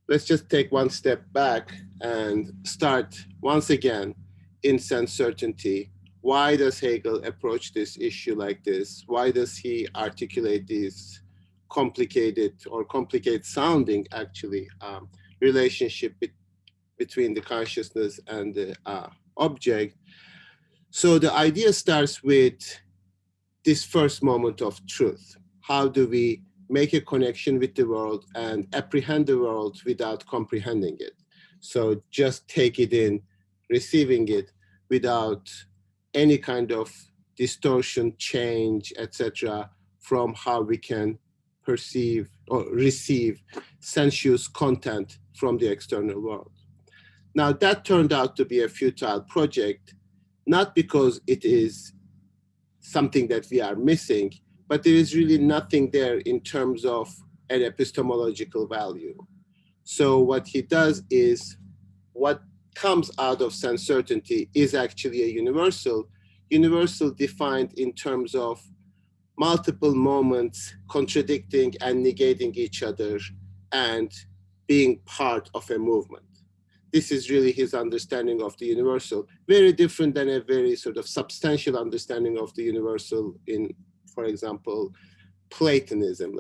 let's just take one step back and start once again in sense certainty. Why does Hegel approach this issue like this? Why does he articulate these complicated or complicated sounding actually relationship between the consciousness and the object? So the idea starts with this first moment of truth. How do we make a connection with the world and apprehend the world without comprehending it? So just take it in, receiving it without any kind of distortion, change, etc., from how we can perceive or receive sensuous content from the external world. Now, that turned out to be a futile project, not because it is something that we are missing, but there is really nothing there in terms of an epistemological value. So what he does is, what comes out of sense certainty is actually a universal defined in terms of multiple moments contradicting and negating each other and being part of a movement. This is really his understanding of the universal, very different than a very sort of substantial understanding of the universal in, for example, Platonism.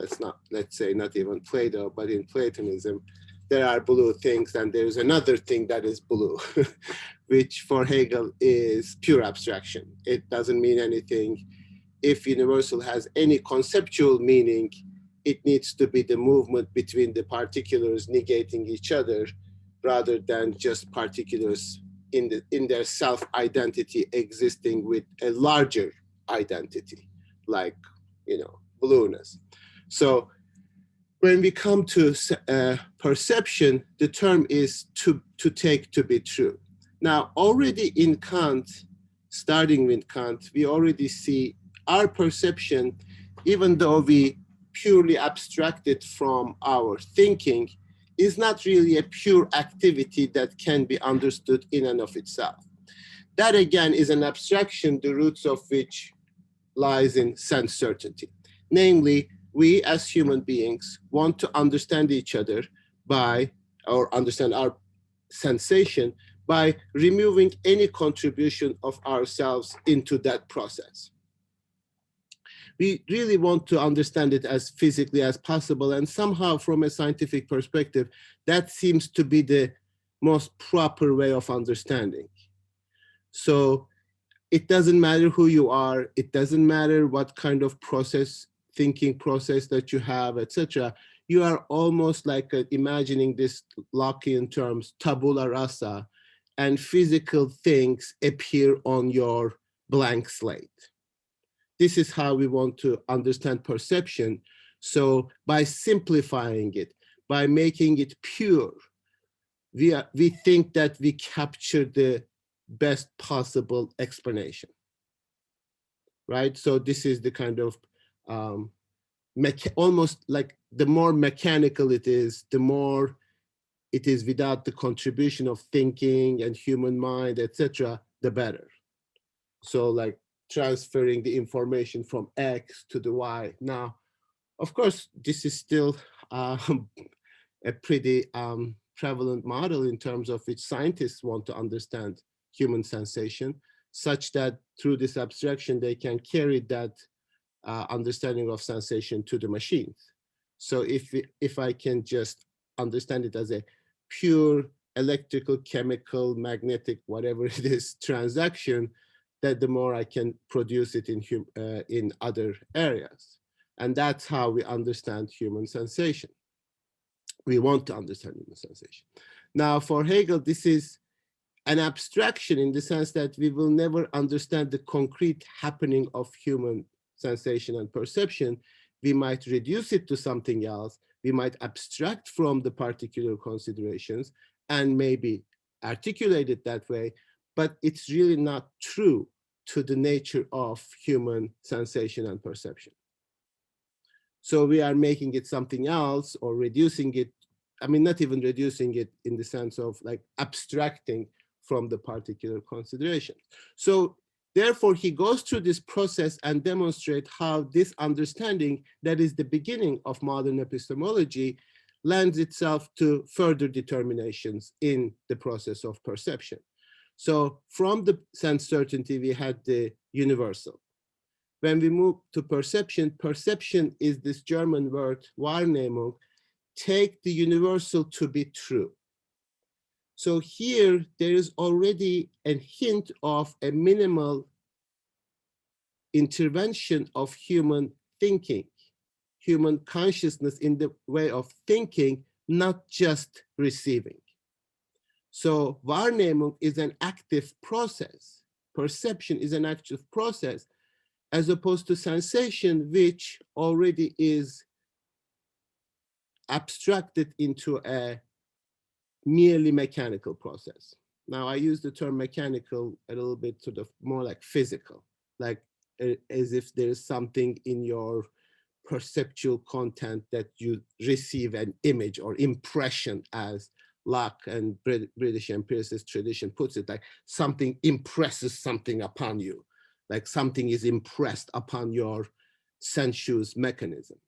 Let's say not even Plato, but in Platonism, there are blue things and there's another thing that is blue, which for Hegel is pure abstraction. It doesn't mean anything. If universal has any conceptual meaning, it needs to be the movement between the particulars negating each other, rather than just particulars in their self-identity existing with a larger identity, like, blueness. So when we come to perception, the term is to take to be true. Now, already in Kant, starting with Kant, we already see our perception, even though we purely abstract it from our thinking, is not really a pure activity that can be understood in and of itself. That again is an abstraction, the roots of which lies in sense certainty. Namely, we as human beings want to understand each other by, or understand our sensation by removing any contribution of ourselves into that process. We really want to understand it as physically as possible, and somehow from a scientific perspective, that seems to be the most proper way of understanding. So it doesn't matter who you are, it doesn't matter what kind of thinking process that you have, etc. You are almost like imagining this Lockean terms, tabula rasa, and physical things appear on your blank slate. This is how we want to understand perception. So by simplifying it, by making it pure, we think that we capture the best possible explanation, right? So this is the kind of almost like the more mechanical it is, the more it is without the contribution of thinking and human mind, etc., the better. So like transferring the information from X to the Y. Now, of course, this is still a pretty prevalent model in terms of which scientists want to understand human sensation, such that through this abstraction, they can carry that understanding of sensation to the machines. So if I can just understand it as a pure electrical, chemical, magnetic, whatever it is, transaction, that the more I can produce it in other areas. And that's how we understand human sensation. We want to understand human sensation. Now, for Hegel, this is an abstraction in the sense that we will never understand the concrete happening of human sensation and perception. We might reduce it to something else. We might abstract from the particular considerations and maybe articulate it that way, but it's really not true to the nature of human sensation and perception. So we are making it something else or reducing it. I mean, not even reducing it in the sense of like abstracting from the particular considerations. So therefore, he goes through this process and demonstrates how this understanding that is the beginning of modern epistemology lends itself to further determinations in the process of perception. So from the sense certainty, we had the universal. When we move to perception, perception is this German word, Wahrnehmung, take the universal to be true. So here, there is already a hint of a minimal intervention of human thinking, human consciousness in the way of thinking, not just receiving. So Wahrnehmung is an active process. Perception is an active process, as opposed to sensation, which already is abstracted into a merely mechanical process. Now, I use the term mechanical a little bit sort of more like physical, like as if there is something in your perceptual content that you receive an image or impression, as Locke and British empiricist tradition puts it, like something impresses something upon you, like something is impressed upon your sensuous mechanism.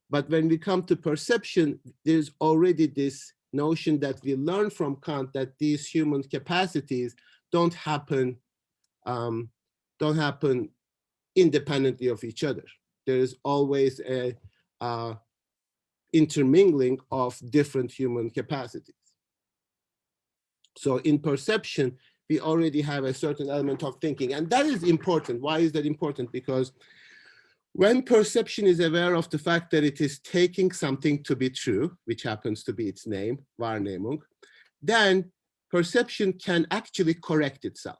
But when we come to perception, there's already this notion that we learn from Kant that these human capacities don't happen independently of each other. There is always a intermingling of different human capacities. So in perception, we already have a certain element of thinking, and that is important. Why is that important? Because when perception is aware of the fact that it is taking something to be true, which happens to be its name, Wahrnehmung, then perception can actually correct itself.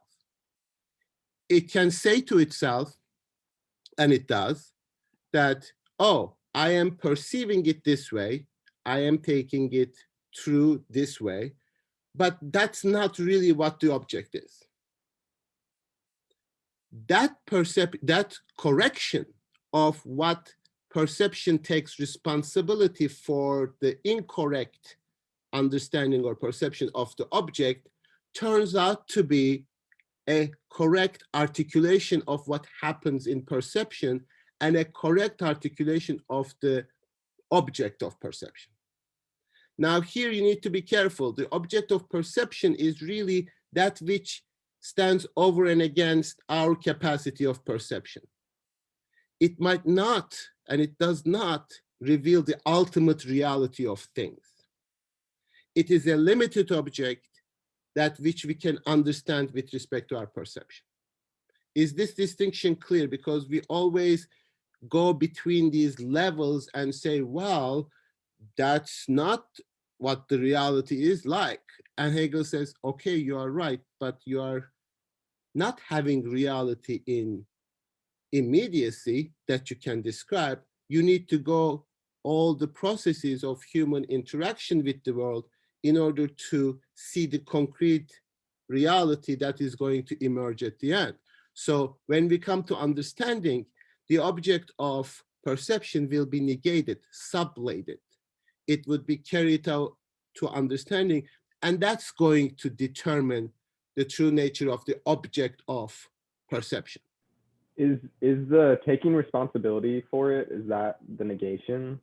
It can say to itself, and it does, that, oh, I am perceiving it this way, I am taking it through this way, but that's not really what the object is. That correction of what perception takes responsibility for the incorrect understanding or perception of the object turns out to be a correct articulation of what happens in perception and a correct articulation of the object of perception. Now here you need to be careful. The object of perception is really that which stands over and against our capacity of perception. It might not, and it does not, reveal the ultimate reality of things. It is a limited object, that which we can understand with respect to our perception. Is this distinction clear? Because we always go between these levels and say, well, that's not what the reality is like. And Hegel says, okay, you are right, but you are not having reality in immediacy that you can describe. You need to go all the processes of human interaction with the world in order to see the concrete reality that is going to emerge at the end. So when we come to understanding, the object of perception will be negated, sublated. It would be carried out to understanding, and that's going to determine the true nature of the object of perception. Is the taking responsibility for it, is that the negation?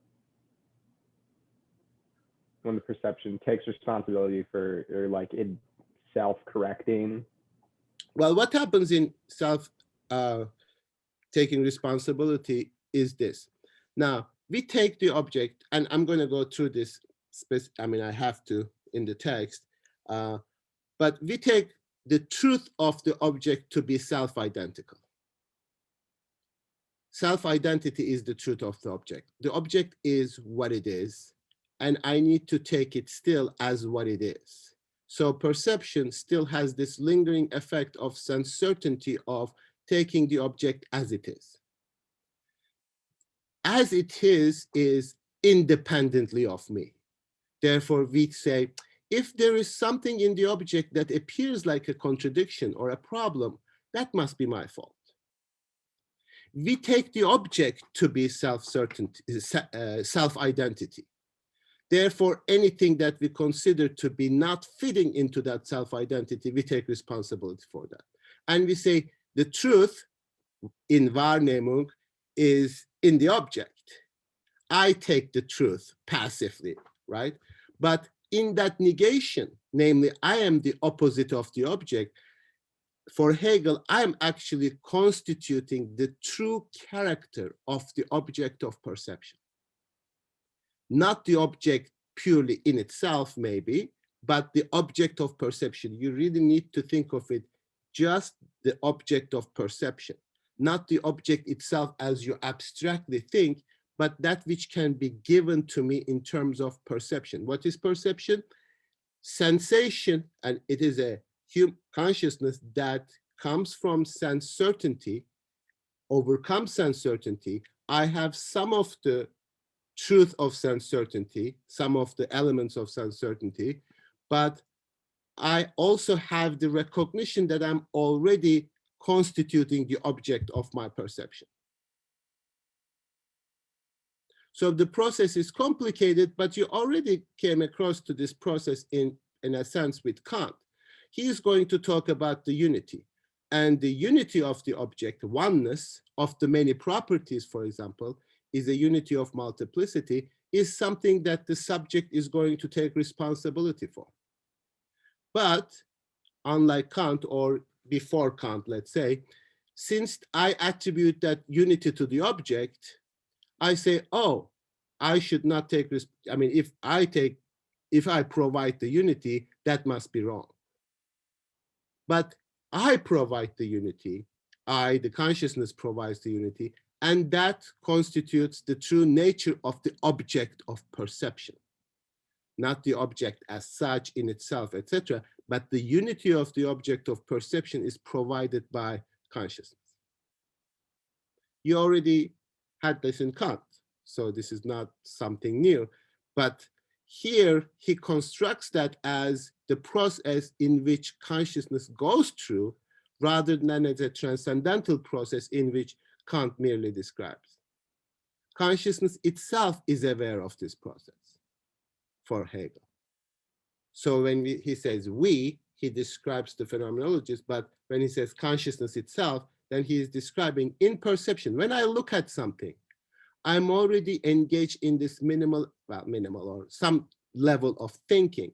When the perception takes responsibility for, or like it self-correcting? Well, what happens in taking responsibility is this. Now, we take the object, and I'm going to go through this, I have to in the text, but we take the truth of the object to be self-identical. Self-identity is the truth of the object. The object is what it is, and I need to take it still as what it is. So perception still has this lingering effect of sense certainty of taking the object as it is. As it is independently of me. Therefore, we say, if there is something in the object that appears like a contradiction or a problem, that must be my fault. We take the object to be self-identity. Therefore, anything that we consider to be not fitting into that self-identity, we take responsibility for that. And we say the truth in Wahrnehmung is in the object. I take the truth passively, right? But in that negation, namely, I am the opposite of the object, for Hegel, I'm actually constituting the true character of the object of perception. Not the object purely in itself, maybe, but the object of perception. You really need to think of it just the object of perception, not the object itself as you abstractly think, but that which can be given to me in terms of perception. What is perception? Sensation, and it is a consciousness that comes from sense certainty, overcomes sense certainty. I have some of the truth of sense certainty, some of the elements of sense certainty, but I also have the recognition that I'm already constituting the object of my perception. So the process is complicated, but you already came across to this process in a sense with Kant. He is going to talk about the unity, and the unity of the object, oneness of the many properties, for example, is a unity of multiplicity, is something that the subject is going to take responsibility for. But unlike Kant, or before Kant, let's say, since I attribute that unity to the object, I say, oh, I should not take risk. I mean, if I provide the unity, that must be wrong. But I provide the unity, the consciousness provides the unity, and that constitutes the true nature of the object of perception. Not the object as such in itself, etc., but the unity of the object of perception is provided by consciousness. You already had this in Kant, so this is not something new, but here he constructs that as the process in which consciousness goes through, rather than as a transcendental process in which Kant merely describes. Consciousness itself is aware of this process for Hegel. So when he says we, he describes the phenomenologist, but when he says consciousness itself, then he is describing in perception. When I look at something, I'm already engaged in this minimal or some level of thinking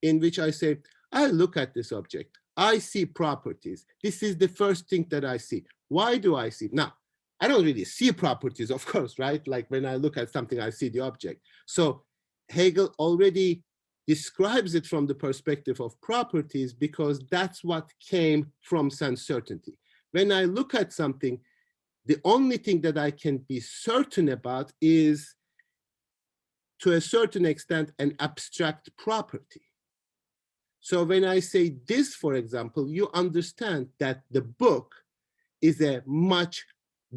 in which I say, I look at this object, I see properties. This is the first thing that I see. Why do I see? Now, I don't really see properties, of course, right? Like when I look at something, I see the object. So Hegel already describes it from the perspective of properties because that's what came from sense certainty. When I look at something, the only thing that I can be certain about is, to a certain extent, an abstract property. So when I say this, for example, you understand that the book is a much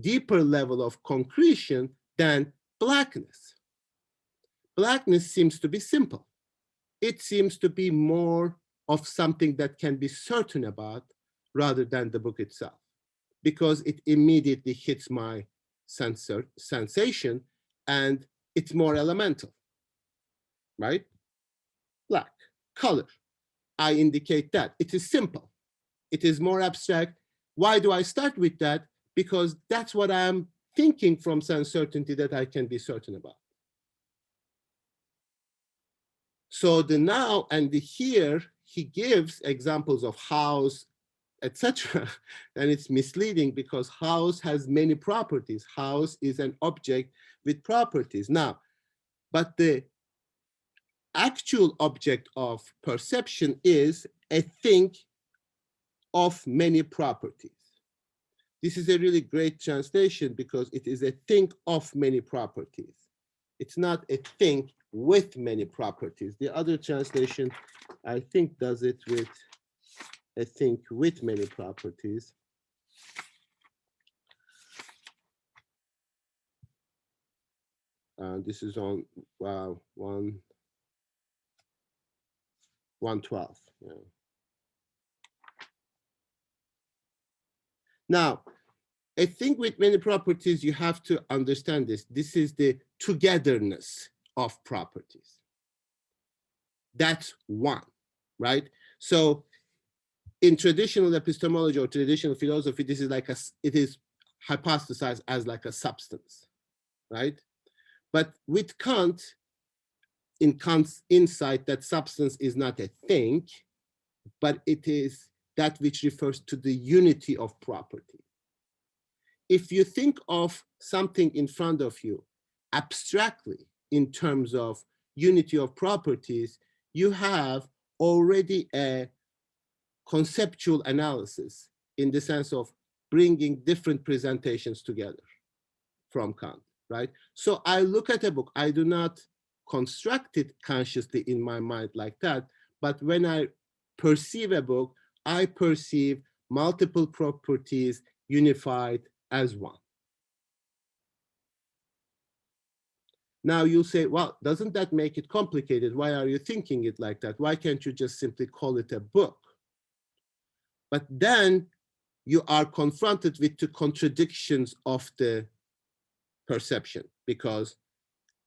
deeper level of concretion than blackness. Blackness seems to be simple. It seems to be more of something that can be certain about rather than the book itself, because it immediately hits my sensation and it's more elemental, right? Black, color, I indicate that. It is simple. It is more abstract. Why do I start with that? Because that's what I'm thinking from sense certainty that I can be certain about. So the now and the here, he gives examples of house, etc. And it's misleading because house has many properties. House is an object with properties. Now, but the actual object of perception is a thing of many properties. This is a really great translation because it is a thing of many properties. It's not a thing with many properties. The other translation, I think, does it with a thing with many properties. This is on 112. Yeah. Now, a thing with many properties, you have to understand this. This is the togetherness of properties. That's one, right? So in traditional epistemology or traditional philosophy, this is like it is hypothesized as like a substance, right? But with Kant, in Kant's insight that substance is not a thing, but it is that which refers to the unity of property. If you think of something in front of you abstractly in terms of unity of properties, you have already a conceptual analysis in the sense of bringing different presentations together from Kant, right? So I look at a book, I do not construct it consciously in my mind like that, but when I perceive a book, I perceive multiple properties unified as one. Now you'll say, well, doesn't that make it complicated? Why are you thinking it like that? Why can't you just simply call it a book? But then you are confronted with the contradictions of the perception, because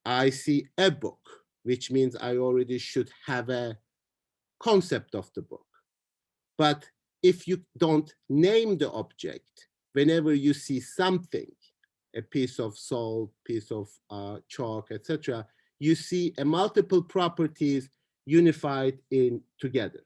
I see a book, which means I already should have a concept of the book. But if you don't name the object, whenever you see something, a piece of salt, piece of chalk, etc., you see a multiple properties unified in together.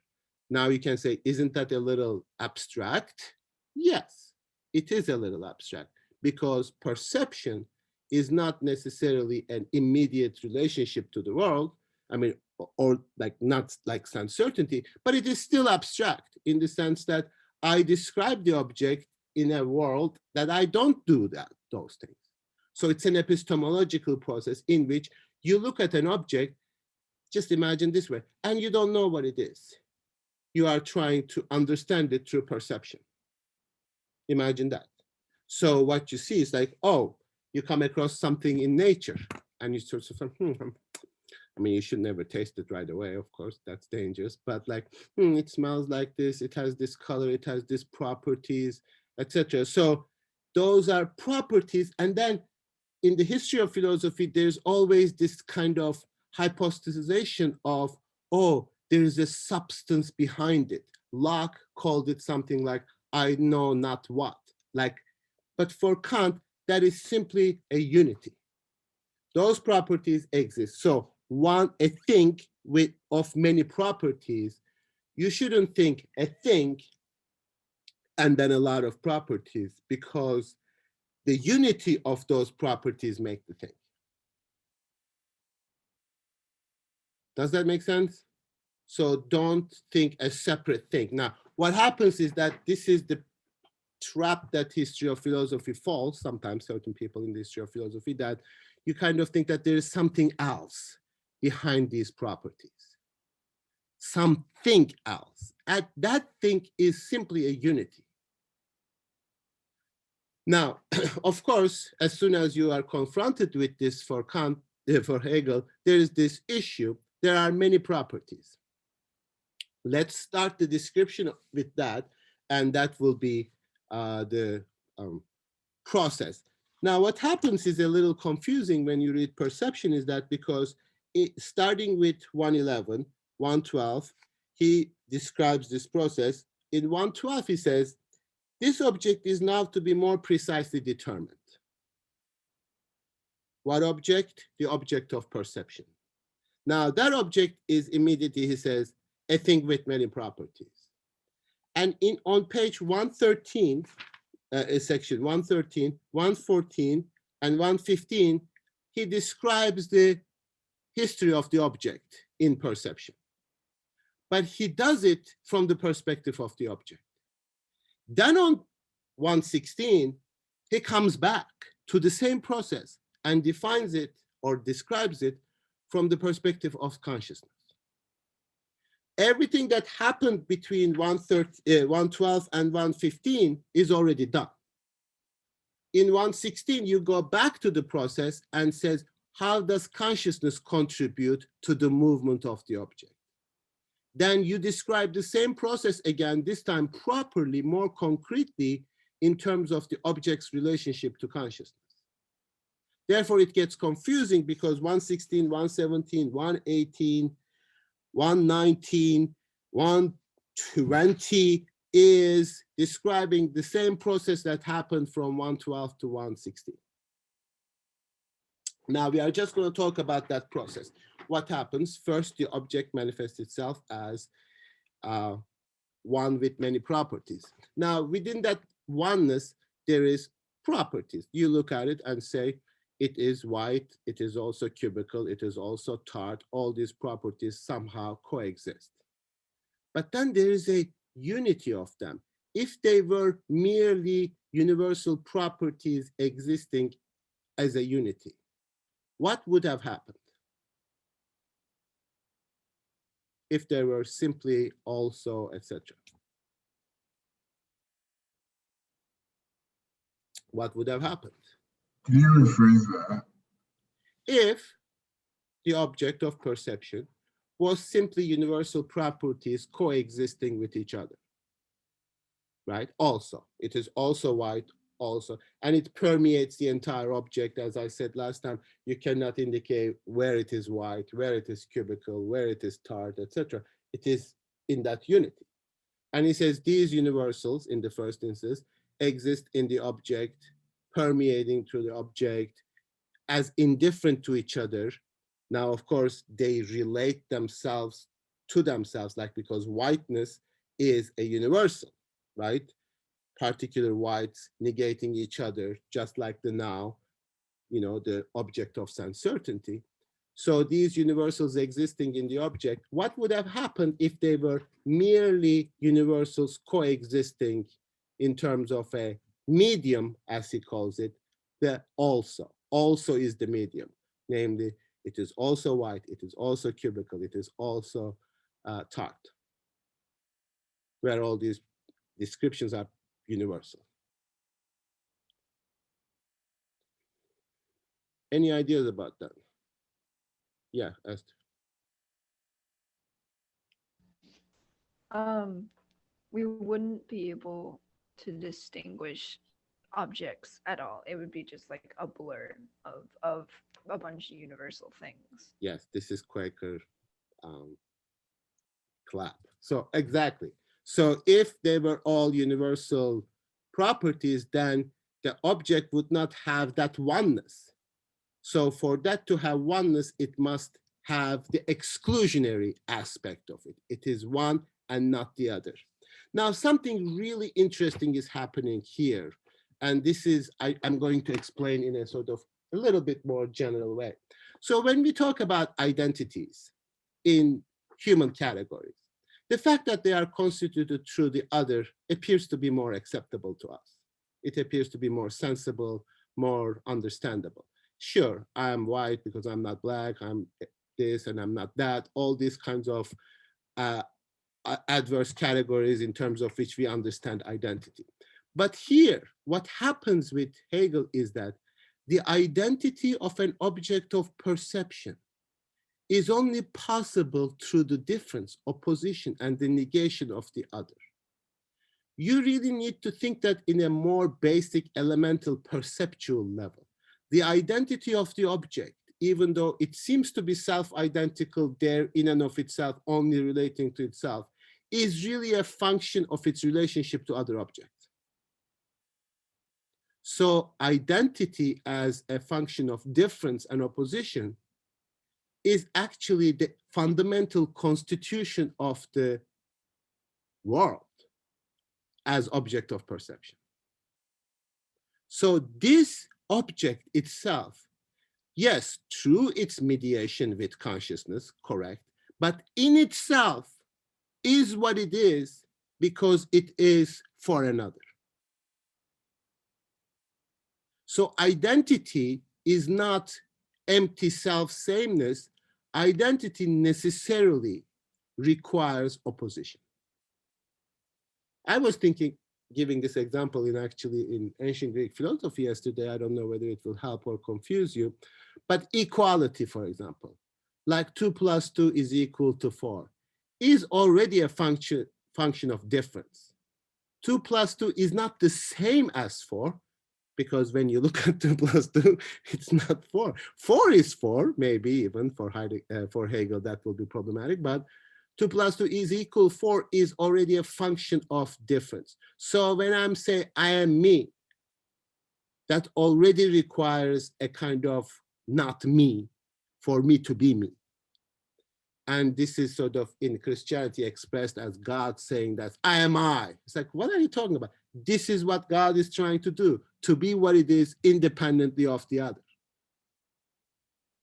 Now you can say, isn't that a little abstract? Yes, it is a little abstract, because perception is not necessarily an immediate relationship to the world. I mean, or like not like sense certainty, but it is still abstract in the sense that I describe the object in a world that I don't do those things. So it's an epistemological process in which you look at an object, just imagine this way, and you don't know what it is. You are trying to understand it through perception. Imagine that. So what you see is like, oh, you come across something in nature and you sort of, I mean, you should never taste it right away, of course, that's dangerous, but like, it smells like this, it has this color, it has these properties, etc. So those are properties. And then in the history of philosophy, there's always this kind of hypothesization of, oh, there is a substance behind it. Locke called it something like, I know not what. Like, but for Kant, that is simply a unity. Those properties exist. So a thing of many properties, you shouldn't think a thing and then a lot of properties, because the unity of those properties make the thing. Does that make sense? So don't think a separate thing. Now, what happens is that this is the trap that history of philosophy falls, sometimes certain people in the history of philosophy, that you kind of think that there is something else behind these properties. Something else. And that thing is simply a unity. Now, of course, as soon as you are confronted with this for Kant, for Hegel, there is this issue. There are many properties. Let's start the description with that, and that will be the process. Now, what happens is a little confusing when you read perception, is that because starting with 111, 112, he describes this process. In 112, he says, this object is now to be more precisely determined. What object? The object of perception. Now, that object is immediately, he says, a thing with many properties. And on page 113, section 113, 114, and 115, he describes the history of the object in perception. But he does it from the perspective of the object. Then on 116, he comes back to the same process and defines it or describes it from the perspective of consciousness. Everything that happened between 112 and 115 is already done. In 116, you go back to the process and says, how does consciousness contribute to the movement of the object? Then you describe the same process again, this time properly, more concretely, in terms of the object's relationship to consciousness. Therefore, it gets confusing because 116, 117, 118, 119, 120 is describing the same process that happened from 112 to 116. Now, we are just going to talk about that process. what happens? First, the object manifests itself as one with many properties. Now, within that oneness, there is properties. You look at it and say, it is white, it is also cubical, it is also tart. All these properties somehow coexist. But then there is a unity of them. If they were merely universal properties existing as a unity, what would have happened if they were simply also, etc.? What would have happened? Can you rephrase that? If the object of perception was simply universal properties coexisting with each other, right? Also, it is also white, also, and it permeates the entire object. As I said last time, you cannot indicate where it is white, where it is cubical, where it is tart, etc. It is in that unity. And he says these universals, in the first instance, exist in the object, permeating through the object as indifferent to each other. Now, of course, they relate themselves to themselves, like because whiteness is a universal, right? Particular whites negating each other, just like the now, the object of sense certainty. So these universals existing in the object, what would have happened if they were merely universals coexisting in terms of a medium, as he calls it, the also. Also is the medium, namely, it is also white, it is also cubical, it is also tart, where all these descriptions are universal. Any ideas about that? Yeah, Esther. We wouldn't be able to distinguish objects at all. It would be just like a blur of a bunch of universal things. Yes, this is Quaker clap. So exactly. So if they were all universal properties, then the object would not have that oneness. So for that to have oneness, it must have the exclusionary aspect of it. It is one and not the other. Now, something really interesting is happening here. And this is, I'm going to explain in a sort of a little bit more general way. So when we talk about identities in human categories, the fact that they are constituted through the other appears to be more acceptable to us. It appears to be more sensible, more understandable. Sure, I'm white because I'm not black, I'm this and I'm not that, all these kinds of adverse categories in terms of which we understand identity. But here, what happens with Hegel is that the identity of an object of perception is only possible through the difference, opposition, and the negation of the other. You really need to think that in a more basic, elemental, perceptual level. The identity of the object, even though it seems to be self-identical there in and of itself, only relating to itself, is really a function of its relationship to other objects. So identity as a function of difference and opposition is actually the fundamental constitution of the world as object of perception. So this object itself, yes, through its mediation with consciousness, correct, but in itself is what it is because it is for another. So identity is not empty self-sameness. Identity necessarily requires opposition. I was thinking, giving this example in ancient Greek philosophy yesterday, I don't know whether it will help or confuse you, but equality, for example, like 2 + 2 is equal to 4, is already a function of difference. 2 + 2 is not the same as 4, because when you look at 2 + 2, it's not 4. 4 is 4, maybe even for Hegel that will be problematic, but 2 + 2 is equal 4 is already a function of difference. So when I'm saying I am me, that already requires a kind of not me for me to be me. And this is sort of in Christianity expressed as God saying that I am I. It's like, what are you talking about? This is what God is trying to do, to be what it is independently of the other,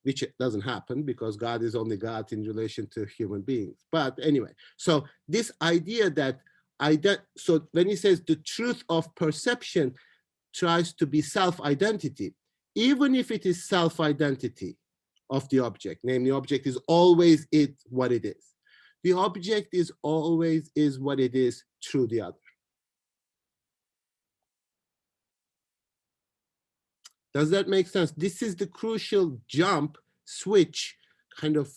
which doesn't happen because God is only God in relation to human beings. But anyway, so this idea that so when he says the truth of perception tries to be self-identity, even if it is self-identity of the object, namely the object is always what it is. The object is always what it is through the other. Does that make sense? This is the crucial jump, switch, kind of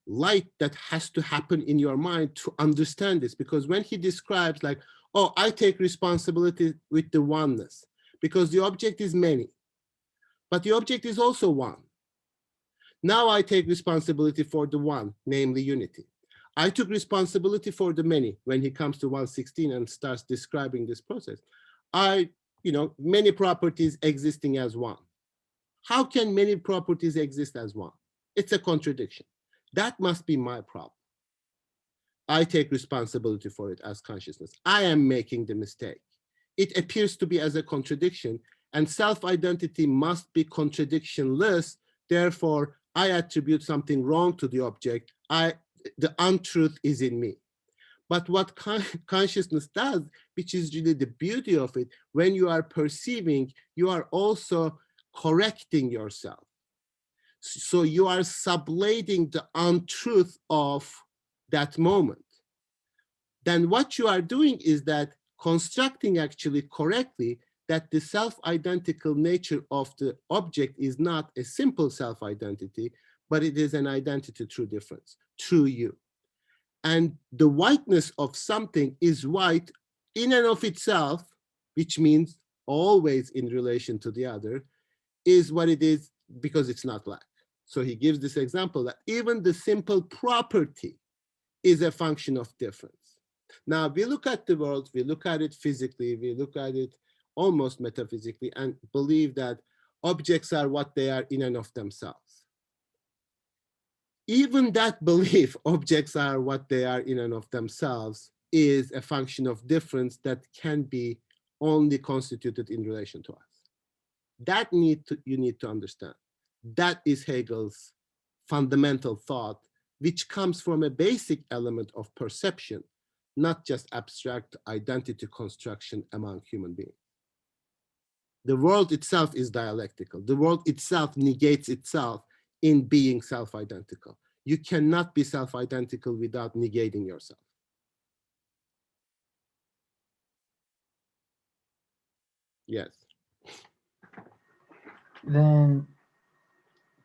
light that has to happen in your mind to understand this. Because when he describes like, oh, I take responsibility with the oneness, because the object is many, but the object is also one. Now I take responsibility for the one, namely unity. I took responsibility for the many when he comes to 116 and starts describing this process. Many properties existing as one. How can many properties exist as one? It's a contradiction. That must be my problem. I take responsibility for it as consciousness. I am making the mistake. It appears to be as a contradiction, and self-identity must be contradictionless. Therefore, I attribute something wrong to the object. The untruth is in me. But what consciousness does, which is really the beauty of it, when you are perceiving, you are also correcting yourself. So you are sublating the untruth of that moment. Then what you are doing is that constructing actually correctly that the self-identical nature of the object is not a simple self-identity, but it is an identity through difference, through you. And the whiteness of something is white in and of itself, which means always in relation to the other, is what it is because it's not black. So he gives this example that even the simple property is a function of difference. Now we look at the world, we look at it physically, we look at it almost metaphysically and believe that objects are what they are in and of themselves. Even that belief, objects are what they are in and of themselves, is a function of difference that can be only constituted in relation to us. That you need to understand. That is Hegel's fundamental thought, which comes from a basic element of perception, not just abstract identity construction among human beings. The world itself is dialectical. The world itself negates itself in being self-identical. You cannot be self-identical without negating yourself. Yes. Then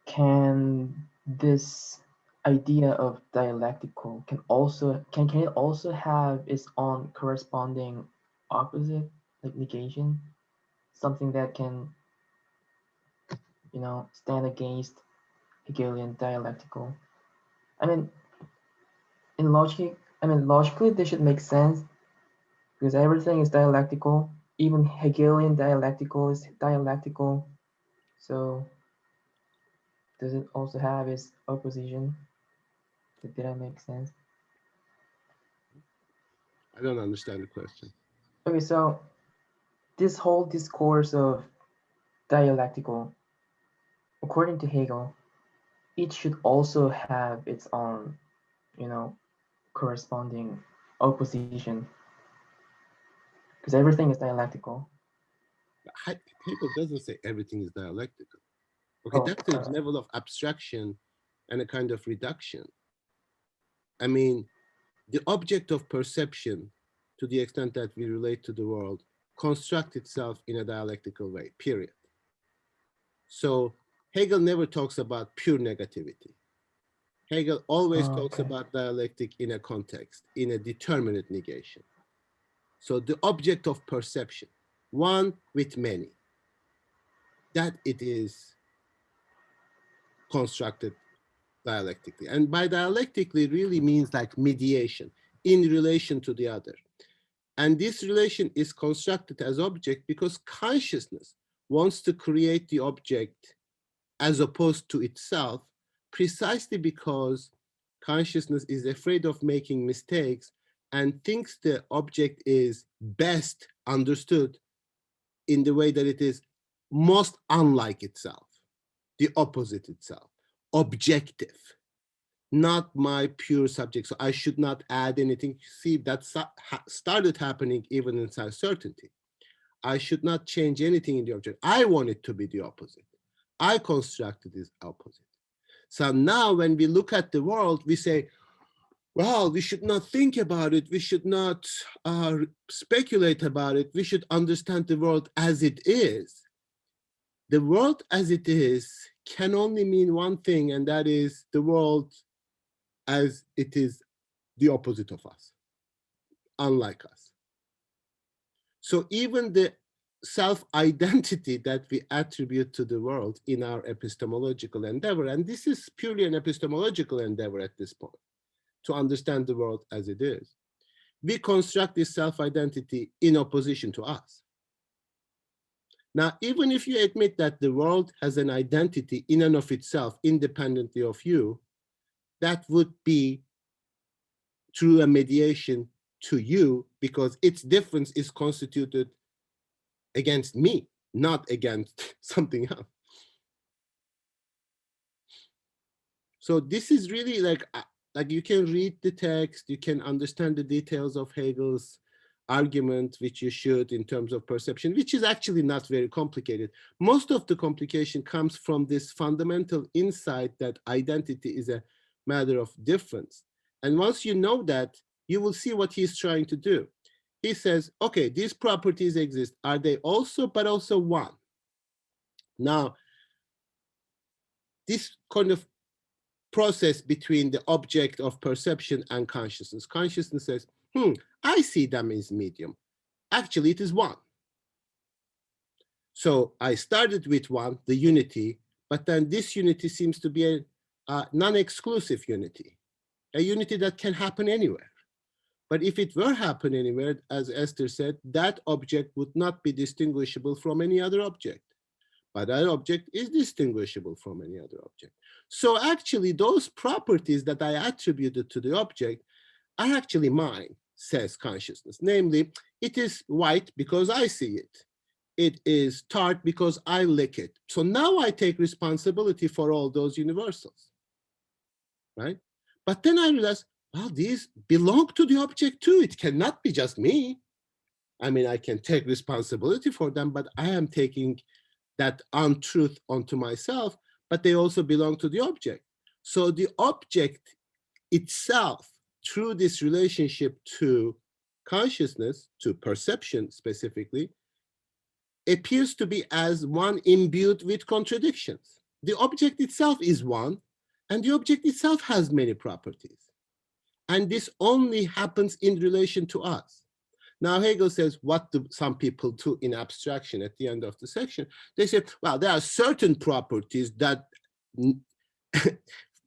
can this idea of dialectical can it also have its own corresponding opposite, like negation, something that can stand against Hegelian dialectical? I mean, logically this should make sense because everything is dialectical. Even Hegelian dialectical is dialectical. So does it also have its opposition? Did that make sense? I don't understand the question. Okay, so this whole discourse of dialectical, according to Hegel, it should also have its own, corresponding opposition, because everything is dialectical. Hegel doesn't say everything is dialectical. Okay, that's a level of abstraction and a kind of reduction. I mean, the object of perception, to the extent that we relate to the world, constructs itself in a dialectical way, period. So Hegel never talks about pure negativity. Hegel always talks about dialectic in a context, in a determinate negation. So the object of perception, one with many, that it is constructed dialectically. And by dialectically really means like mediation in relation to the other. And this relation is constructed as object because consciousness wants to create the object as opposed to itself, precisely because consciousness is afraid of making mistakes and thinks the object is best understood in the way that it is most unlike itself, the opposite itself, objective, not my pure subject. So I should not add anything. See, that started happening even in certainty. I should not change anything in the object. I want it to be the opposite. I constructed this opposite. So now when we look at the world, we say, well, we should not think about it. We should not speculate about it. We should understand the world as it is. The world as it is can only mean one thing, and that is the world as it is the opposite of us, unlike us. So even the self-identity that we attribute to the world in our epistemological endeavor, and this is purely an epistemological endeavor at this point, to understand the world as it is, we construct this self-identity in opposition to us. Now, even if you admit that the world has an identity in and of itself, independently of you, that would be through a mediation to you, because its difference is constituted against me, not against something else. So this is really like you can read the text, you can understand the details of Hegel's argument, which you should in terms of perception, which is actually not very complicated. Most of the complication comes from this fundamental insight that identity is a matter of difference. And once you know that, you will see what he's trying to do. He says, okay, these properties exist. Are they also, but also one? Now, this kind of process between the object of perception and consciousness. Consciousness says, I see them as medium. Actually, it is one. So I started with one, the unity, but then this unity seems to be a non-exclusive unity, a unity that can happen anywhere. But if it were happen anywhere, as Esther said, that object would not be distinguishable from any other object. But that object is distinguishable from any other object. So actually, those properties that I attributed to the object are actually mine, says consciousness. Namely, it is white because I see it. It is tart because I lick it. So now I take responsibility for all those universals, right? But then I realize, well, these belong to the object too. It cannot be just me. I mean, I can take responsibility for them, but I am taking that untruth onto myself, but they also belong to the object. So the object itself, through this relationship to consciousness, to perception specifically, appears to be as one imbued with contradictions. The object itself is one, and the object itself has many properties. And this only happens in relation to us. Now, Hegel says, what do some people do in abstraction at the end of the section? They say, well, there are certain properties that,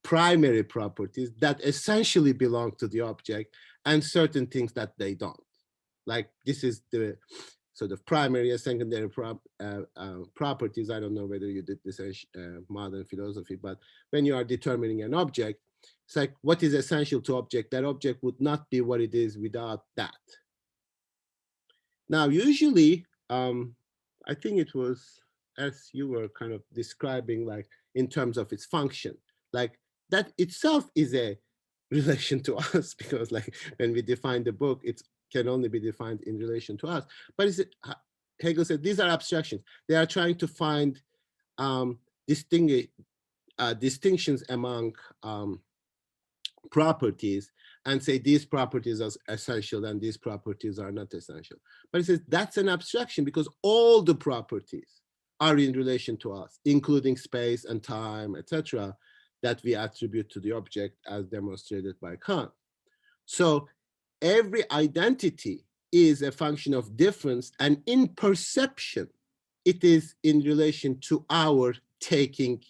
primary properties that essentially belong to the object, and certain things that they don't. Like this is the sort of primary and secondary properties. I don't know whether you did this in modern philosophy, but when you are determining an object, it's like what is essential to object? That object would not be what it is without that. Now, usually, I think it was, as you were kind of describing, like in terms of its function, like that itself is a relation to us, because like when we define the book, it can only be defined in relation to us. But Hegel said these are abstractions. They are trying to find distinctions among properties and say these properties are essential and these properties are not essential. But he says that's an abstraction because all the properties are in relation to us, including space and time, etc., that we attribute to the object as demonstrated by Kant. So every identity is a function of difference, and in perception, it is in relation to our taking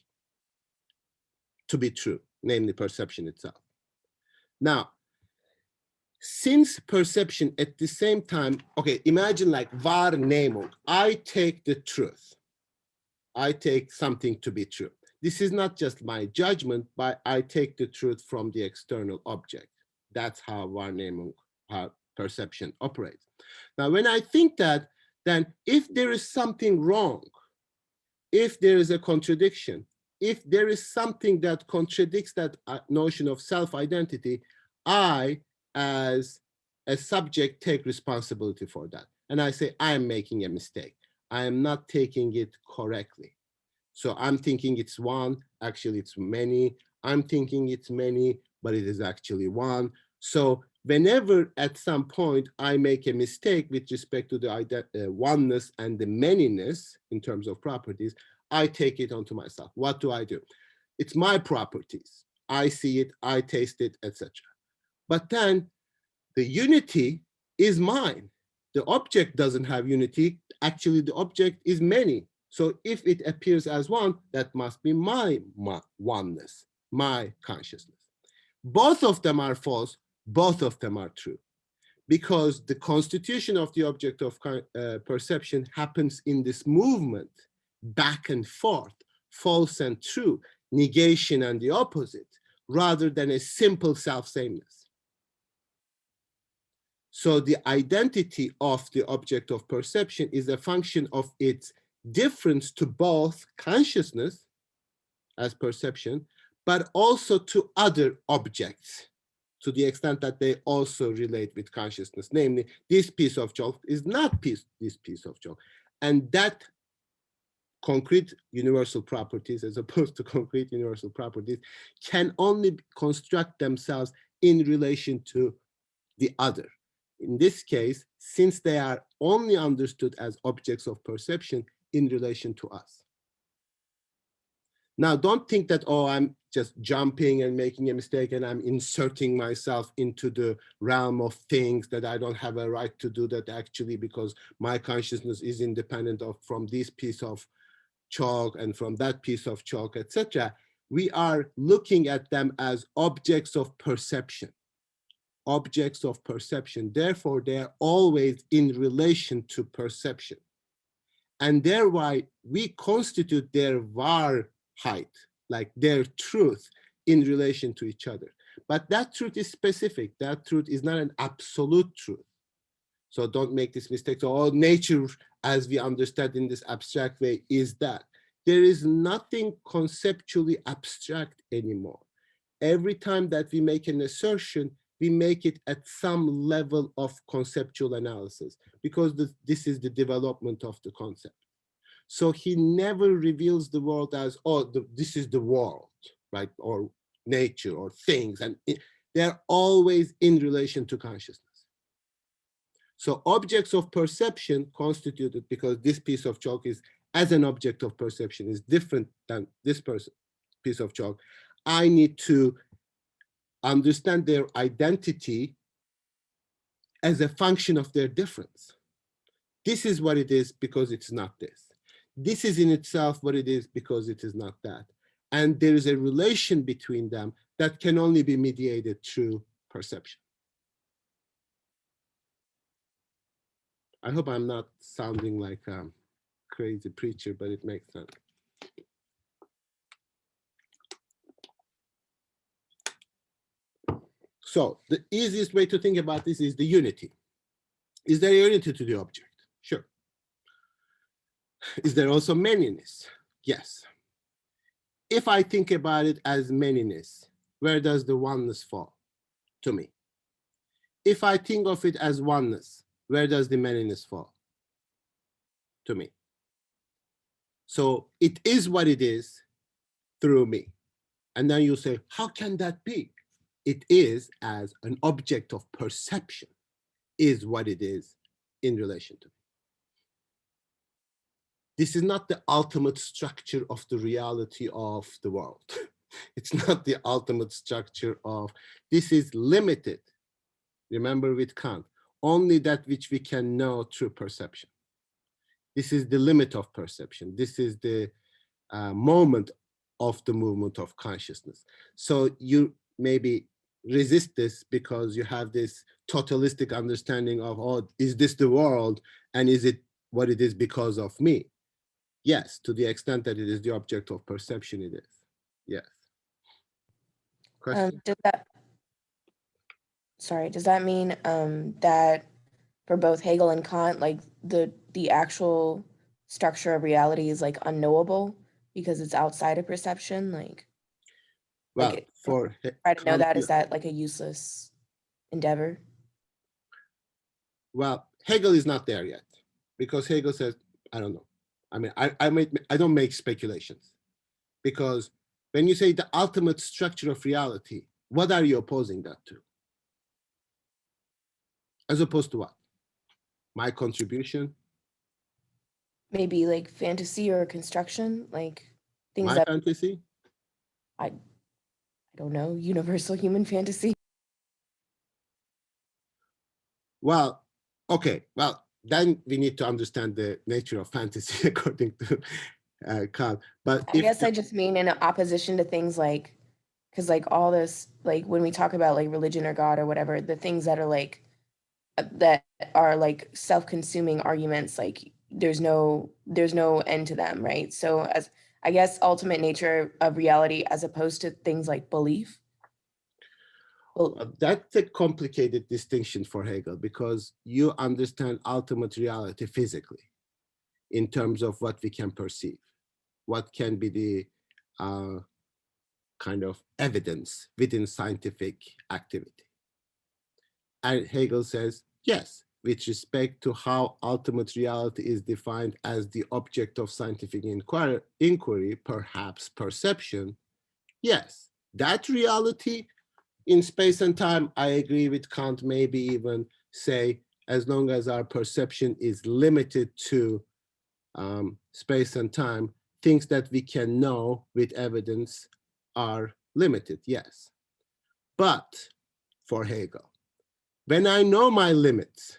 to be true, namely perception itself. Now, since perception at the same time, okay, imagine like Wahrnehmung. I take the truth. I take something to be true. This is not just my judgment, but I take the truth from the external object. That's how Wahrnehmung, how perception operates. Now, when I think that, then if there is something wrong, if there is a contradiction, if there is something that contradicts that notion of self-identity, I, as a subject, take responsibility for that. And I say, I'm making a mistake. I am not taking it correctly. So I'm thinking it's one, actually it's many. I'm thinking it's many, but it is actually one. So whenever at some point I make a mistake with respect to the oneness and the manyness in terms of properties, I take it onto myself. What do? It's my properties. I see it, I taste it, etc. But then the unity is mine. The object doesn't have unity. Actually, the object is many. So if it appears as one, that must be my oneness, my consciousness. Both of them are false. Both of them are true. Because the constitution of the object of perception happens in this movement, back and forth, false and true, negation and the opposite, rather than a simple self-sameness. So the identity of the object of perception is a function of its difference to both consciousness as perception, but also to other objects, to the extent that they also relate with consciousness. Namely, this piece of chalk is not this piece of chalk. And that concrete universal properties, as opposed to concrete universal properties, can only construct themselves in relation to the other. In this case, since they are only understood as objects of perception in relation to us. Now, don't think that, oh, I'm just jumping and making a mistake and I'm inserting myself into the realm of things that I don't have a right to do that actually, because my consciousness is independent of from this piece of chalk and from that piece of chalk, etc. We are looking at them as objects of perception. Objects of perception. Therefore, they are always in relation to perception. And thereby, we constitute their Wahrheit, like their truth, in relation to each other. But that truth is specific. That truth is not an absolute truth. So don't make this mistake. So all nature, as we understand in this abstract way, is that. There is nothing conceptually abstract anymore. Every time that we make an assertion, we make it at some level of conceptual analysis, because this is the development of the concept. So he never reveals the world as, oh, this is the world, right? Or nature or things. And they're always in relation to consciousness. So objects of perception constituted, because this piece of chalk is, as an object of perception, is different than this piece of chalk. I need to understand their identity as a function of their difference. This is what it is because it's not this. This is in itself what it is because it is not that. And there is a relation between them that can only be mediated through perception. I hope I'm not sounding like a crazy preacher, but it makes sense. So the easiest way to think about this is the unity. Is there unity to the object? Sure. Is there also manyness? Yes. If I think about it as manyness, where does the oneness fall to me? If I think of it as oneness, where does the manyness fall to me? So it is what it is through me. And then you say, how can that be? It is as an object of perception is what it is in relation to me. This is not the ultimate structure of the reality of the world. It's not the ultimate structure of, this is limited. Remember with Kant, only that which we can know through perception. This is the limit of perception. This is the moment of the movement of consciousness. So you maybe resist this because you have this totalistic understanding of, oh, is this the world? And is it what it is because of me? Yes, to the extent that it is the object of perception, it is. Yes. Question? Does that mean that for both Hegel and Kant, like the actual structure of reality is like unknowable because it's outside of perception? Well, like for try to know Kant, that, is that like a useless endeavor? well, Hegel is not there yet, because Hegel says, I don't know. I mean, I don't make speculations, because when you say the ultimate structure of reality, what are you opposing that to? As opposed to what? My contribution, Maybe like fantasy or construction, like things my that fantasy? I don't know, universal human fantasy. Well, okay, well, then we need to understand the nature of fantasy according to Kant. But I guess I just mean in opposition to things like, because like all this, like when we talk about like religion or God or whatever, the things that are like self-consuming arguments, like there's no end to them, right? So as I guess ultimate nature of reality as opposed to things like belief. Well, that's a complicated distinction for Hegel, because you understand ultimate reality physically in terms of what we can perceive, what can be the kind of evidence within scientific activity. And Hegel says, yes, with respect to how ultimate reality is defined as the object of scientific inquiry, perhaps perception, yes, that reality in space and time, I agree with Kant, maybe even say, as long as our perception is limited to space and time, things that we can know with evidence are limited, yes. But for Hegel, when I know my limits,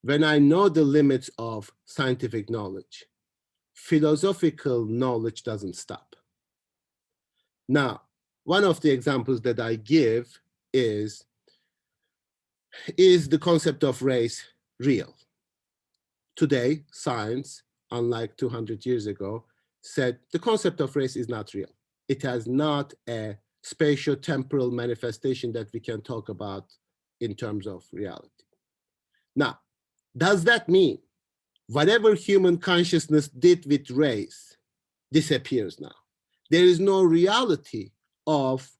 when I know the limits of scientific knowledge, philosophical knowledge doesn't stop. Now, one of the examples that I give is the concept of race real? Today, science, unlike 200 years ago, said the concept of race is not real. It has not a spatio-temporal manifestation that we can talk about in terms of reality. Now, does that mean whatever human consciousness did with race disappears now? There is no reality of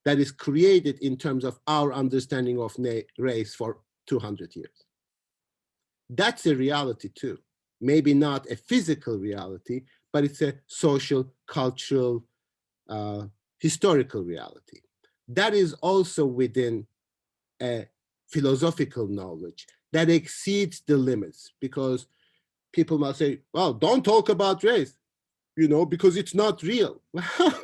that is created in terms of our understanding of race for 200 years. That's a reality too. Maybe not a physical reality, but it's a social, cultural, historical reality. That is also within a philosophical knowledge that exceeds the limits, because people must say, well, don't talk about race, because it's not real. Well,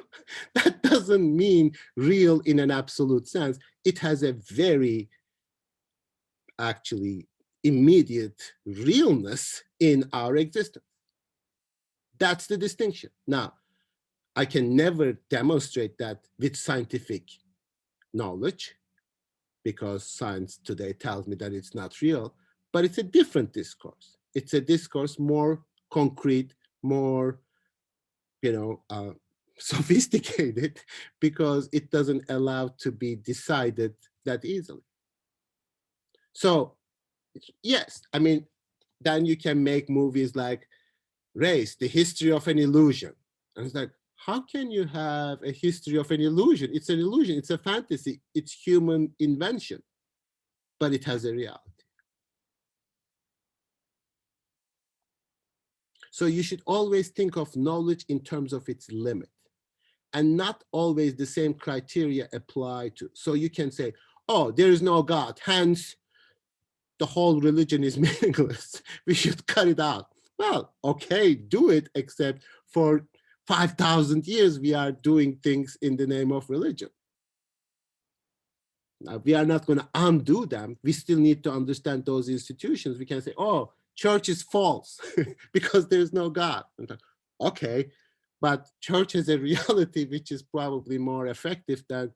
that doesn't mean real in an absolute sense. It has a very actually immediate realness in our existence. That's the distinction. Now, I can never demonstrate that with scientific knowledge, because science today tells me that it's not real, but it's a different discourse. It's a discourse more concrete, more, sophisticated, because it doesn't allow to be decided that easily. So yes, I mean, then you can make movies like Race, the history of an illusion. And it's like, how can you have a history of an illusion? It's an illusion, it's a fantasy, it's human invention, but it has a reality. So you should always think of knowledge in terms of its limit, and not always the same criteria apply to. So you can say, oh, there is no God, hence the whole religion is meaningless. We should cut it out. Well, okay, do it, except for 5,000 years, we are doing things in the name of religion. Now, we are not going to undo them. We still need to understand those institutions. We can say, oh, church is false because there's no God. Okay, but church has a reality which is probably more effective than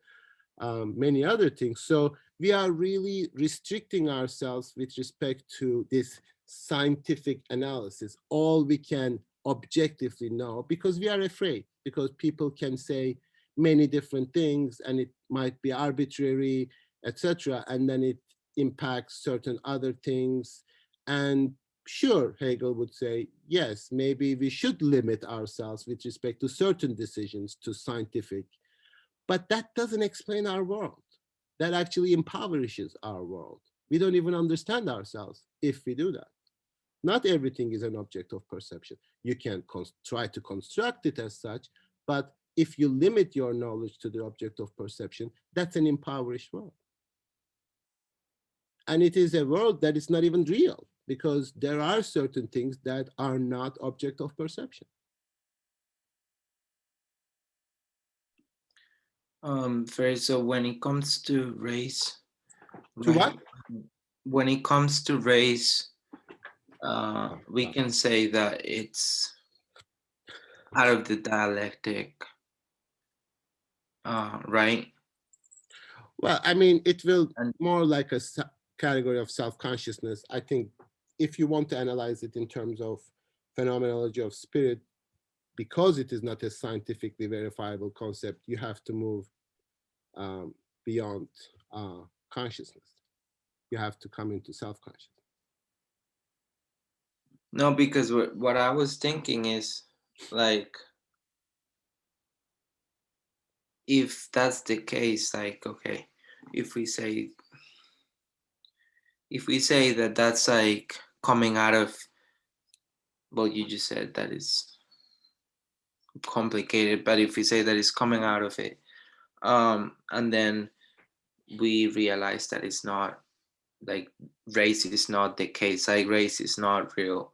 many other things. So we are really restricting ourselves with respect to this scientific analysis, all we can objectively know, because we are afraid, because people can say many different things and it might be arbitrary, etc. And then it impacts certain other things. And sure, Hegel would say, yes, maybe we should limit ourselves with respect to certain decisions to scientific, but that doesn't explain our world. That actually impoverishes our world. We don't even understand ourselves if we do that. Not everything is an object of perception. You can try to construct it as such, but if you limit your knowledge to the object of perception, that's an impoverished world. And it is a world that is not even real, because there are certain things that are not object of perception. So when it comes to race, To what? When it comes to race, we can say that it's out of the dialectic, right? Well, I mean, it will And more like a category of self-consciousness. I think if you want to analyze it in terms of phenomenology of spirit, because it is not a scientifically verifiable concept, you have to move beyond consciousness. You have to come into self-consciousness. no, because what I was thinking is, like, if that's the case, like, okay, if we say that that's like coming out of, well, you just said that is complicated, but if we say that it's coming out of it, and then we realize that it's not, like, race is not the case, like race is not real,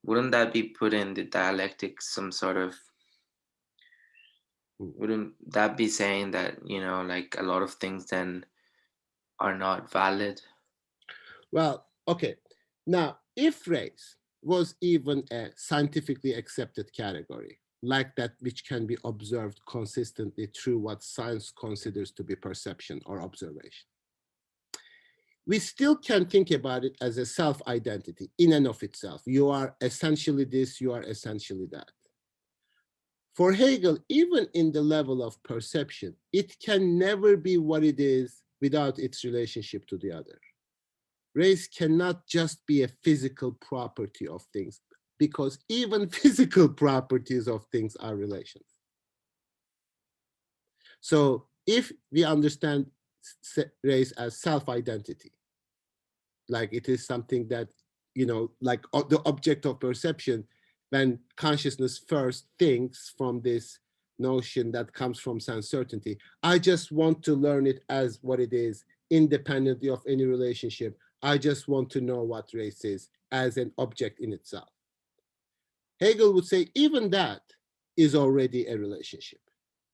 wouldn't that be put in the dialectic some sort of, wouldn't that be saying that, you know, like a lot of things then are not valid? Well, okay. Now, if race was even a scientifically accepted category, like that which can be observed consistently through what science considers to be perception or observation, we still can think about it as a self-identity in and of itself. You are essentially this, you are essentially that. For Hegel, even in the level of perception, it can never be what it is without its relationship to the other. Race cannot just be a physical property of things, because even physical properties of things are relations. So if we understand race as self-identity, like it is something that, you know, like the object of perception, when consciousness first thinks from this notion that comes from sense certainty, I just want to learn it as what it is, independently of any relationship. I just want to know what race is as an object in itself. Hegel would say even that is already a relationship,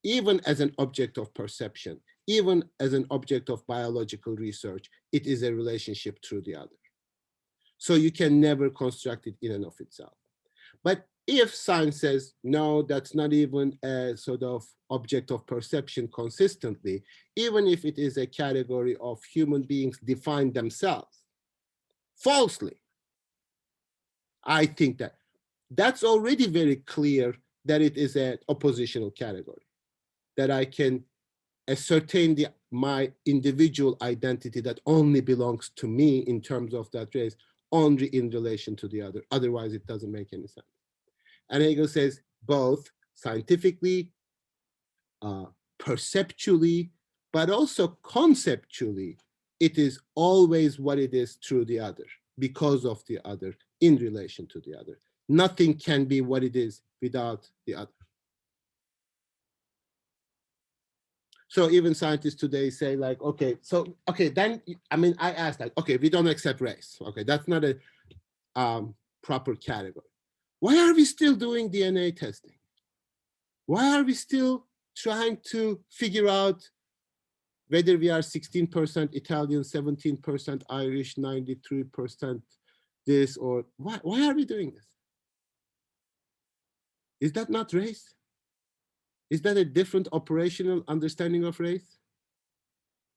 even as an object of perception, even as an object of biological research, it is a relationship through the other. So you can never construct it in and of itself. But if science says, no, that's not even a sort of object of perception consistently, even if it is a category of human beings define themselves falsely, I think that that's already very clear that it is an oppositional category, that I can ascertain my individual identity that only belongs to me in terms of that race, only in relation to the other. Otherwise, it doesn't make any sense. And Hegel says both scientifically, perceptually, but also conceptually, it is always what it is through the other, because of the other, in relation to the other. Nothing can be what it is without the other. So even scientists today say like, okay, then, I mean, I asked like, okay, we don't accept race. Okay, that's not a proper category. Why are we still doing DNA testing? Why are we still trying to figure out whether we are 16% Italian, 17% Irish, 93% this, or why are we doing this? Is that not race? Is that a different operational understanding of race?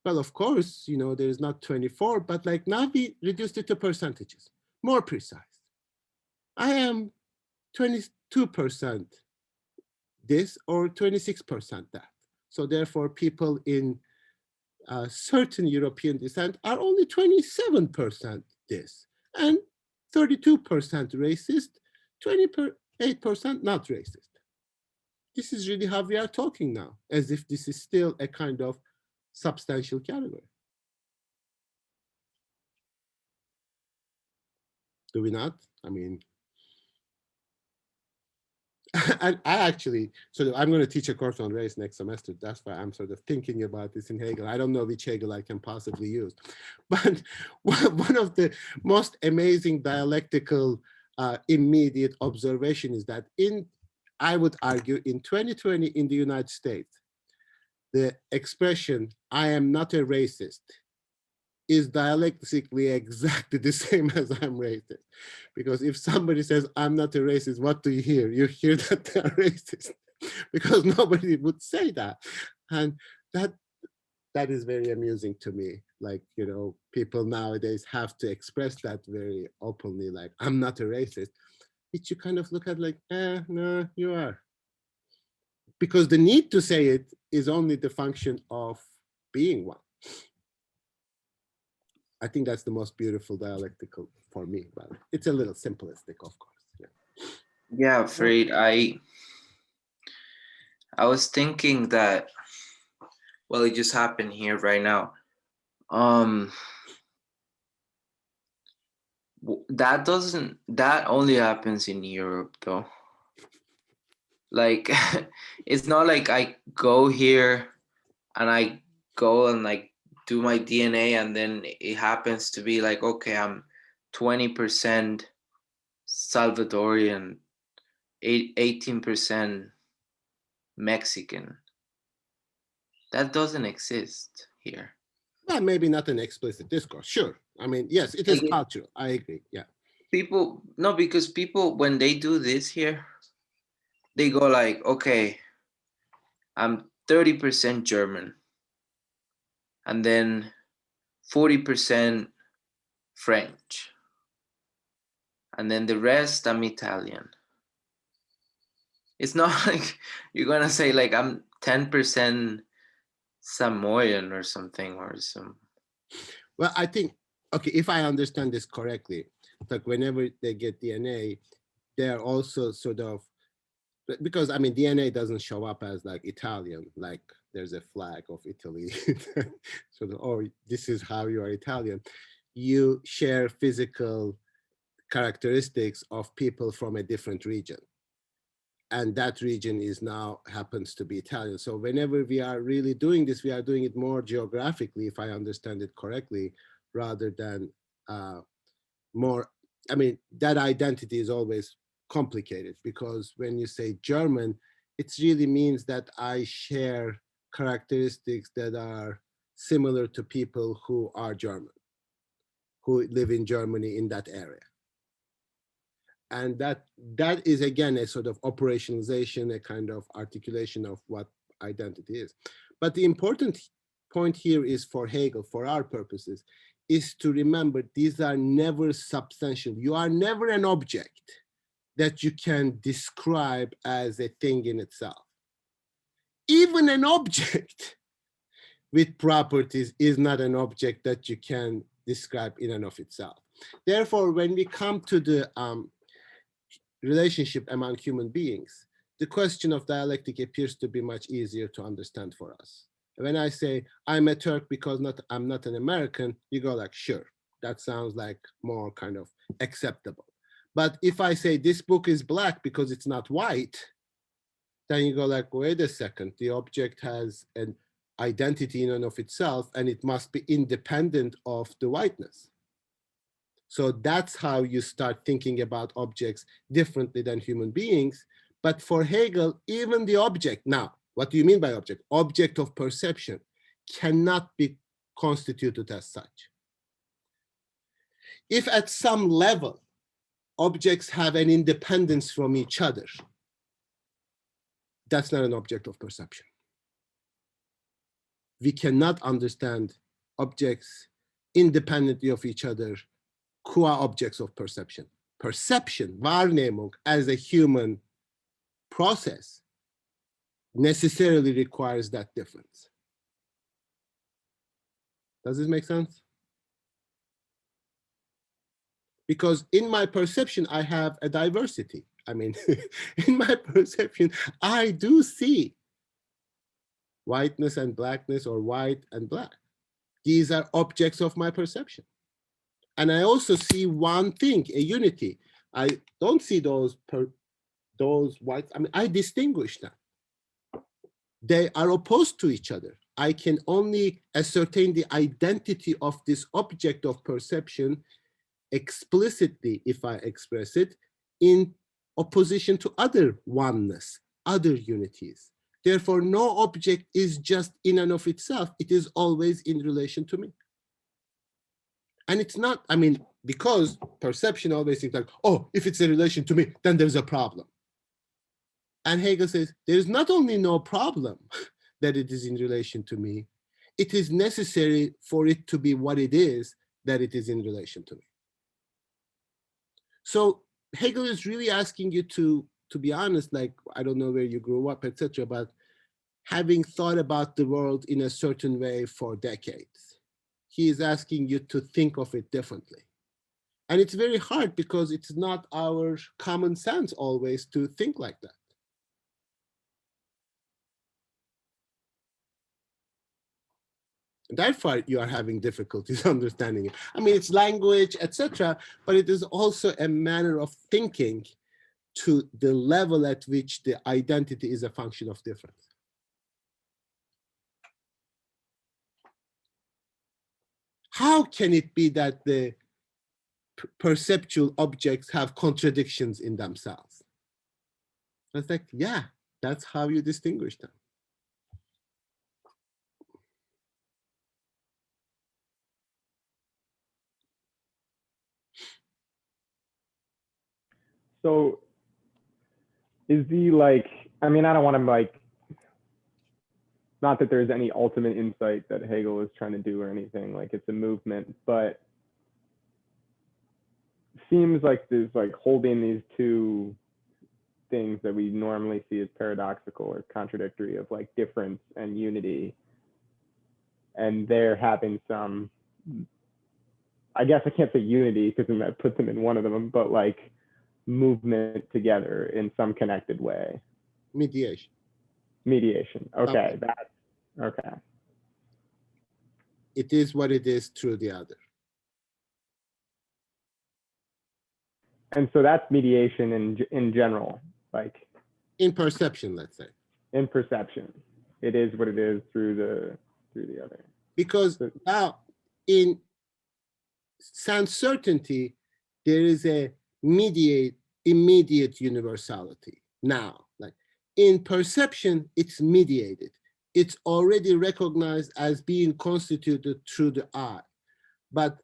Well, of course, you know, there is not 24, but like now we reduced it to percentages. more precise. I am 22% this or 26% that. So therefore, people in certain European descent are only 27% this, and 32% racist, 28% not racist. This is really how we are talking now, as if this is still a kind of substantial category. Do we not? I mean, and I actually, I'm going to teach a course on race next semester. That's why I'm sort of thinking about this in Hegel. I don't know which Hegel I can possibly use. But one of the most amazing dialectical immediate observation is that I would argue in 2020 in the United States, the expression, I am not a racist, is dialectically exactly the same as I'm racist. Because if somebody says, I'm not a racist, what do you hear? You hear that they're racist, because nobody would say that. And that is very amusing to me. Like, you know, people nowadays have to express that very openly, like, I'm not a racist, which you kind of look at like, no, you are. Because the need to say it is only the function of being one. I think that's the most beautiful dialectical for me, but it's a little simplistic, of course. Yeah, Farid, I was thinking that, well, it just happened here right now. That only happens in Europe though. Like, it's not like I go here and I go and like do my DNA and then it happens to be like, okay, I'm 20% Salvadorian, 18% Mexican. That doesn't exist here. Well, maybe not an explicit discourse, sure. I mean, yes, it is cultural, I agree, yeah. Because people, when they do this here, they go like, okay, I'm 30% German, and then 40% French, and then the rest I'm Italian. It's not like you're gonna say like I'm 10% Samoan or something or some. Well, I think, okay, if I understand this correctly, like whenever they get DNA, they're also sort of, because I mean, DNA doesn't show up as like Italian, like there's a flag of Italy. So, oh, this is how you are Italian. You share physical characteristics of people from a different region. And that region is now happens to be Italian. So whenever we are really doing this, we are doing it more geographically, if I understand it correctly, rather than more, I mean, that identity is always complicated, because when you say German, it really means that I share characteristics that are similar to people who are German, who live in Germany in that area. And that is, again, a sort of operationalization, a kind of articulation of what identity is. But the important point here is, for Hegel, for our purposes, is to remember these are never substantial. You are never an object that you can describe as a thing in itself. Even an object with properties is not an object that you can describe in and of itself. Therefore, when we come to the relationship among human beings, the question of dialectic appears to be much easier to understand for us. When I say I'm a Turk because I'm not an American, you go like, sure, that sounds like more kind of acceptable. But if I say this book is black because it's not white, then you go like, wait a second, the object has an identity in and of itself, and it must be independent of the whiteness. So that's how you start thinking about objects differently than human beings. But for Hegel, even the object, now, what do you mean by object? Object of perception cannot be constituted as such. If at some level, objects have an independence from each other, that's not an object of perception. We cannot understand objects independently of each other qua objects of perception. Perception, Wahrnehmung, as a human process necessarily requires that difference. Does this make sense? Because in my perception, I have a diversity. I mean, in my perception, I do see whiteness and blackness, or white and black. These are objects of my perception. And I also see one thing, a unity. I don't see those white, I mean, I distinguish them. They are opposed to each other. I can only ascertain the identity of this object of perception explicitly, if I express it, in opposition to other oneness, other unities. Therefore, no object is just in and of itself. It is always in relation to me. And it's not, I mean, because perception always thinks like, oh, if it's a relation to me, then there's a problem. And Hegel says, there's not only no problem that it is in relation to me, it is necessary for it to be what it is, that it is in relation to me. So Hegel is really asking you to be honest, like, I don't know where you grew up, etc., but having thought about the world in a certain way for decades, he is asking you to think of it differently. And it's very hard because it's not our common sense always to think like that. Therefore, you are having difficulties understanding it. I mean, it's language, etc., but it is also a manner of thinking to the level at which the identity is a function of difference. How can it be that the perceptual objects have contradictions in themselves? It's like, yeah, that's how you distinguish them. So is the, like, I mean, I don't want to, like, not that there's any ultimate insight that Hegel is trying to do or anything, like it's a movement, but seems like there's like holding these two things that we normally see as paradoxical or contradictory, of like difference and unity, and they're having some, I guess I can't say unity because that puts them in one of them, but like movement together in some connected way. Mediation. Mediation. Okay, that's okay. It is what it is through the other. And so that's mediation in general, like in perception, let's say. In perception, it is what it is through the other. Because now in sense certainty, there is a immediate universality. Now, like in perception, it's mediated. It's already recognized as being constituted through the eye. But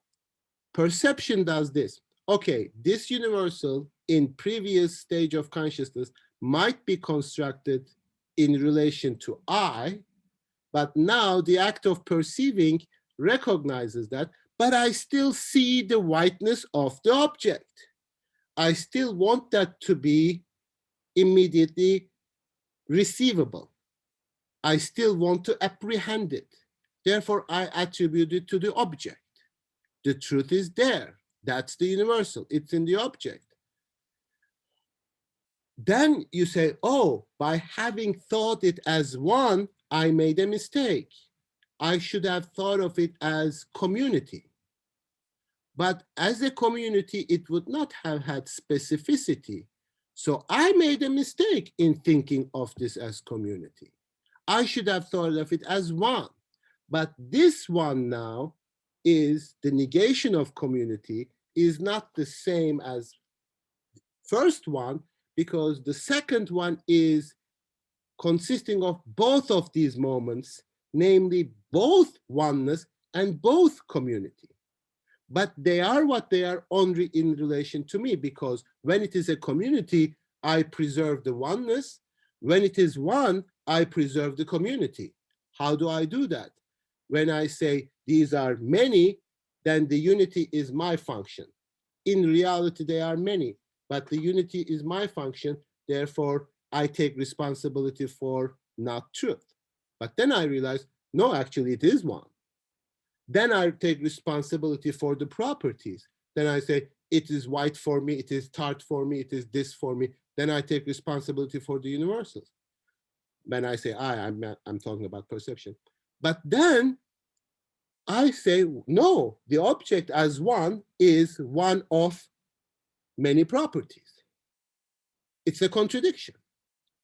perception does this. Okay, this universal in previous stage of consciousness might be constructed in relation to I, but now the act of perceiving recognizes that, but I still see the whiteness of the object. I still want that to be immediately receivable. I still want to apprehend it. Therefore, I attribute it to the object. The truth is there. That's the universal. It's in the object. Then you say, oh, by having thought it as one, I made a mistake. I should have thought of it as community. But as a community, it would not have had specificity. So I made a mistake in thinking of this as community. I should have thought of it as one. But this one now is the negation of community is not the same as first one, because the second one is consisting of both of these moments, namely both oneness and both community. But they are what they are only in relation to me, because when it is a community, I preserve the oneness. When it is one, I preserve the community. How do I do that? When I say these are many, then the unity is my function. in reality they are many, but the unity is my function, therefore I take responsibility for not truth. But then I realize, no, actually it is one. Then I take responsibility for the properties. Then I say, it is white for me, it is tart for me, it is this for me. Then I take responsibility for the universals. When I say I'm talking about perception. But then I say, no, the object as one is one of many properties. It's a contradiction.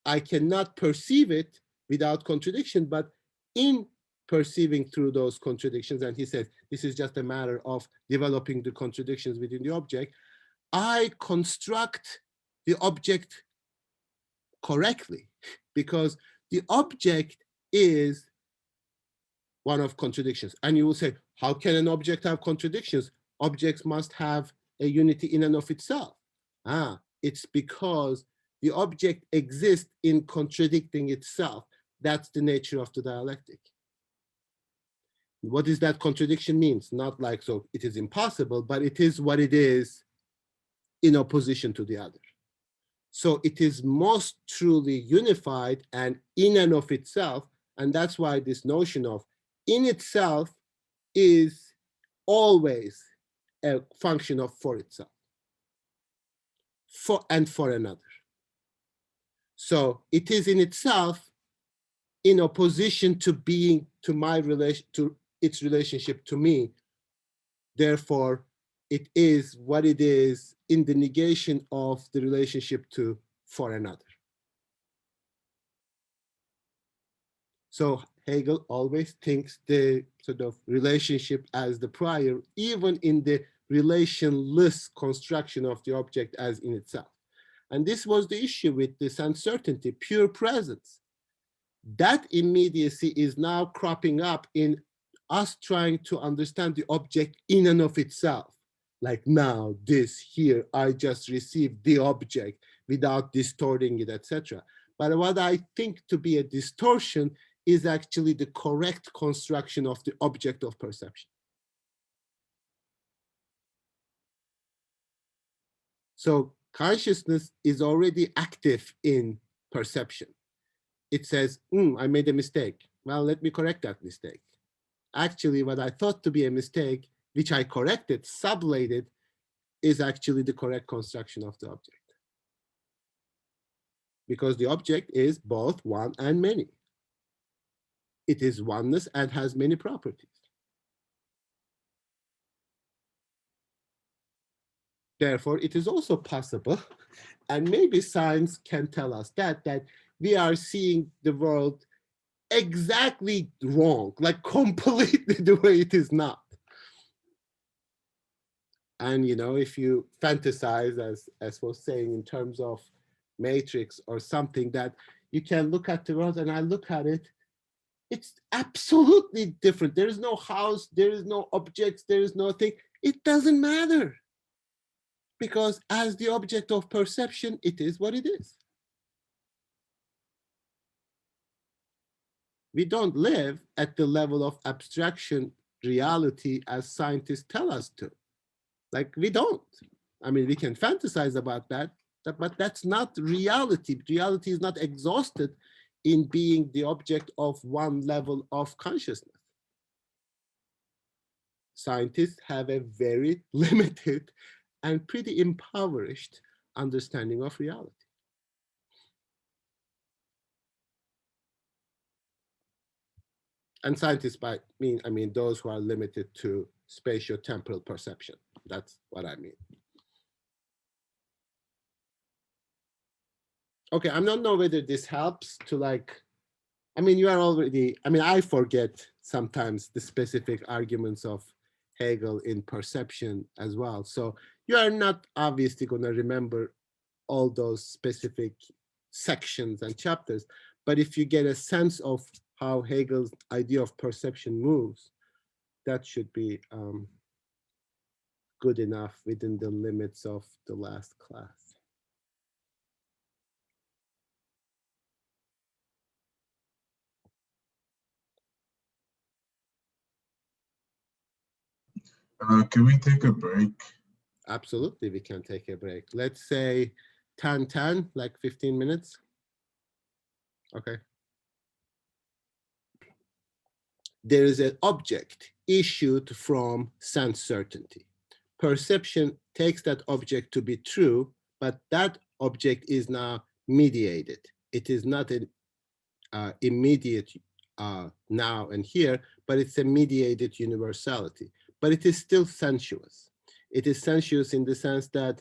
I cannot perceive it without contradiction, but in perceiving through those contradictions, and he says, this is just a matter of developing the contradictions within the object, I construct the object correctly, because the object is one of contradictions. And you will say, how can an object have contradictions? Objects must have a unity in and of itself. It's because the object exists in contradicting itself. That's the nature of the dialectic. What does that contradiction means? Not like, so it is impossible, but it is what it is in opposition to the other. So it is most truly unified and in and of itself. And that's why this notion of in itself is always a function of for itself, for and for another. So it is in itself in opposition to being, to my relation, to its relationship to me. Therefore, it is what it is in the negation of the relationship to for another. So Hegel always thinks the sort of relationship as the prior, even in the relationless construction of the object as in itself. And this was the issue with this uncertainty, pure presence. That immediacy is now cropping up in us trying to understand the object in and of itself. Like now, this here, I just received the object without distorting it, etc. But what I think to be a distortion is actually the correct construction of the object of perception. So consciousness is already active in perception. It says, I made a mistake. Well, let me correct that mistake. Actually, what I thought to be a mistake, which I corrected, sublated, is actually the correct construction of the object. Because the object is both one and many. It is oneness and has many properties. Therefore, it is also possible, and maybe science can tell us that we are seeing the world exactly wrong, like completely the way it is not. And if you fantasize, as was saying, in terms of matrix or something, that you can look at the world, and I look at it, it's absolutely different. There is no house, there is no objects, there is no thing. It doesn't matter. Because as the object of perception, it is what it is. We don't live at the level of abstraction reality as scientists tell us to. Like, we don't. I mean, we can fantasize about that, but that's not reality. Reality is not exhausted in being the object of one level of consciousness. Scientists have a very limited and pretty impoverished understanding of reality. And scientists I mean those who are limited to spatio-temporal perception. That's what I mean. Okay, I don't know whether this helps to you are already, I forget sometimes the specific arguments of Hegel in perception as well. So you are not obviously going to remember all those specific sections and chapters, but if you get a sense of how Hegel's idea of perception moves, that should be good enough within the limits of the last class. Can we take a break? Absolutely, we can take a break. Let's say 10, like 15 minutes. Okay. There is an object issued from sense certainty. Perception takes that object to be true, but that object is now mediated. It is not an immediate now and here, but it's a mediated universality. But it is still sensuous. It is sensuous in the sense that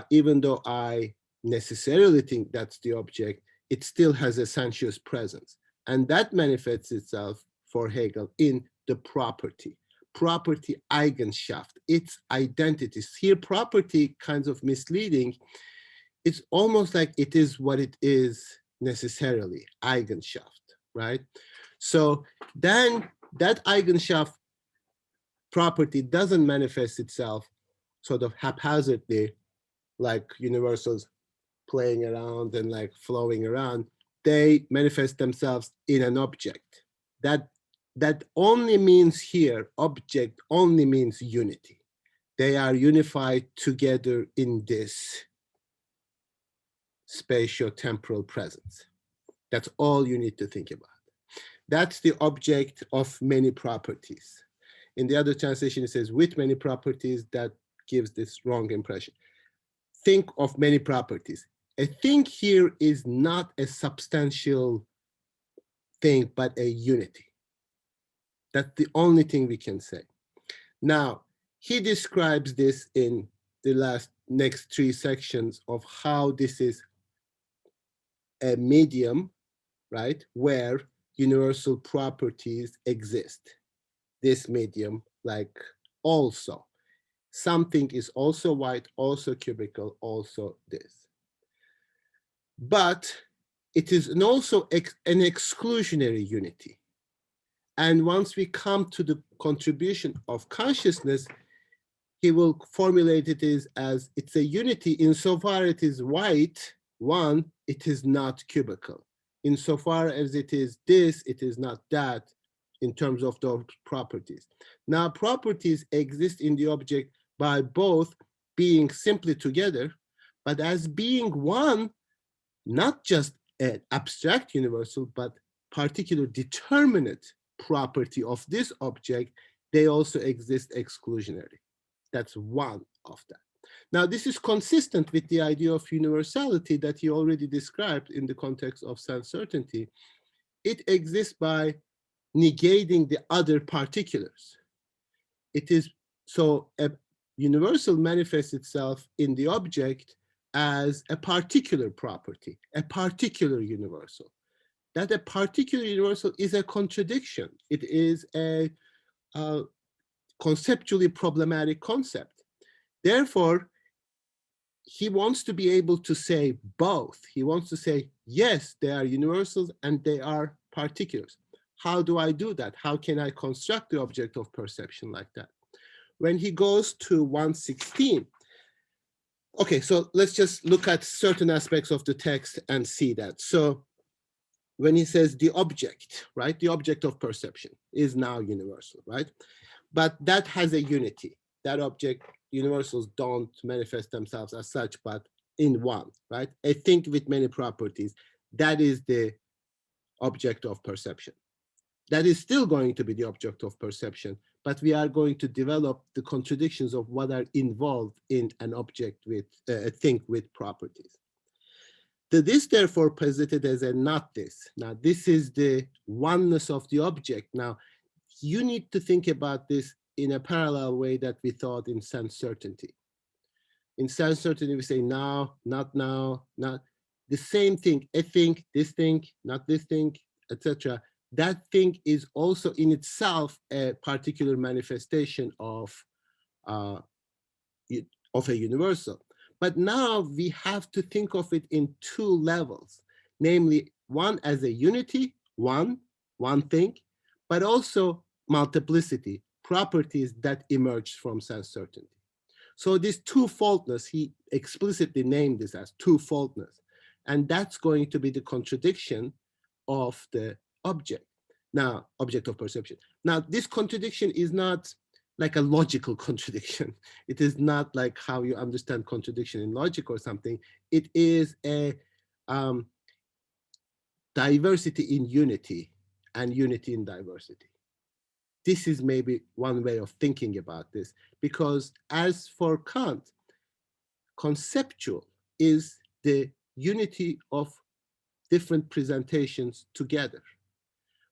even though I necessarily think that's the object, it still has a sensuous presence. And that manifests itself for Hegel in the property Eigenschaft, its identities. Here, property kinds of misleading. It's almost like it is what it is necessarily, Eigenschaft, right? So then that Eigenschaft property doesn't manifest itself sort of haphazardly, like universals playing around and like flowing around. They manifest themselves in an object. That only means here, object only means unity. They are unified together in this spatio-temporal presence. That's all you need to think about. That's the object of many properties. In the other translation, it says with many properties. That gives this wrong impression. Think of many properties. A thing here is not a substantial thing, but a unity. That's the only thing we can say. Now, he describes this in the next 3 sections of how this is a medium, right, where universal properties exist. This medium, like also. Something is also white, also cubical, also this. But it is also an exclusionary unity. And once we come to the contribution of consciousness, he will formulate it as it's a unity insofar it is white, one, it is not cubical. Insofar as it is this, it is not that in terms of those properties. Now, properties exist in the object by both being simply together, but as being one, not just an abstract universal, but particular determinate property of this object, they also exist exclusionary. That's one of them. Now, this is consistent with the idea of universality that he already described in the context of sense certainty. It exists by negating the other particulars. It is so a universal manifests itself in the object as a particular property, a particular universal. That a particular universal is a contradiction. It is a conceptually problematic concept. Therefore, he wants to be able to say both. He wants to say, yes, they are universals and they are particulars. How do I do that? How can I construct the object of perception like that? When he goes to 116, okay, so let's just look at certain aspects of the text and see that. So when he says the object, right, the object of perception is now universal, right? But that has a unity. That object, universals don't manifest themselves as such, but in one, right? A thing with many properties, that is the object of perception. That is still going to be the object of perception, but we are going to develop the contradictions of what are involved in an object with a thing with properties. This therefore posited as a not this. Now this is the oneness of the object. Now you need to think about this in a parallel way that we thought in sense certainty. In sense certainty, we say now, not now, not the same thing, a thing, this thing, not this thing, etc. That thing is also in itself a particular manifestation of a universal. But now we have to think of it in 2 levels, namely one as a unity, one thing, but also multiplicity, properties that emerge from sense certainty. So this twofoldness, he explicitly named this as twofoldness, and that's going to be the contradiction of the object. Now, object of perception. Now, this contradiction is not like a logical contradiction. It is not like how you understand contradiction in logic or something. It is a diversity in unity and unity in diversity. This is maybe one way of thinking about this, because as for Kant, conceptual is the unity of different presentations together.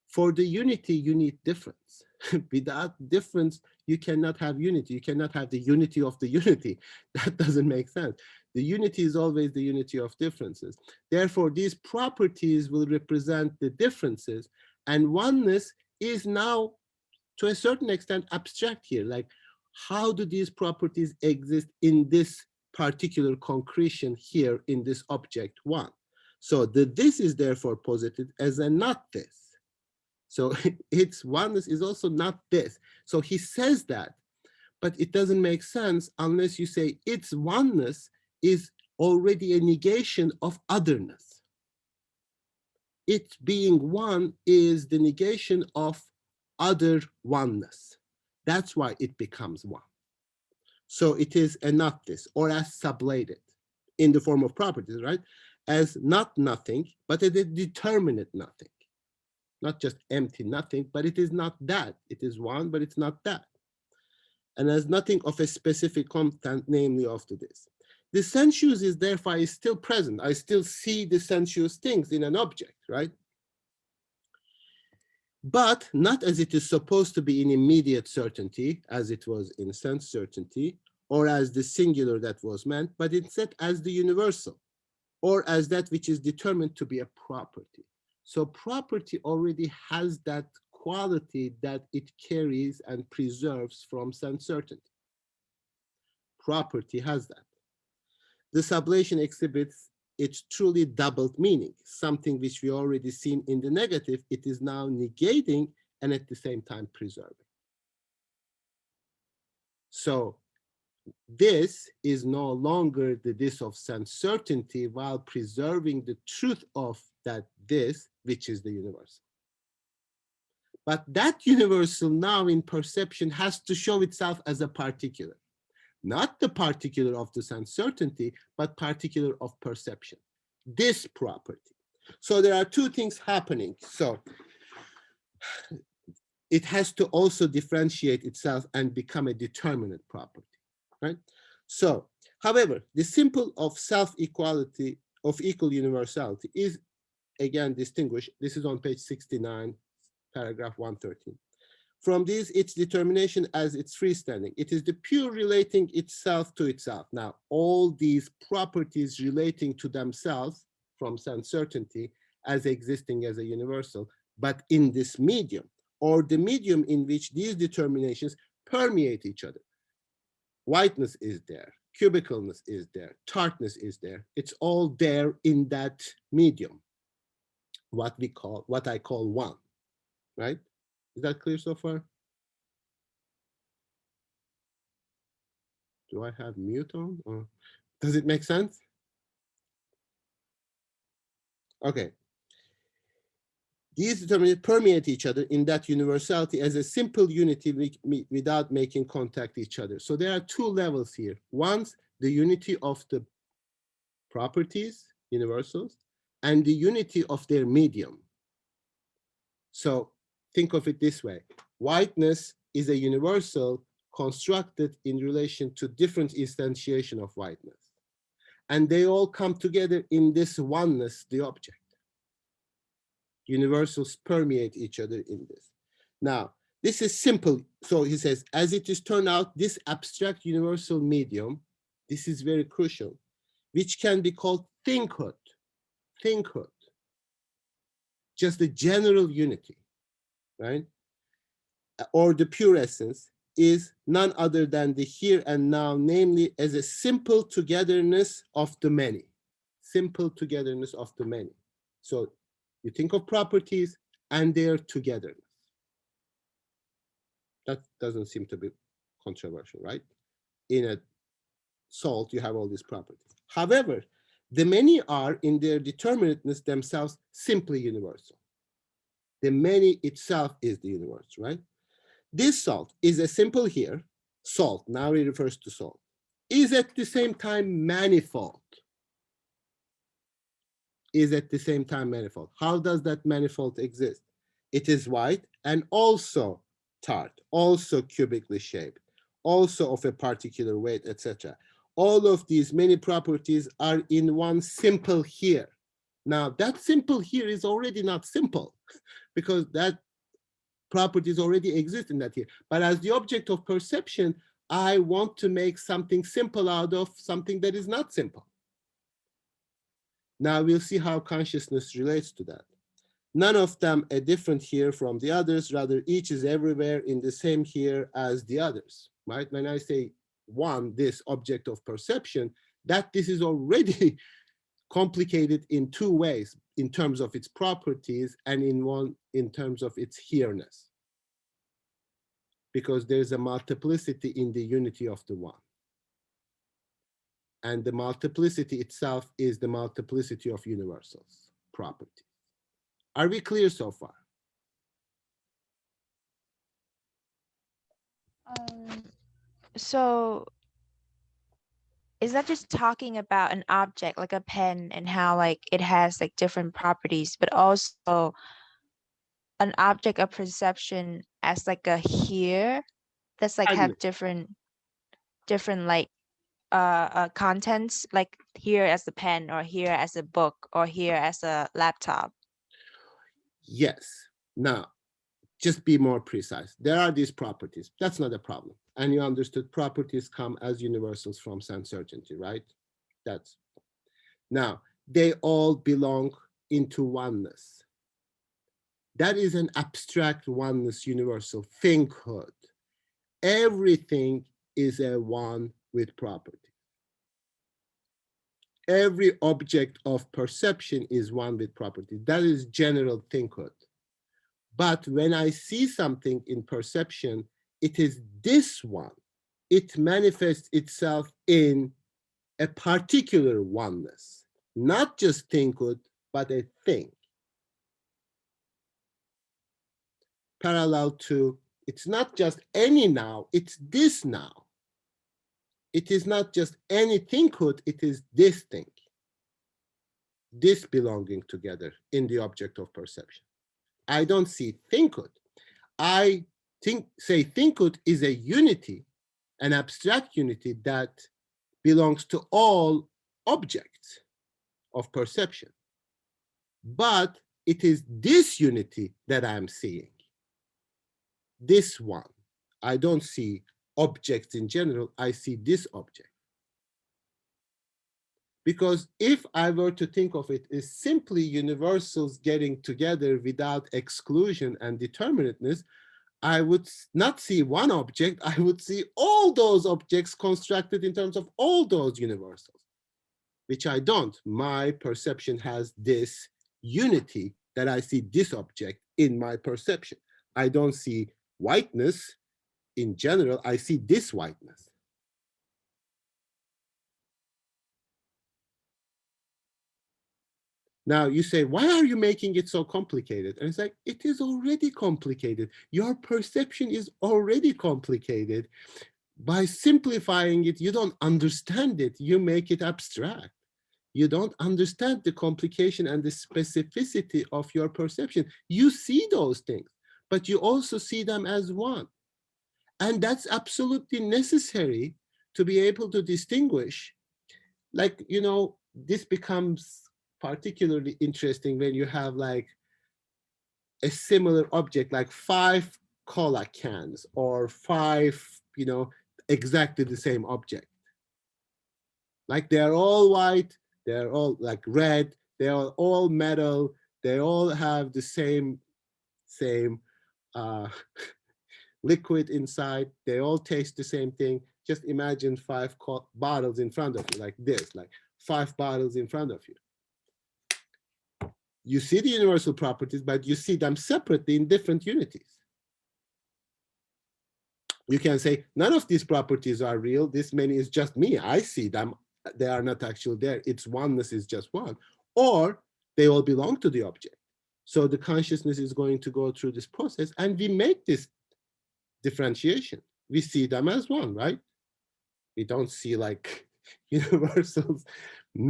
For the unity, you need difference. Without difference, you cannot have unity. You cannot have the unity of the unity. That doesn't make sense. The unity is always the unity of differences. Therefore, these properties will represent the differences, and oneness is now, to a certain extent, abstract here. Like, how do these properties exist in this particular concretion here in this object one? So the this is therefore posited as a not this. So its oneness is also not this. So he says that, but it doesn't make sense unless you say its oneness is already a negation of otherness. It being one is the negation of other oneness. That's why it becomes one. So it is a not this, or as sublated in the form of properties, right? As not nothing, but a determinate nothing. Not just empty nothing, but it is not that. It is one, but it's not that. And as nothing of a specific content, namely of to this. The sensuous is therefore is still present. I still see the sensuous things in an object, right? But not as it is supposed to be in immediate certainty, as it was in sense certainty, or as the singular that was meant, but instead as the universal, or as that which is determined to be a property. So property already has that quality that it carries and preserves from sense certainty. Property has that. The sublation exhibits its truly doubled meaning, something which we already seen in the negative. It is now negating and at the same time preserving. So this is no longer the this of sense certainty while preserving the truth of that this, which is the universal. But that universal now in perception has to show itself as a particular, not the particular of the sense certainty, but particular of perception, this property. So there are two things happening. So it has to also differentiate itself and become a determinate property, right? So, however, the symbol of self-equality, of equal universality is again distinguished. This is on page 69, paragraph 113. From this, its determination as its freestanding. It is the pure relating itself to itself. Now, all these properties relating to themselves from sense certainty as existing as a universal, but in this medium, or the medium in which these determinations permeate each other. Whiteness is there, cubicalness is there, tartness is there. It's all there in that medium, what I call one, right? Is that clear so far? Do I have mute on, or does it make sense? Okay. These determinants permeate each other in that universality as a simple unity without making contact each other. So there are two levels here. One's the unity of the properties, universals, and the unity of their medium. So think of it this way. Whiteness is a universal constructed in relation to different instantiation of whiteness. And they all come together in this oneness, the object. Universals permeate each other in this. Now, this is simple. So he says, as it is turned out, this abstract universal medium, this is very crucial, which can be called thinkhood, just the general unity, right? Or the pure essence is none other than the here and now, namely as a simple togetherness of the many, simple togetherness of the many. So you think of properties and their togetherness. That doesn't seem to be controversial, right? In a salt, you have all these properties. However, the many are in their determinateness themselves simply universal. The many itself is the universe, right? This salt is a simple here, salt, now it refers to salt, is at the same time manifold. Is at the same time manifold. How does that manifold exist? It is white and also tart, also cubically shaped, also of a particular weight, etc. All of these many properties are in one simple here. Now, that simple here is already not simple because that properties already exist in that here. But as the object of perception, I want to make something simple out of something that is not simple. Now we'll see how consciousness relates to that. None of them are different here from the others, rather each is everywhere in the same here as the others, right? When I say one, this object of perception, that this is already complicated in two ways, in terms of its properties and in terms of its here-ness. Because there's a multiplicity in the unity of the one. And the multiplicity itself is the multiplicity of universals, property. Are we clear so far? So is that just talking about an object like a pen and how like it has like different properties, but also an object of perception as like a here that's like have different like contents, like here as a pen or here as a book or here as a laptop? Yes. Now, just be more precise. There are these properties. That's not a problem. And you understood properties come as universals from sense certainty, right? That's now they all belong into oneness. That is an abstract oneness universal thinkhood. Everything is a one with property. Every object of perception is one with property. That is general thinkhood. But when I see something in perception, it is this one. It manifests itself in a particular oneness, not just thinkhood, but a thing. Parallel to, it's not just any now, it's this now. It is not just any thinkhood, it is this thing. This belonging together in the object of perception. I don't see thinkhood. I say thinkhood is a unity, an abstract unity that belongs to all objects of perception. But it is this unity that I'm seeing. This one. I don't see objects in general, I see this object. Because if I were to think of it as simply universals getting together without exclusion and determinateness, I would not see one object, I would see all those objects constructed in terms of all those universals, which I don't. My perception has this unity that I see this object in my perception. I don't see whiteness in general, I see this whiteness. Now you say, why are you making it so complicated? And it's like, it is already complicated. Your perception is already complicated. By simplifying it, you don't understand it. You make it abstract. You don't understand the complication and the specificity of your perception. You see those things, but you also see them as one. And that's absolutely necessary to be able to distinguish. Like, you know, this becomes particularly interesting when you have like a similar object, like 5 cola cans or 5, you know, exactly the same object. Like they're all white, they're all like red, they're all metal, they all have the same liquid inside, they all taste the same thing. Just imagine 5 bottles in front of you, like this, like 5 bottles in front of you. You see the universal properties, but you see them separately in different unities. You can say, none of these properties are real. This many is just me. I see them. They are not actually there. Its oneness is just one. Or they all belong to the object. So the consciousness is going to go through this process, and we make this differentiation. We see them as one, right? We don't see like universals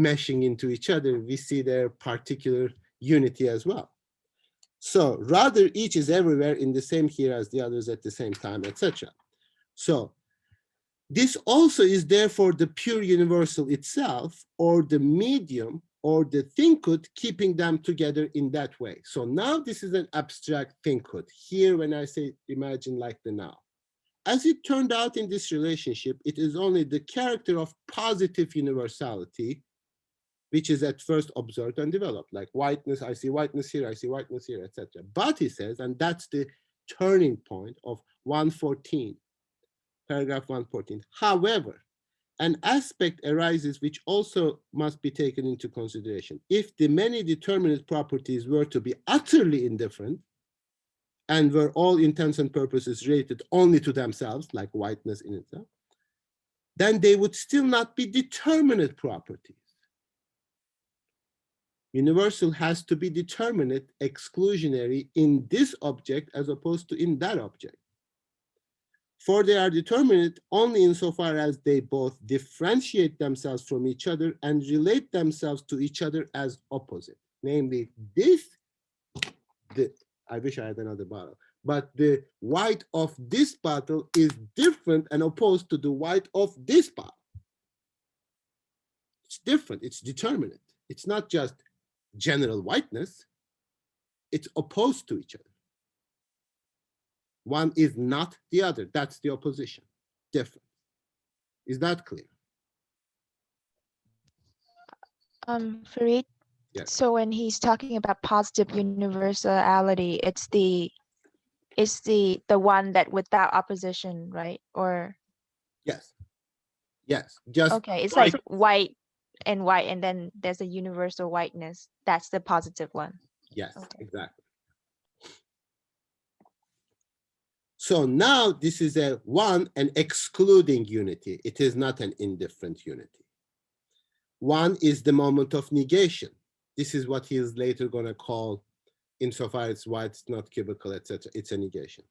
meshing into each other. We see their particular unity as well. So rather, each is everywhere in the same here as the others at the same time, etc. So this also is therefore the pure universal itself, or the medium, or the thinkhood, keeping them together in that way. So now this is an abstract thinkhood. Here, when I say imagine like the now. As it turned out in this relationship, it is only the character of positive universality which is at first observed and developed, like whiteness, I see whiteness here, I see whiteness here, etc. But he says, and that's the turning point of 114, paragraph 114. However, an aspect arises which also must be taken into consideration. If the many determinate properties were to be utterly indifferent and were all intents and purposes related only to themselves, like whiteness in itself, then they would still not be determinate properties. Universal has to be determinate, exclusionary in this object as opposed to in that object. For they are determinate only insofar as they both differentiate themselves from each other and relate themselves to each other as opposite. Namely, I wish I had another bottle, but the white of this bottle is different and opposed to the white of this bottle. It's different, it's determinate. It's not just general whiteness, it's opposed to each other. One is not the other. That's the opposition. Different. Is that clear? Farid, Yes. so when he's talking about positive universality, it's the one that without opposition, right? Or Yes. Yes. Just okay, it's like white, and then there's a universal whiteness. That's the positive one. yes, Okay. exactly. So now this is a one, an excluding unity. It is not an indifferent unity. One is the moment of negation. This is what he is later going to call, insofar as white, it's not cubical, etc. It's a negation.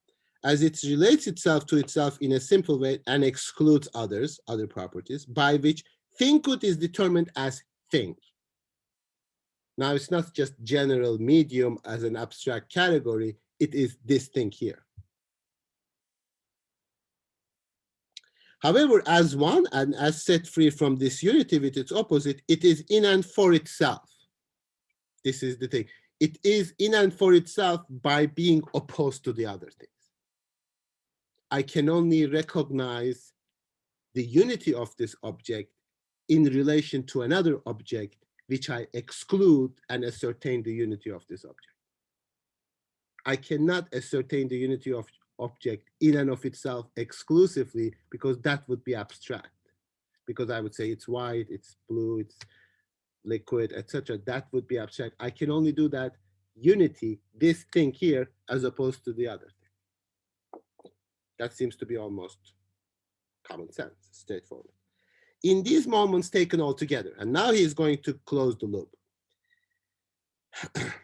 As it relates itself to itself in a simple way and excludes others, other properties, by which thinkhood is determined as thing. Now it's not just general medium as an abstract category, it is this thing here. However, as one and as set free from this unity with its opposite, it is in and for itself. This is the thing. It is in and for itself by being opposed to the other things. I can only recognize the unity of this object in relation to another object, which I exclude and ascertain the unity of this object. I cannot ascertain the unity of object in and of itself exclusively, because that would be abstract. Because I would say it's white, it's blue, it's liquid, etc. That would be abstract. I can only do that unity, this thing here, as opposed to the other thing. That seems to be almost common sense, straightforward. In these moments taken all together, and now he is going to close the loop.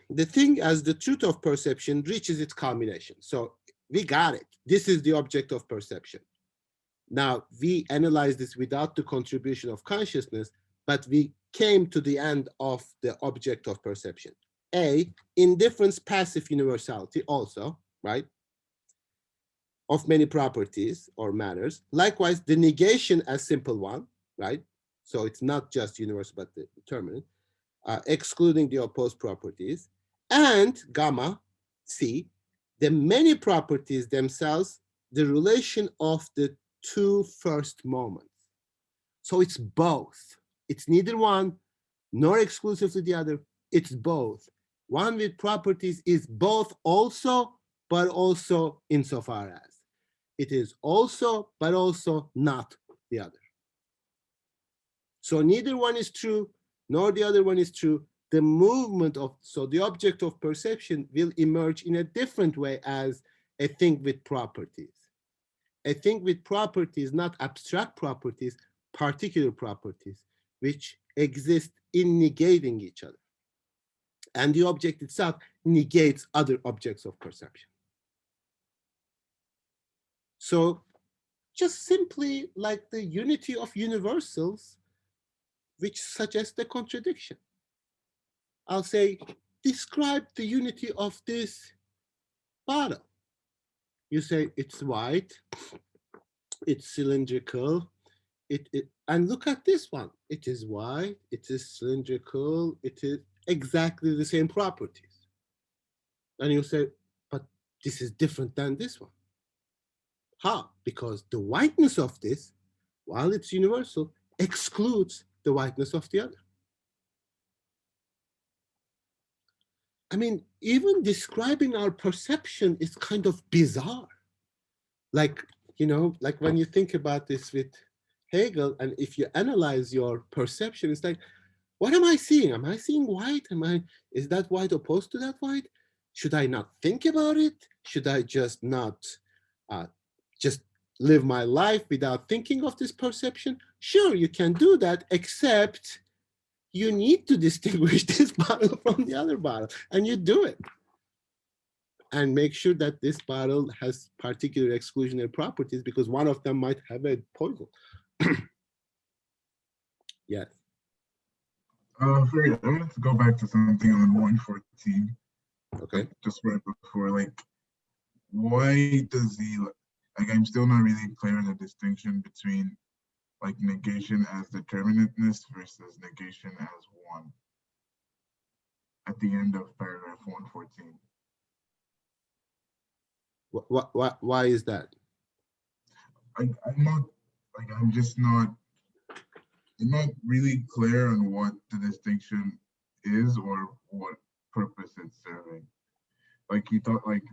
The thing as the truth of perception reaches its culmination. So we got it. This is the object of perception. Now we analyze this without the contribution of consciousness, but we came to the end of the object of perception. A, indifference, passive universality also, right? Of many properties or matters. Likewise, the negation as simple one, right? So it's not just universal, but the determinant, excluding the opposed properties. And gamma, C, the many properties themselves, the relation of the two first moments. So it's both. It's neither one nor exclusively the other. It's both. One with properties is both also, but also insofar as. It is also, but also not the other. So neither one is true, nor the other one is true. The movement of, so the object of perception will emerge in a different way as a thing with properties. A thing with properties, not abstract properties, particular properties, which exist in negating each other. And the object itself negates other objects of perception. So just simply like the unity of universals, which suggests a contradiction. I'll say, describe the unity of this bottle. You say it's white, it's cylindrical, and look at this one. It is white, it is cylindrical, it is exactly the same properties. And you say, but this is different than this one. How? Because the whiteness of this, while it's universal, excludes the whiteness of the other. I mean, even describing our perception is kind of bizarre. Like, you know, like when you think about this with Hegel, and if you analyze your perception, it's like, what am I seeing? Am I seeing white? Is that white opposed to that white? Should I not think about it? Should I just not just live my life without thinking of this perception? Sure, you can do that, except you need to distinguish this bottle from the other bottle, and you do it. And make sure that this bottle has particular exclusionary properties because one of them might have a poison. Yes. Farid, I wanted to go back to something on 114. Okay. Just right before, like, why does he, like, I'm still not really clear on the distinction between, like, negation as determinateness versus negation as one at the end of paragraph 114. Why is that? I'm not, like, I'm not really clear on what the distinction is or what purpose it's serving. Like he thought, like,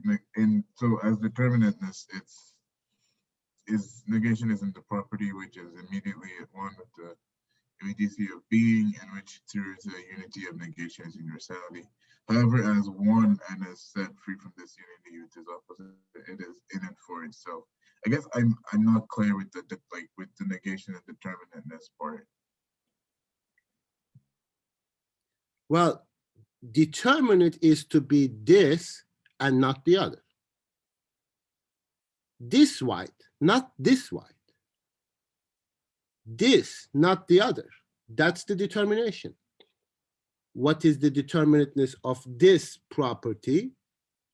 so as determinateness, negation isn't the property which is immediately at one with the immediacy of being, in which there is a unity of negation as universality. However, as one and as set free from this unity with its opposite, it is in and for itself. I guess I'm not clear with the negation and determinateness part. Well, determinate is to be this and not the other. This white, not this white. This, not the other. That's the determination. What is the determinateness of this property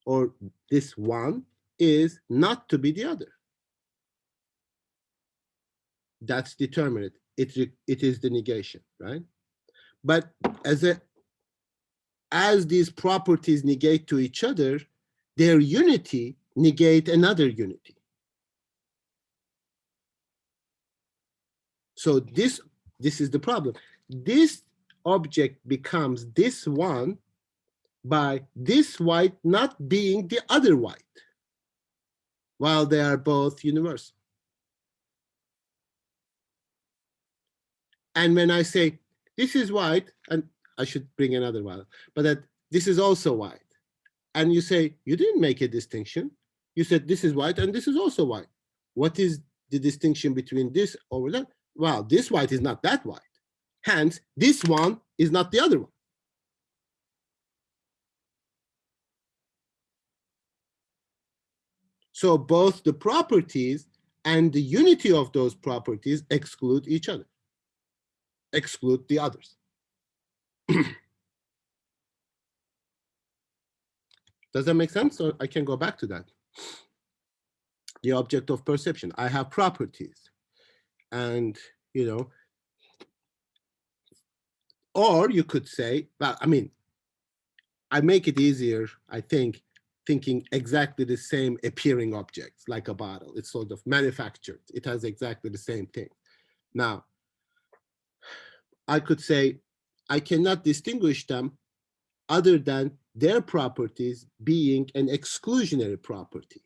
or this one is not to be the other. That's determinate. It is the negation, right? But as these properties negate to each other, their unity negate another unity. So this is the problem. This object becomes this one by this white not being the other white, while they are both universal. And when I say this is white, and I should bring another one, but that this is also white, and you say you didn't make a distinction, you said this is white and this is also white. What is the distinction between this over that? Well, this white is not that white. Hence, this one is not the other one. So both the properties and the unity of those properties exclude each other, exclude the others. Does that make sense? Or I can go back to that. The object of perception. I have properties. And, you know, or you could say, well, I mean, I make it easier, I think, thinking exactly the same appearing objects, like a bottle. It's sort of manufactured. It has exactly the same thing. Now, I could say, I cannot distinguish them other than their properties being an exclusionary property.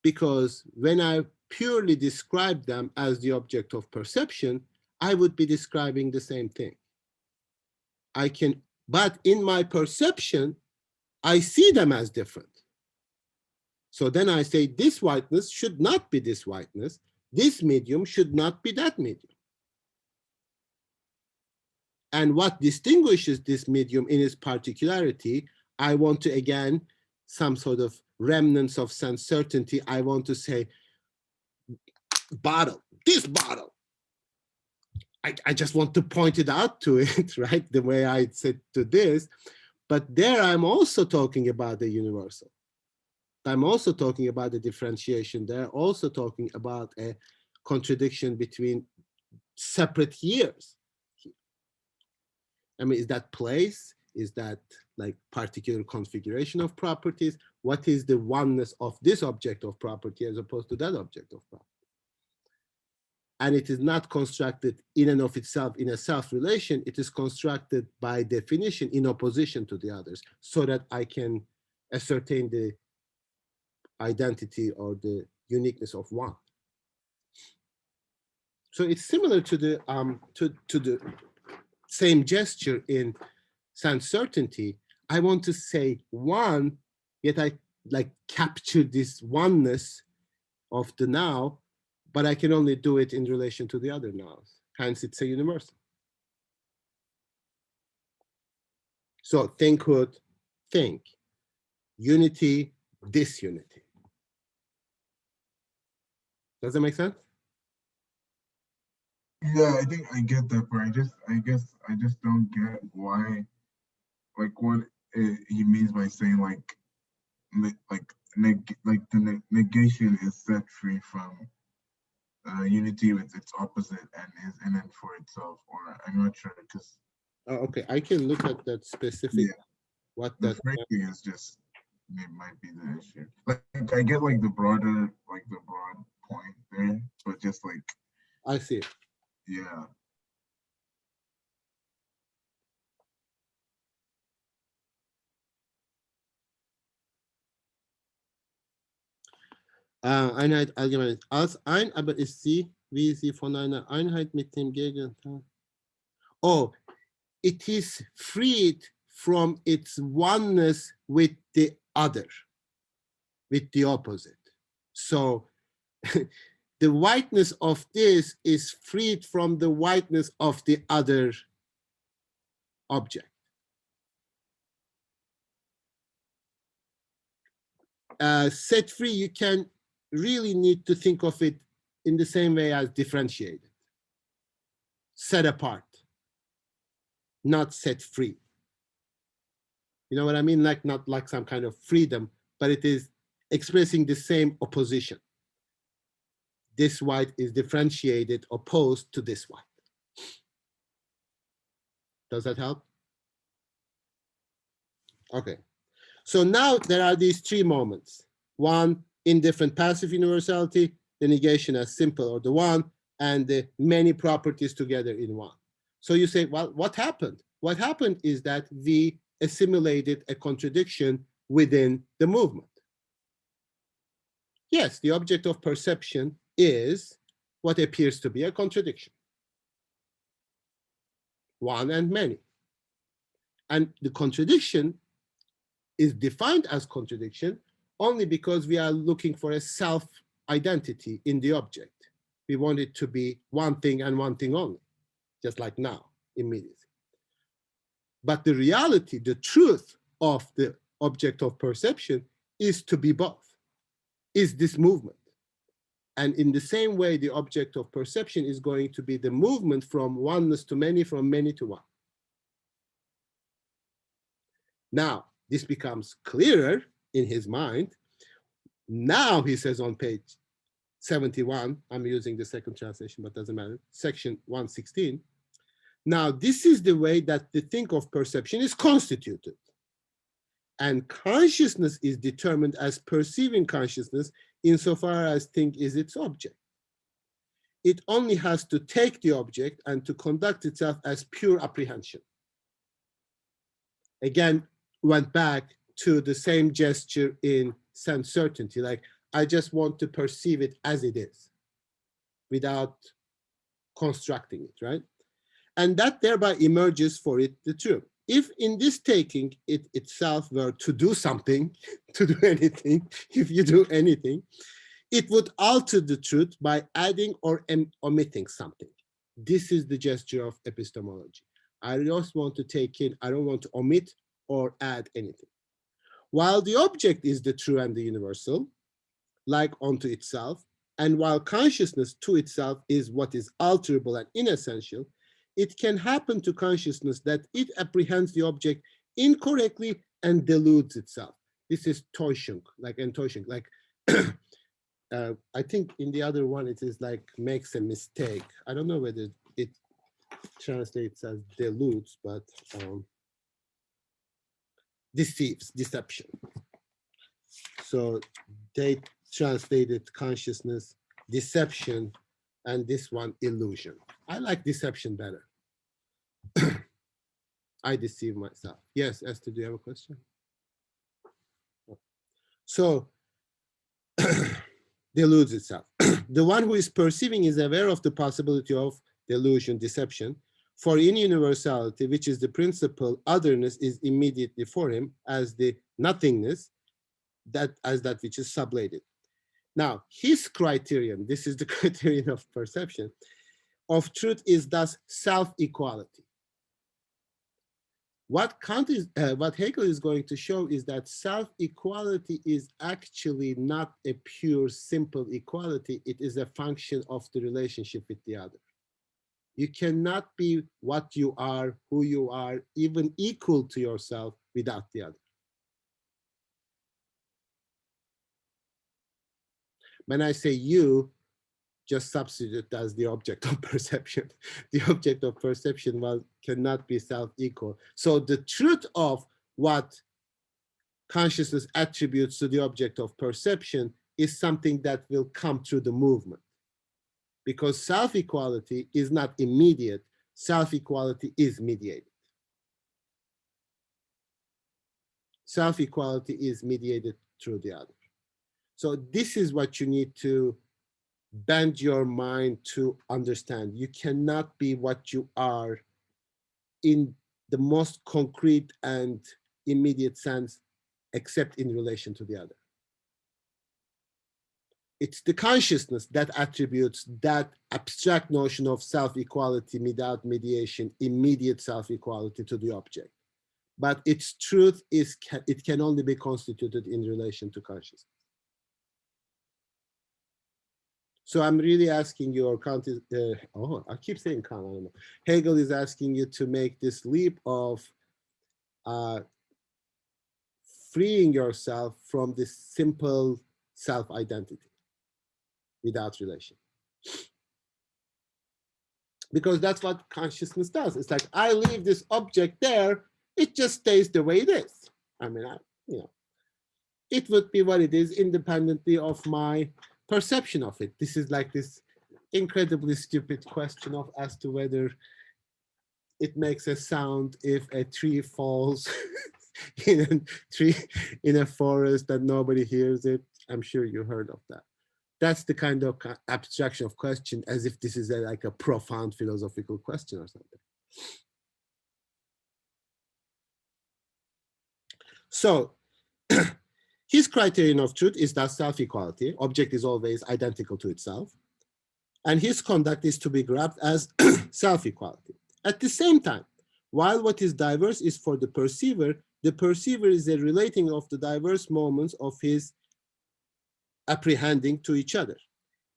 Because when I purely describe them as the object of perception, I would be describing the same thing. But in my perception, I see them as different. So then I say this whiteness should not be this whiteness. This medium should not be that medium. And what distinguishes this medium in its particularity, I want to, again, some sort of remnants of sense certainty, I want to say, bottle, this bottle. I just want to point it out to it, right? The way I said to this. But there I'm also talking about the universal. I'm also talking about the differentiation. They're also talking about a contradiction between separate years. I mean, is that place? Is that like particular configuration of properties? What is the oneness of this object of property as opposed to that object of property? And it is not constructed in and of itself in a self-relation. It is constructed by definition in opposition to the others, so that I can ascertain the identity or the uniqueness of one. So it's similar to the to the same gesture in sense certainty. I want to say one, yet I like capture this oneness of the now, but I can only do it in relation to the other nows. Hence, it's a universal. So thinkhood, think. Unity, disunity. Does that make sense? Yeah, I think I get that part. I guess I just don't get why, like what he means by saying like the negation is set free from unity with its opposite and is in and for itself. Or I'm not sure because. Oh, okay, I can look at that specific. Yeah, what the that. phrasing is just it might be the issue. Like I get like the broad point there, but just like I see. yeah. Einheit allgemein. Als ein, aber ist sie, wie sie von einer Einheit mit dem Gegenteil. Oh, it is freed from its oneness with the other, with the opposite. So the whiteness of this is freed from the whiteness of the other object. Set free, you can really need to think of it in the same way as differentiated, set apart, not set free. You know what I mean? Like not like some kind of freedom, but it is expressing the same opposition. This white is differentiated, opposed to this white. Does that help? Okay. So now there are these three moments. One, indifferent passive universality, the negation as simple or the one, and the many properties together in one. So you say, well, what happened? What happened is that we assimilated a contradiction within the movement. Yes, the object of perception is what appears to be a contradiction. One and many. And the contradiction is defined as contradiction only because we are looking for a self-identity in the object. We want it to be one thing and one thing only, just like now, immediately. But the reality, the truth of the object of perception is to be both, is this movement. And in the same way, the object of perception is going to be the movement from oneness to many, from many to one. Now, this becomes clearer in his mind. Now he says on page 71, I'm using the second translation, but doesn't matter, section 116. Now, this is the way that the think of perception is constituted. And consciousness is determined as perceiving consciousness insofar as think is its object. It only has to take the object and to conduct itself as pure apprehension. Again, went back to the same gesture in sense certainty, like I just want to perceive it as it is without constructing it, right? And that thereby emerges for it the truth. If in this taking it itself were to do something, to do anything, if you do anything, it would alter the truth by adding or omitting something. This is the gesture of epistemology. I just want to take in, I don't want to omit or add anything. while the object is the true and the universal, like unto itself, and while consciousness to itself is what is alterable and inessential, it can happen to consciousness that it apprehends the object incorrectly and deludes itself. This is Täuschung, like Enttäuschung, like I think in the other one it is like makes a mistake. I don't know whether it translates as deludes, but deceives, deception. So they translated consciousness, deception, and this one, illusion. I like deception better. I deceive myself. Yes, Esther, do you have a question? So, deludes itself. The one who is perceiving is aware of the possibility of delusion, deception. For in universality, which is the principle, otherness is immediately for him as the nothingness, as that which is sublated. Now, his criterion, this is the criterion of perception, of truth is thus self-equality. What Hegel is going to show is that self-equality is actually not a pure, simple equality. It is a function of the relationship with the other. You cannot be what you are, who you are, even equal to yourself without the other. When I say you, just substitute as the object of perception. The object of perception cannot be self-equal. So the truth of what consciousness attributes to the object of perception is something that will come through the movement. Because self-equality is not immediate, self-equality is mediated. Self-equality is mediated through the other. So this is what you need to bend your mind to understand. You cannot be what you are in the most concrete and immediate sense, except in relation to the other. It's the consciousness that attributes that abstract notion of self-equality without mediation, immediate self-equality to the object. But its truth is, it can only be constituted in relation to consciousness. So I'm really asking you, or Kant is, I keep saying Kant, I don't know. Hegel is asking you to make this leap of freeing yourself from this simple self-identity without relation. Because that's what consciousness does. It's like, I leave this object there, it just stays the way it is. I mean, it would be what it is independently of my perception of it. This is like this incredibly stupid question of as to whether it makes a sound if a tree falls in a forest that nobody hears it. I'm sure you heard of that. That's the kind of abstraction of question, as if this is like a profound philosophical question or something. So his criterion of truth is that self-equality. Object is always identical to itself. And his conduct is to be grabbed as self-equality. At the same time, while what is diverse is for the perceiver is a relating of the diverse moments of his apprehending to each other.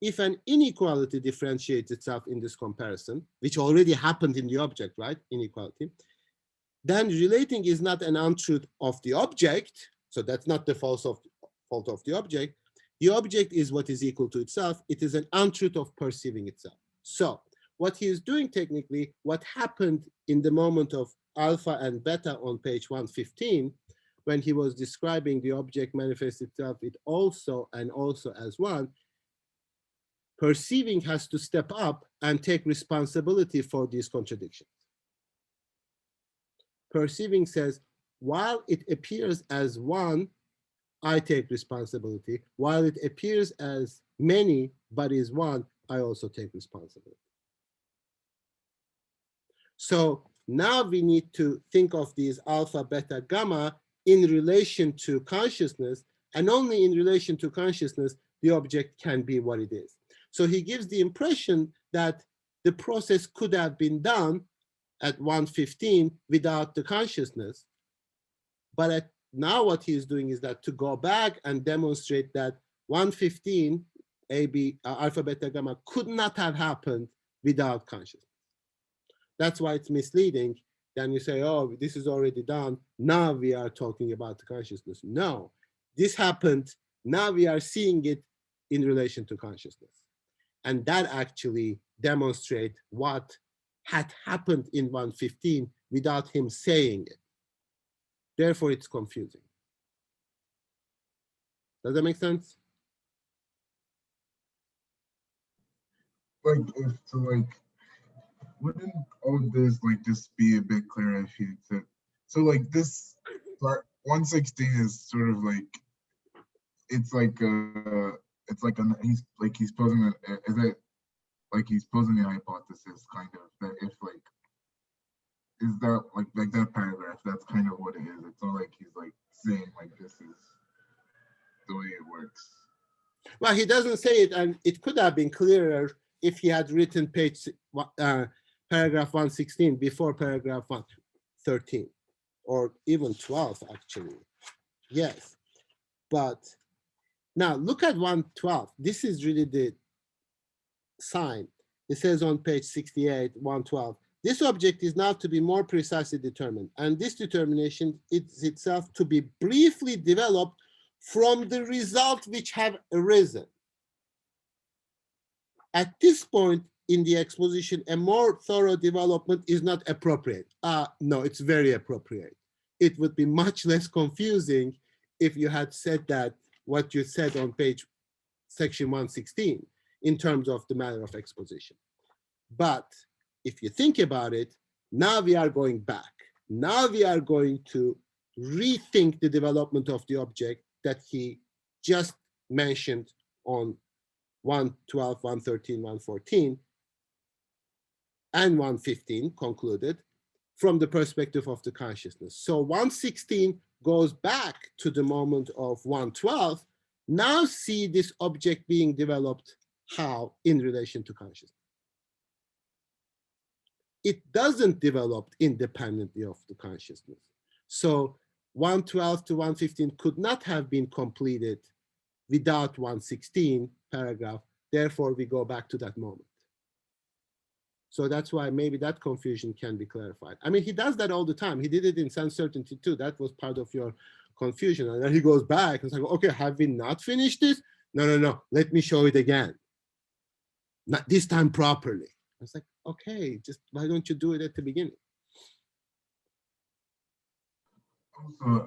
If an inequality differentiates itself in this comparison, which already happened in the object, right, inequality, then relating is not an untruth of the object, so that's not the fault of the object. The object is what is equal to itself. It is an untruth of perceiving itself. So what he is doing technically, what happened in the moment of alpha and beta on page 115, when he was describing the object manifests itself, it also and also as one, perceiving has to step up and take responsibility for these contradictions. Perceiving says, while it appears as one, I take responsibility. While it appears as many, but is one, I also take responsibility. So now we need to think of these alpha, beta, gamma in relation to consciousness, and only in relation to consciousness, the object can be what it is. So he gives the impression that the process could have been done at 115 without the consciousness, but now what he is doing is that to go back and demonstrate that 115, AB, alpha, beta, gamma could not have happened without consciousness. That's why it's misleading. Then you say, oh, this is already done. Now we are talking about the consciousness. No, this happened. Now we are seeing it in relation to consciousness. And that actually demonstrates what had happened in 115 without him saying it. Therefore, it's confusing. Does that make sense? Like, if so, like, wouldn't all this like just be a bit clearer if you said so? Like this part 116 is sort of like it's like he's posing a is it like he's posing a hypothesis kind of that if like is that like that paragraph that's kind of what it is. It's not like he's like saying like this is the way it works. Well, he doesn't say it, and it could have been clearer if he had written paragraph 116 before paragraph 113, or even 12, actually. Yes, but now look at 112. This is really the sign. It says on page 68, 112, this object is now to be more precisely determined, and this determination is itself to be briefly developed from the result which have arisen. At this point in the exposition, a more thorough development is not appropriate. No, it's very appropriate. It would be much less confusing if you had said that, what you said on page section 116, in terms of the matter of exposition. But if you think about it, now we are going back. Now we are going to rethink the development of the object that he just mentioned on 112, 113, 114, and 115 concluded from the perspective of the consciousness. So 116 goes back to the moment of 112. Now see this object being developed how in relation to consciousness. It doesn't develop independently of the consciousness. So 112 to 115 could not have been completed without 116 paragraph. Therefore, we go back to that moment. So that's why maybe that confusion can be clarified. I mean, he does that all the time. He did it in sense certainty too. That was part of your confusion. And then he goes back and says, like, okay, have we not finished this? No, let me show it again. Not this time properly. I was like, okay, just why don't you do it at the beginning? Also,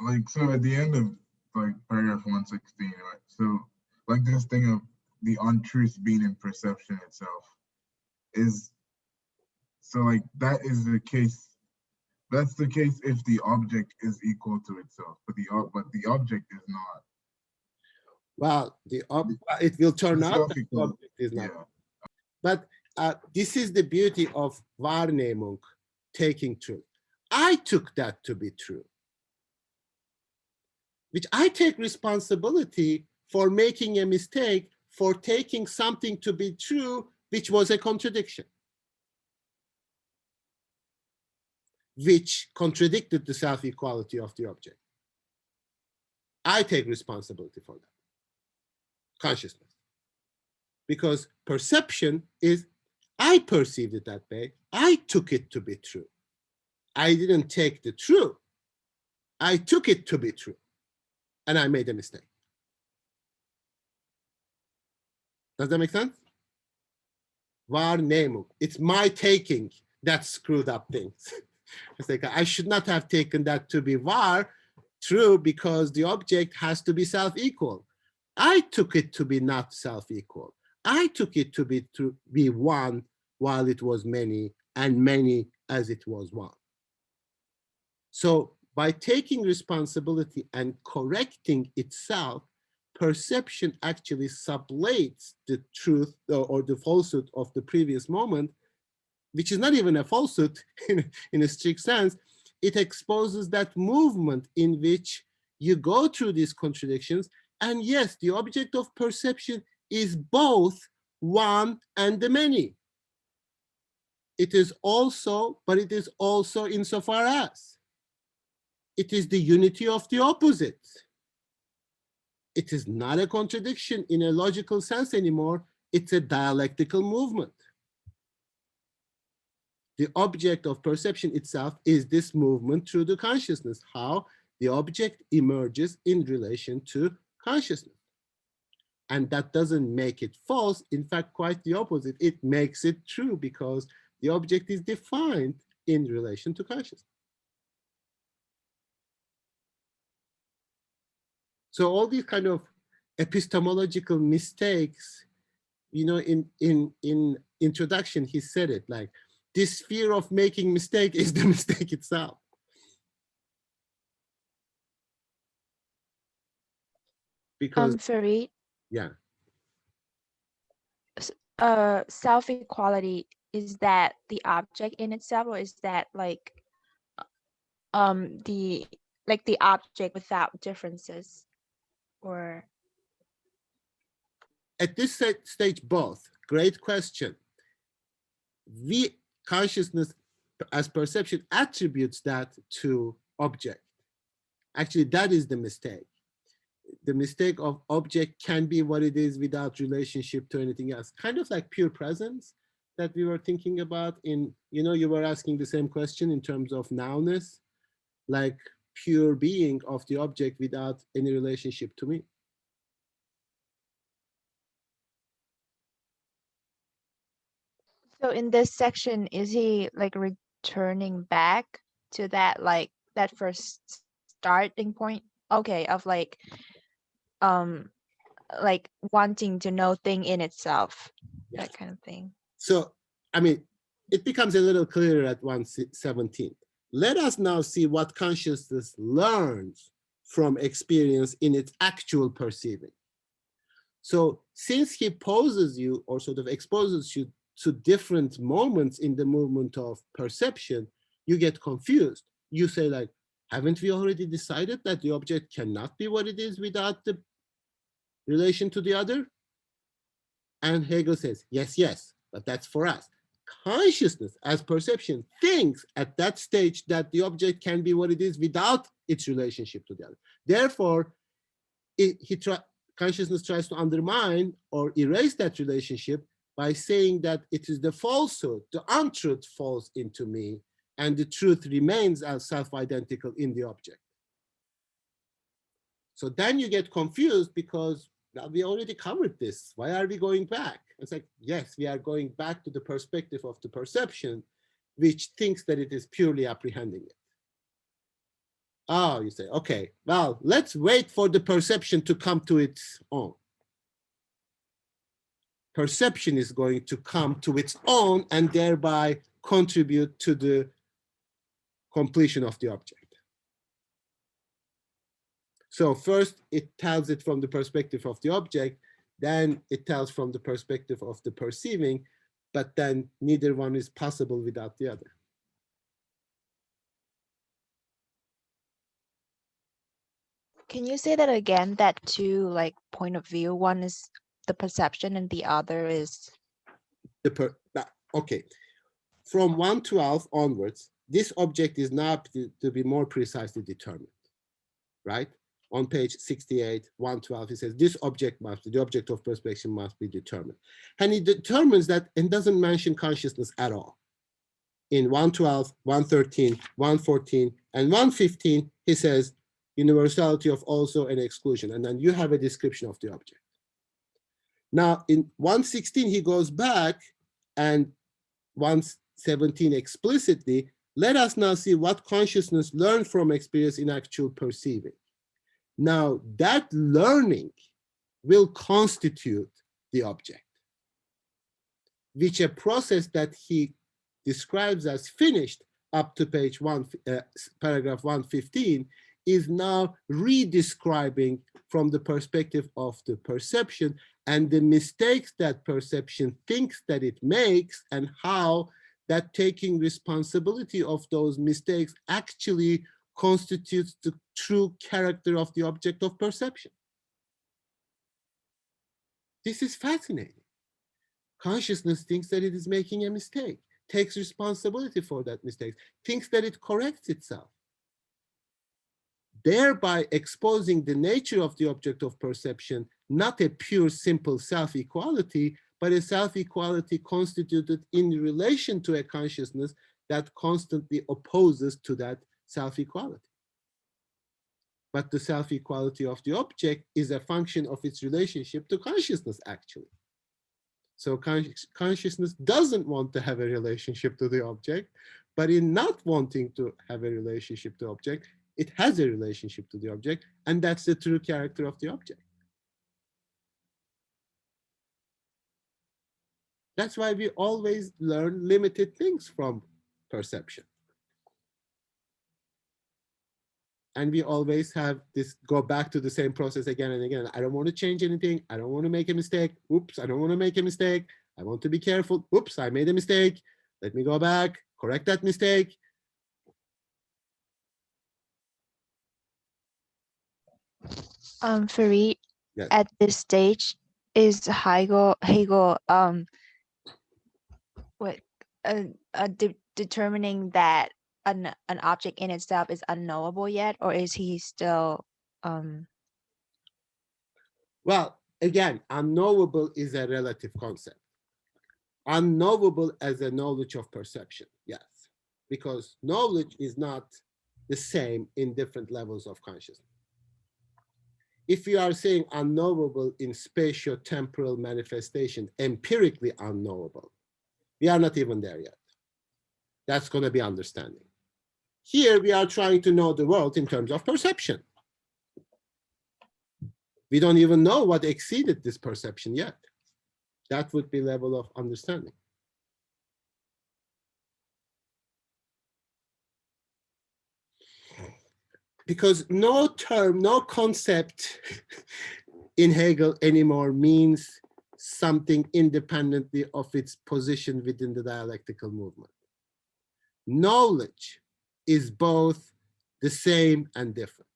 like, so at the end of like paragraph 116, right? So like this thing of the untruth being in perception itself is, so like that is the case. That's the case if the object is equal to itself, but the object is not. Well, it will turn out that the object is not. Yeah. But this is the beauty of Wahrnehmung, taking truth. I took that to be true, which I take responsibility for making a mistake, for taking something to be true, which was a contradiction, which contradicted the self-equality of the object. I take responsibility for that. Consciousness. Because perception is, I perceived it that way. I took it to be true. I didn't take the true. I took it to be true. And I made a mistake. Does that make sense? Wahrnehmung. It's my taking that screwed up things. It's like, I should not have taken that to be wahr, true, because the object has to be self-equal. I took it to be not self-equal. I took it to be one while it was many, and many as it was one. So by taking responsibility and correcting itself, perception actually sublates the truth or the falsehood of the previous moment, which is not even a falsehood in a strict sense. It exposes that movement in which you go through these contradictions. And yes, the object of perception is both one and the many. It is also, but it is also insofar as. it is the unity of the opposites. It is not a contradiction in a logical sense anymore. It's a dialectical movement. The object of perception itself is this movement through the consciousness, how the object emerges in relation to consciousness. And that doesn't make it false. In fact, quite the opposite. It makes it true because the object is defined in relation to consciousness. So all these kind of epistemological mistakes, you know, in introduction, he said it like, this fear of making mistake is the mistake itself. Because, Farid, yeah. self-equality, is that the object in itself, or is that like the object without differences, or? At this stage, both. Great question. Consciousness as perception attributes that to object. Actually, that is the mistake. The mistake of object can be what it is without relationship to anything else. Kind of like pure presence that we were thinking about in, you know, you were asking the same question in terms of nowness, like pure being of the object without any relationship to me. So in this section, is he like returning back to that, like that first starting point? Okay, of um like wanting to know thing in itself, Yes. that kind of thing. So, I mean, it becomes a little clearer at 117. Let us now see what consciousness learns from experience in its actual perceiving. So since he poses you or sort of exposes you to different moments in the movement of perception, you get confused. You say like, haven't we already decided that the object cannot be what it is without the relation to the other? And Hegel says, yes, but that's for us. Consciousness as perception thinks at that stage that the object can be what it is without its relationship to the other. Therefore, consciousness tries to undermine or erase that relationship by saying that it is the falsehood, the untruth falls into me, and the truth remains as self-identical in the object. So then you get confused because, well, we already covered this. Why are we going back? It's like, yes, we are going back to the perspective of the perception, which thinks that it is purely apprehending it. Oh, you say, okay, well, let's wait for the perception to come to its own. Perception is going to come to its own and thereby contribute to the completion of the object. So first it tells it from the perspective of the object, then it tells from the perspective of the perceiving, but then neither one is possible without the other. Can you say that again, that two like point of view, one is the perception and the other is? Okay, from 112 onwards, this object is now to be more precisely determined, right? On page 68, 112, he says this object must be, the object of perception must be determined. And he determines that and doesn't mention consciousness at all. In 112, 113, 114, and 115, he says universality of also and exclusion. And then you have a description of the object. Now in 116, he goes back and 117 explicitly, let us now see what consciousness learned from experience in actual perceiving. Now that learning will constitute the object, which a process that he describes as finished up to page paragraph 115 is now redescribing from the perspective of the perception and the mistakes that perception thinks that it makes and how that taking responsibility of those mistakes actually constitutes the true character of the object of perception. This is fascinating. Consciousness thinks that it is making a mistake, takes responsibility for that mistake, thinks that it corrects itself. thereby exposing the nature of the object of perception, not a pure, simple self-equality, but a self-equality constituted in relation to a consciousness that constantly opposes to that self-equality. But the self-equality of the object is a function of its relationship to consciousness, actually. So consciousness doesn't want to have a relationship to the object, but in not wanting to have a relationship to the object, it has a relationship to the object, and that's the true character of the object. That's why we always learn limited things from perception. And we always have this, go back to the same process again and again. I don't want to change anything. I don't want to make a mistake. Oops, I don't want to make a mistake. I want to be careful. Oops, I made a mistake. Let me go back, correct that mistake. Fareed, Yes. at this stage, is Hegel what determining that an object in itself is unknowable yet, or is he still Well, again, unknowable is a relative concept. Unknowable as a knowledge of perception, yes, because knowledge is not the same in different levels of consciousness. If you are saying unknowable in spatio-temporal manifestation, empirically unknowable, we are not even there yet. That's going to be understanding. Here we are trying to know the world in terms of perception. We don't even know what exceeded this perception yet. That would be level of understanding. Because no term, no concept in Hegel anymore means something independently of its position within the dialectical movement. Knowledge is both the same and different.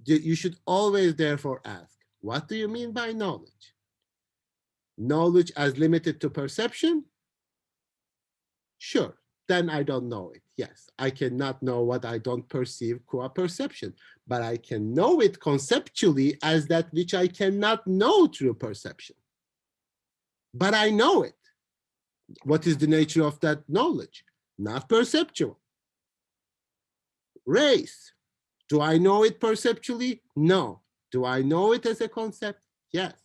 You should always therefore ask, what do you mean by knowledge? Knowledge as limited to perception? Sure, then I don't know it. Yes, I cannot know what I don't perceive qua perception, but I can know it conceptually as that which I cannot know through perception. But I know it. What is the nature of that knowledge? Not perceptual. Race. Do I know it perceptually? No. Do I know it as a concept? Yes.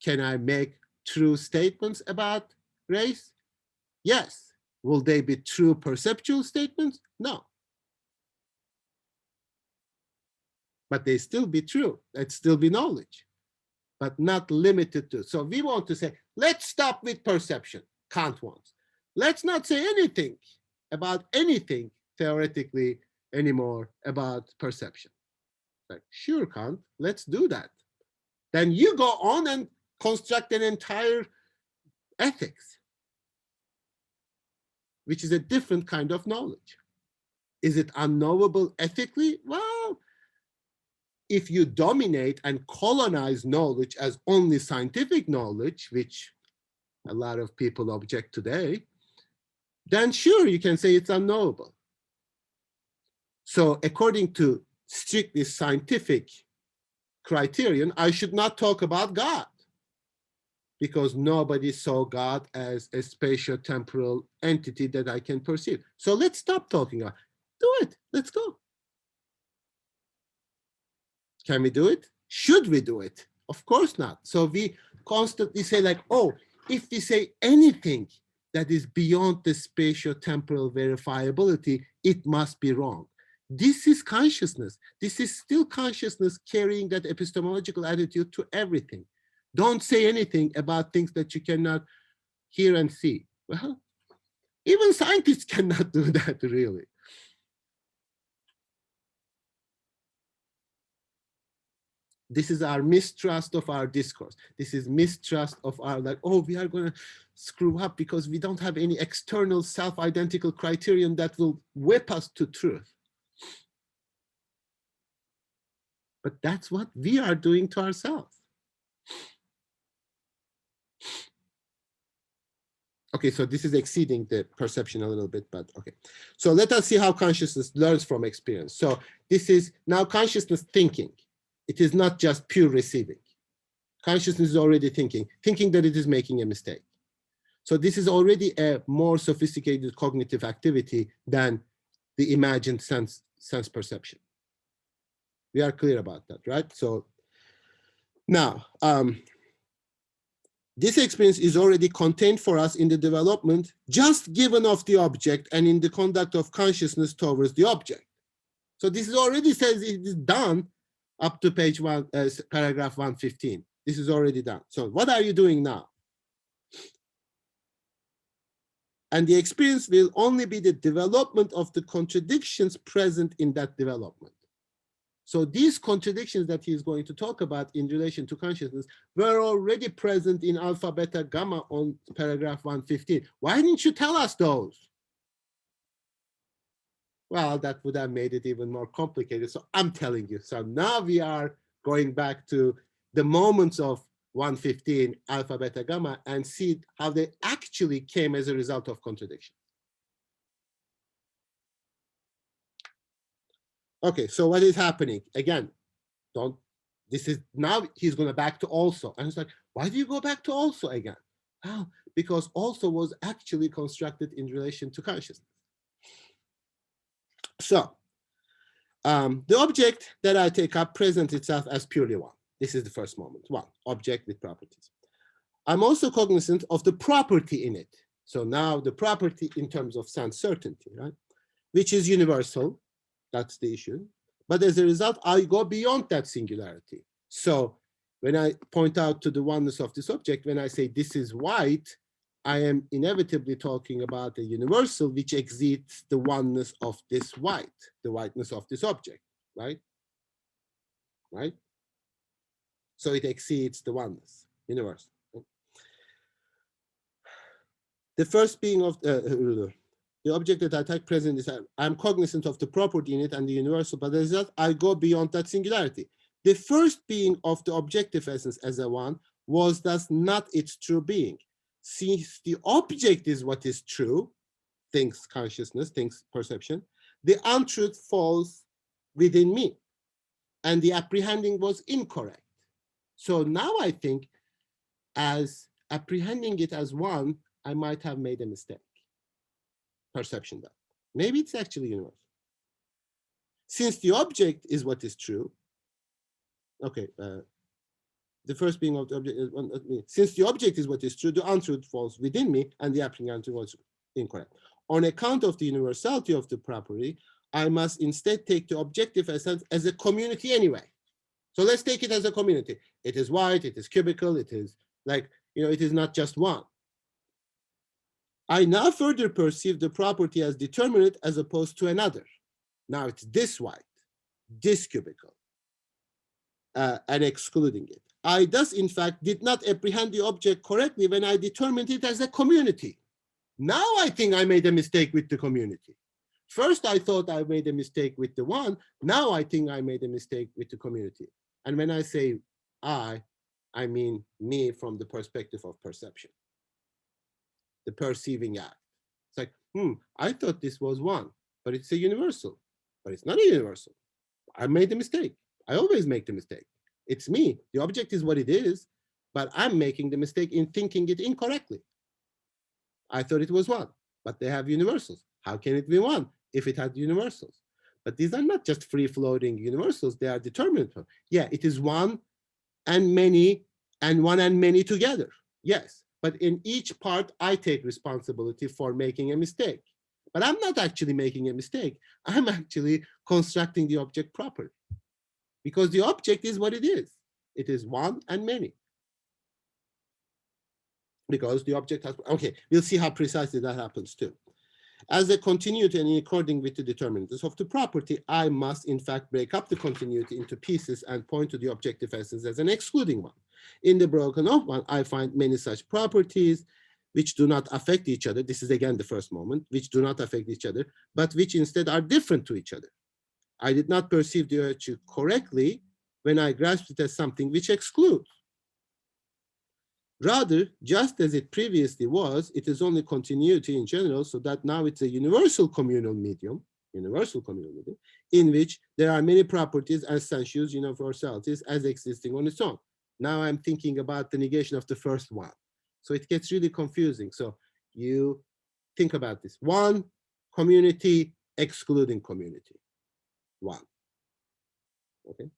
Can I make true statements about race? Yes. Will they be true perceptual statements? No. But they still be true. They'd still be knowledge, but not limited to. So we want to say, let's stop with perception, Kant wants. Let's not say anything about anything theoretically anymore about perception. Like, sure, Kant, let's do that. Then you go on and construct an entire ethics, which is a different kind of knowledge. Is it unknowable ethically? Well, if you dominate and colonize knowledge as only scientific knowledge, which a lot of people object today, then sure, you can say it's unknowable. So according to strictly scientific criterion, I should not talk about God, because nobody saw God as a spatio-temporal entity that I can perceive. So let's stop talking about it. Do it. Let's go. Can we do it? Should we do it? Of course not. So we constantly say like, oh, if we say anything that is beyond the spatio-temporal verifiability, it must be wrong. This is consciousness. This is still consciousness carrying that epistemological attitude to everything. Don't say anything about things that you cannot hear and see. Well, even scientists cannot do that, really. This is our mistrust of our discourse. This is mistrust of our, like, oh, we are going to screw up because we don't have any external self-identical criterion that will whip us to truth. But that's what we are doing to ourselves. Okay, so this is exceeding the perception a little bit, but okay. So let us see how consciousness learns from experience. So this is now consciousness thinking. It is not just pure receiving. Consciousness is already thinking that it is making a mistake. So this is already a more sophisticated cognitive activity than the imagined sense perception. We are clear about that, right? So now, this experience is already contained for us in the development just given of the object and in the conduct of consciousness towards the object. So this is already says it is done up to page 1, paragraph 115. This is already done. So what are you doing now? And the experience will only be the development of the contradictions present in that development. So these contradictions that he is going to talk about in relation to consciousness were already present in alpha, beta, gamma on paragraph 115. Why didn't you tell us those? Well, that would have made it even more complicated. So I'm telling you. So now we are going back to the moments of 115, alpha, beta, gamma, and see how they actually came as a result of contradiction. Okay, so what is happening? Again, this is now he's going to back to also. And it's like, why do you go back to also again? Oh, because also was actually constructed in relation to consciousness. So the object that I take up presents itself as purely one. This is the first moment, one, object with properties. I'm also cognizant of the property in it. So now the property in terms of sense certainty, right? Which is universal. That's the issue. But as a result, I go beyond that singularity. So when I point out to the oneness of this object, when I say this is white, I am inevitably talking about a universal which exceeds the oneness of this white, the whiteness of this object, right? Right? So it exceeds the oneness, universal. The first being of the object that I take present is I'm cognizant of the property in it and the universal, but as a result, I go beyond that singularity. The first being of the objective essence as a one was thus not its true being. Since the object is what is true, thinks consciousness, thinks perception, the untruth falls within me, and the apprehending was incorrect. So now I think as apprehending it as one, I might have made a mistake. Perception that. Maybe it's actually universal. Since the object is what is true, okay, the first being of the object is one, since the object is what is true, the untruth falls within me and the apprehending was incorrect. On account of the universality of the property, I must instead take the objective essence as a community anyway. So let's take it as a community. It is white, it is cubical, it is like, it is not just one. I now further perceive the property as determinate as opposed to another. Now it's this white, this cubical, and excluding it. I thus, in fact, did not apprehend the object correctly when I determined it as a community. Now I think I made a mistake with the community. First, I thought I made a mistake with the one. Now I think I made a mistake with the community. And when I say I mean me from the perspective of perception, the perceiving act. It's like, I thought this was one, but it's a universal, but it's not a universal. I made a mistake. I always make the mistake. It's me. The object is what it is, but I'm making the mistake in thinking it incorrectly. I thought it was one, but they have universals. How can it be one if it had universals? But these are not just free-floating universals. They are determinate. Yeah, it is one and many, and one and many together. Yes, but in each part, I take responsibility for making a mistake. But I'm not actually making a mistake. I'm actually constructing the object properly. Because the object is what it is. It is one and many. Because the object has, okay, we'll see how precisely that happens too. As a continuity and in according with the determinants of the property, I must in fact break up the continuity into pieces and point to the objective essence as an excluding one. In the broken off one, I find many such properties which do not affect each other. This is again the first moment, which do not affect each other, but which instead are different to each other. I did not perceive the virtue correctly when I grasped it as something which excludes. Rather, just as it previously was, it is only continuity in general, so that now it's a universal communal medium, in which there are many properties and sensuous universalities as existing on its own. Now I'm thinking about the negation of the first one. So it gets really confusing. So you think about this. One, community excluding community. One. Okay.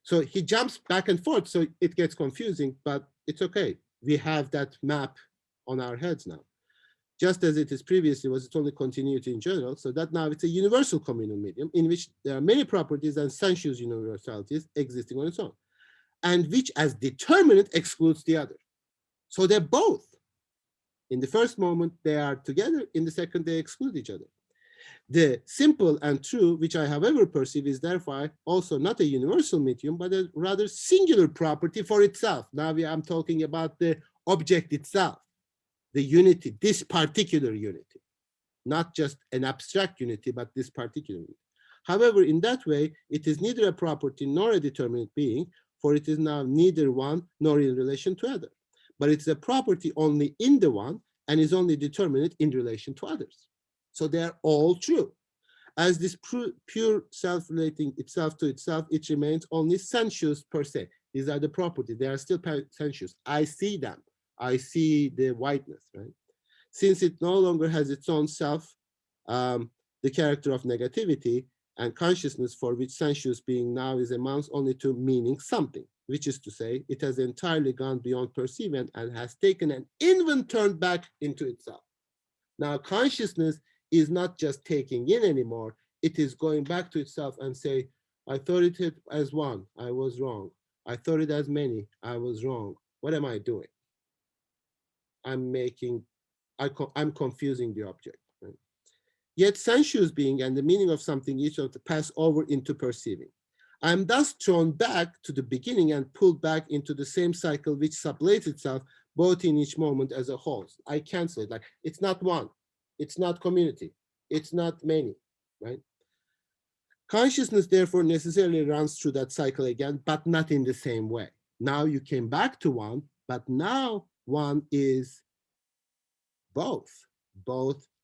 So he jumps back and forth, so it gets confusing, but it's okay. We have that map on our heads now. Just as it is previously was, it's only continuity in general, so that now it's a universal communal medium in which there are many properties and sensuous universalities existing on its own, and which as determinant excludes the other. So they're both. In the first moment, they are together. In the second, they exclude each other. The simple and true, which I however perceive, is therefore also not a universal medium, but a rather singular property for itself. Now I'm talking about the object itself, the unity, this particular unity, not just an abstract unity, but this particular unity. However, in that way, it is neither a property nor a determinate being, for it is now neither one nor in relation to other, but it's a property only in the one and is only determinate in relation to others. So they are all true. As this pure self-relating itself to itself, it remains only sensuous per se. These are the properties. They are still sensuous. I see them. I see the whiteness, right? Since it no longer has its own self, the character of negativity and consciousness, for which sensuous being now is amounts only to meaning something, which is to say, it has entirely gone beyond perceiving and has taken an even turn back into itself. Now, consciousness is not just taking in anymore, it is going back to itself and say, I thought it as one, I was wrong. I thought it as many, I was wrong. What am I doing? I'm confusing the object. Right? Yet sensuous being and the meaning of something each of the pass over into perceiving. I am thus thrown back to the beginning and pulled back into the same cycle which sublates itself both in each moment as a whole. I cancel it, like it's not one. It's not community. It's not many, right? Consciousness, therefore, necessarily runs through that cycle again, but not in the same way. Now you came back to one, but now one is both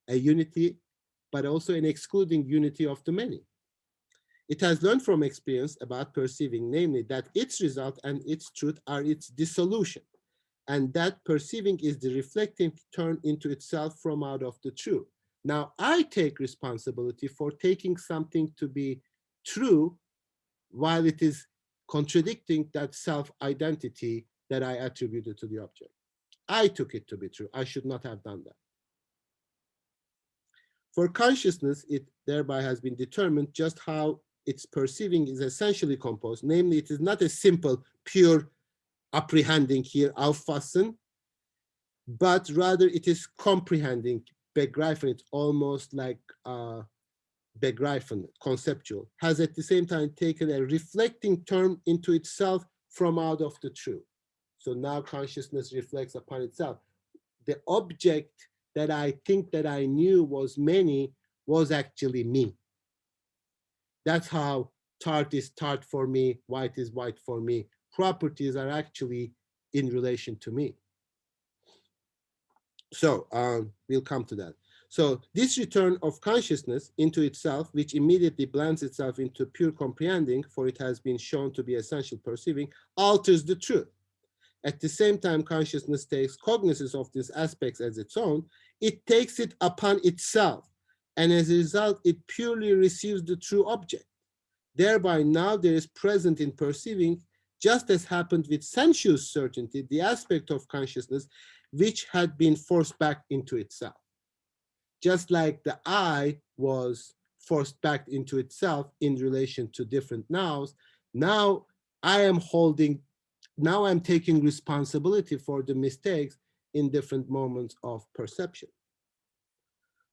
a unity, but also an excluding unity of the many. It has learned from experience about perceiving, namely, that its result and its truth are its dissolution, and that perceiving is the reflecting turn into itself from out of the true. Now I take responsibility for taking something to be true while it is contradicting that self-identity that I attributed to the object. I took it to be true. I should not have done that. For consciousness, it thereby has been determined just how its perceiving is essentially composed. Namely, it is not a simple, pure apprehending here, auffassen, but rather it is comprehending, begreifen, it's almost like begreifen, conceptual, has at the same time taken a reflecting turn into itself from out of the true. So now consciousness reflects upon itself. The object that I think that I knew was many was actually me. That's how tart is tart for me, white is white for me. Properties are actually in relation to me. So we'll come to that. So this return of consciousness into itself, which immediately blends itself into pure comprehending, for it has been shown to be essential perceiving, alters the truth. At the same time, consciousness takes cognizance of these aspects as its own. It takes it upon itself, and as a result, it purely receives the true object. Thereby now there is present in perceiving, just as happened with sensuous certainty, the aspect of consciousness which had been forced back into itself. Just like the I was forced back into itself in relation to different nows, now I'm taking responsibility for the mistakes in different moments of perception.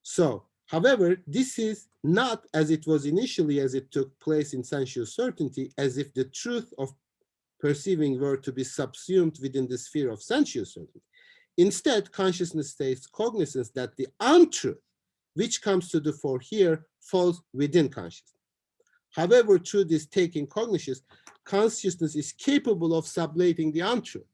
So, however, this is not as it was initially, as it took place in sensuous certainty, as if the truth of perceiving were to be subsumed within the sphere of sensuous certainty. Instead, consciousness takes cognizance that the untruth, which comes to the fore here, falls within consciousness. However, through this taking cognizance, consciousness is capable of sublating the untruth.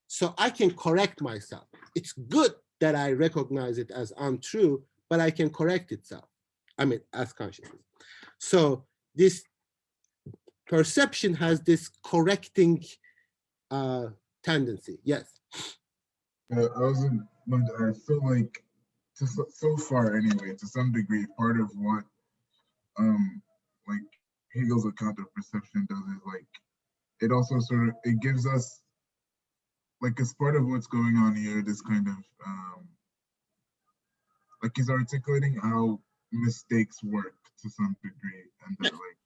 So I can correct myself. It's good that I recognize it as untrue, but I can correct itself. I mean, as consciousness. So this perception has this correcting tendency. Yes. I feel like so far anyway, to some degree, part of what like Hegel's account of perception does is like it also sort of it gives us like as part of what's going on here, this kind of like he's articulating how mistakes work to some degree and that like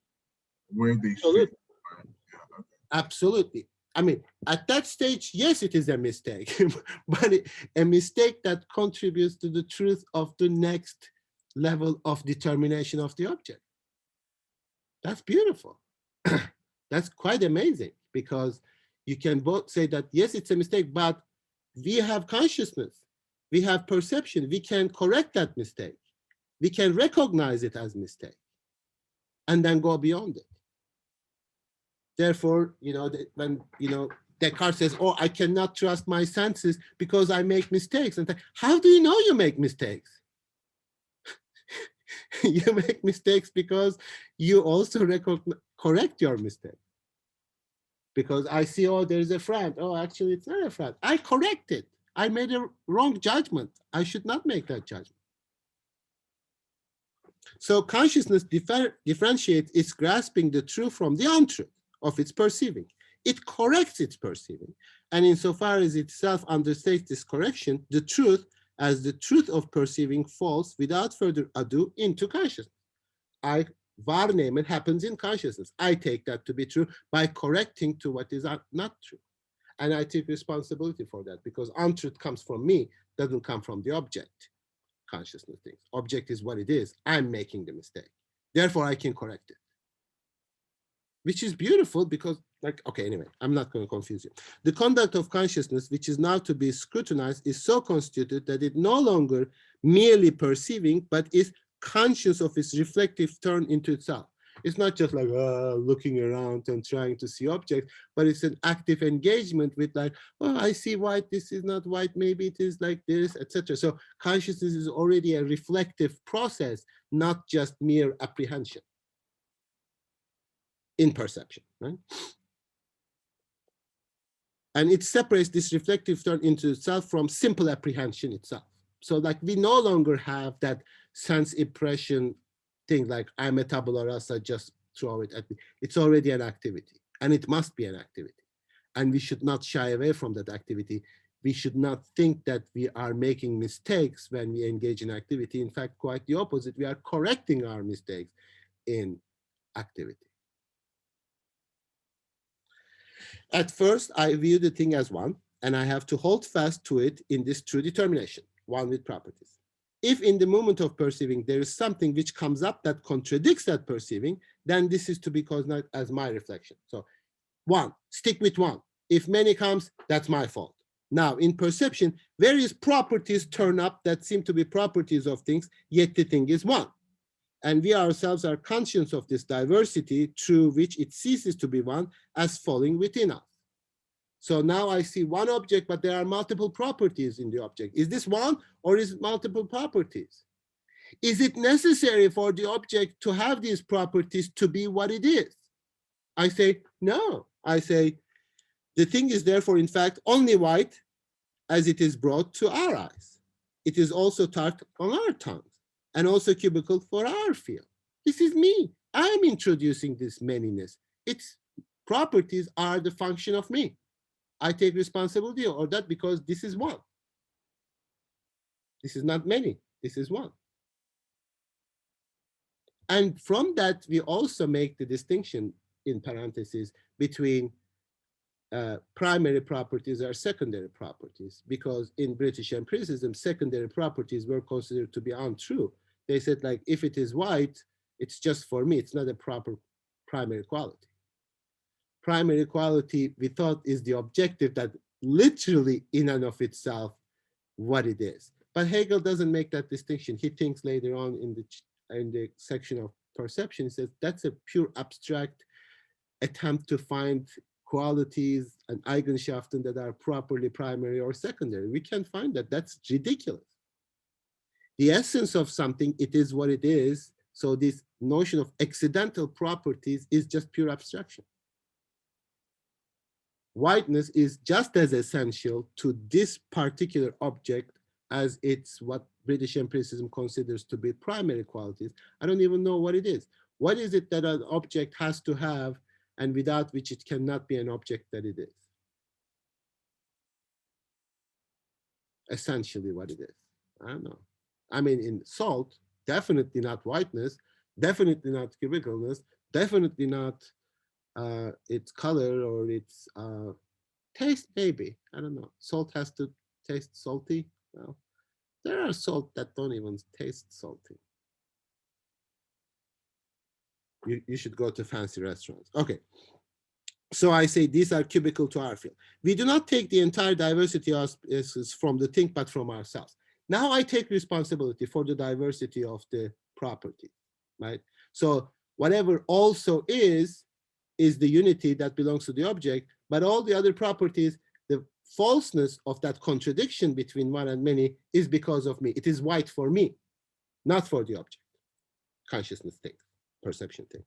where they Absolutely. fit. Yeah, okay. Absolutely. I mean, at that stage, yes, it is a mistake, but a mistake that contributes to the truth of the next level of determination of the object. That's beautiful. That's quite amazing, because you can both say that, yes, it's a mistake, but we have consciousness, we have perception, we can correct that mistake. We can recognize it as mistake and then go beyond it. Therefore, when, Descartes says, oh, I cannot trust my senses because I make mistakes. And how do you know you make mistakes? You make mistakes because you also correct your mistake. Because I see, oh, there's a friend. Oh, actually, it's not a friend. I correct it. I made a wrong judgment. I should not make that judgment. So consciousness differentiates its grasping the true from the untruth of its perceiving. It corrects its perceiving. And insofar as itself undertakes this correction, the truth as the truth of perceiving falls without further ado into consciousness. Wahrnehmen happens in consciousness. I take that to be true by correcting to what is not true. And I take responsibility for that, because untruth comes from me, doesn't come from the object. Consciousness thinks object is what it is. I'm making the mistake. Therefore, I can correct it. Which is beautiful because, okay, anyway, I'm not going to confuse you. The conduct of consciousness, which is now to be scrutinized, is so constituted that it no longer merely perceiving, but is conscious of its reflective turn into itself. It's not just like looking around and trying to see objects, but it's an active engagement with oh, I see white, this is not white, maybe it is like this, etc. So consciousness is already a reflective process, not just mere apprehension in perception, right? And it separates this reflective turn into itself from simple apprehension itself. So we no longer have that sense impression thing like I'm a tabula rasa, just throw it at me. It's already an activity, and it must be an activity. And we should not shy away from that activity. We should not think that we are making mistakes when we engage in activity. In fact, quite the opposite. We are correcting our mistakes in activity. At first, I view the thing as one, and I have to hold fast to it in this true determination, one with properties. If in the moment of perceiving there is something which comes up that contradicts that perceiving, then this is to be cognized as my reflection. So one, stick with one. If many comes, that's my fault. Now, in perception, various properties turn up that seem to be properties of things, yet the thing is one. And we ourselves are conscious of this diversity through which it ceases to be one as falling within us. So now I see one object, but there are multiple properties in the object. Is this one, or is it multiple properties? Is it necessary for the object to have these properties to be what it is? I say, no. I say, the thing is therefore, in fact, only white as it is brought to our eyes. It is also tart on our tongues, and also cubical for our field. This is me. I'm introducing this manyness. Its properties are the function of me. I take responsibility for that because this is one. This is not many. This is one. And from that, we also make the distinction in parentheses between primary properties or secondary properties, because in British empiricism, secondary properties were considered to be untrue. They said, if it is white, it's just for me. It's not a proper primary quality. Primary quality, we thought, is the objective that literally in and of itself what it is. But Hegel doesn't make that distinction. He thinks later on in the section of perception, he says that's a pure abstract attempt to find qualities and Eigenschaften that are properly primary or secondary. We can't find that. That's ridiculous. The essence of something, it is what it is. So this notion of accidental properties is just pure abstraction. Whiteness is just as essential to this particular object as it's what British empiricism considers to be primary qualities. I don't even know what it is. What is it that an object has to have and without which it cannot be an object that it is? Essentially what it is. I don't know. I mean, in salt, definitely not whiteness, definitely not cubicalness, definitely not its color or its taste, maybe. I don't know. Salt has to taste salty. Well, there are salt that don't even taste salty. You should go to fancy restaurants. Okay. So I say these are cubical to our field. We do not take the entire diversity from the thing, but from ourselves. Now I take responsibility for the diversity of the property, right? So whatever also is the unity that belongs to the object, but all the other properties, the falseness of that contradiction between one and many is because of me. It is white for me, not for the object. Consciousness thing, perception thing.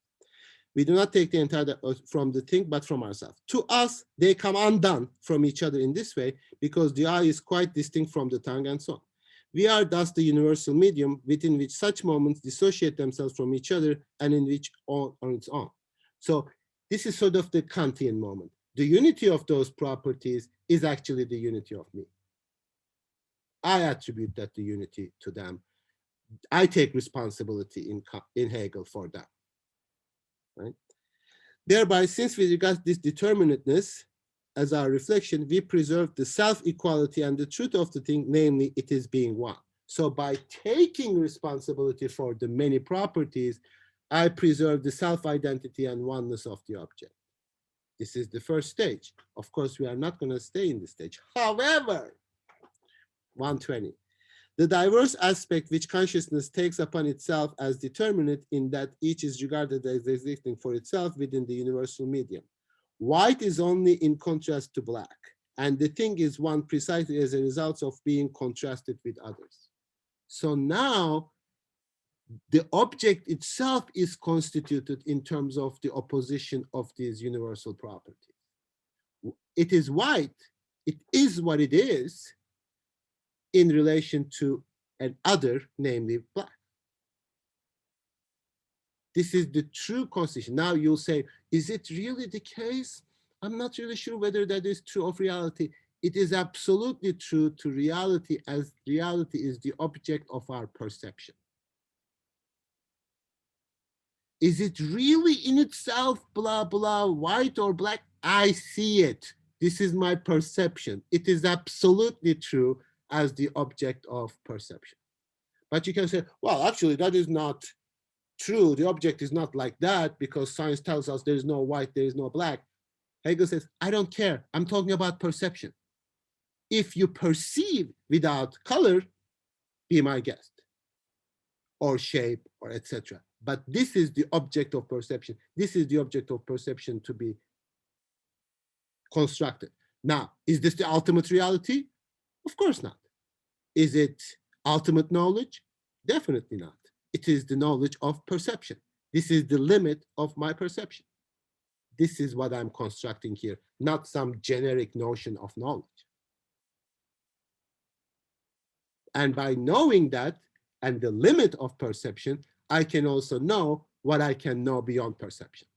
We do not take the entire from the thing, but from ourselves. To us, they come undone from each other in this way because the eye is quite distinct from the tongue and so on. We are thus the universal medium within which such moments dissociate themselves from each other and in which all on its own. So this is sort of the Kantian moment. The unity of those properties is actually the unity of me. I attribute that the unity to them. I take responsibility in Hegel for that. Right? Thereby, since we regard this determinateness as our reflection, we preserve the self-equality and the truth of the thing, namely, it is being one. So by taking responsibility for the many properties, I preserve the self-identity and oneness of the object. This is the first stage. Of course, we are not going to stay in this stage. However, 120. The diverse aspect which consciousness takes upon itself as determinate in that each is regarded as existing for itself within the universal medium. White is only in contrast to black, and the thing is one precisely as a result of being contrasted with others. So now the object itself is constituted in terms of the opposition of these universal properties. It is white, it is what it is, in relation to an other, namely black. This is the true constitution. Now you'll say, is it really the case? I'm not really sure whether that is true of reality. It is absolutely true to reality, as reality is the object of our perception. Is it really in itself, blah, blah, white or black? I see it. This is my perception. It is absolutely true as the object of perception. But you can say, well, actually, that is not true. The object is not like that because science tells us there is no white, there is no black. Hegel says, I don't care. I'm talking about perception. If you perceive without color, be my guest, or shape, or etc. But this is the object of perception. This is the object of perception to be constructed. Now, is this the ultimate reality? Of course not. Is it ultimate knowledge? Definitely not. It is the knowledge of perception. This is the limit of my perception. This is what I'm constructing here, not some generic notion of knowledge. And by knowing that and the limit of perception, I can also know what I can know beyond perception.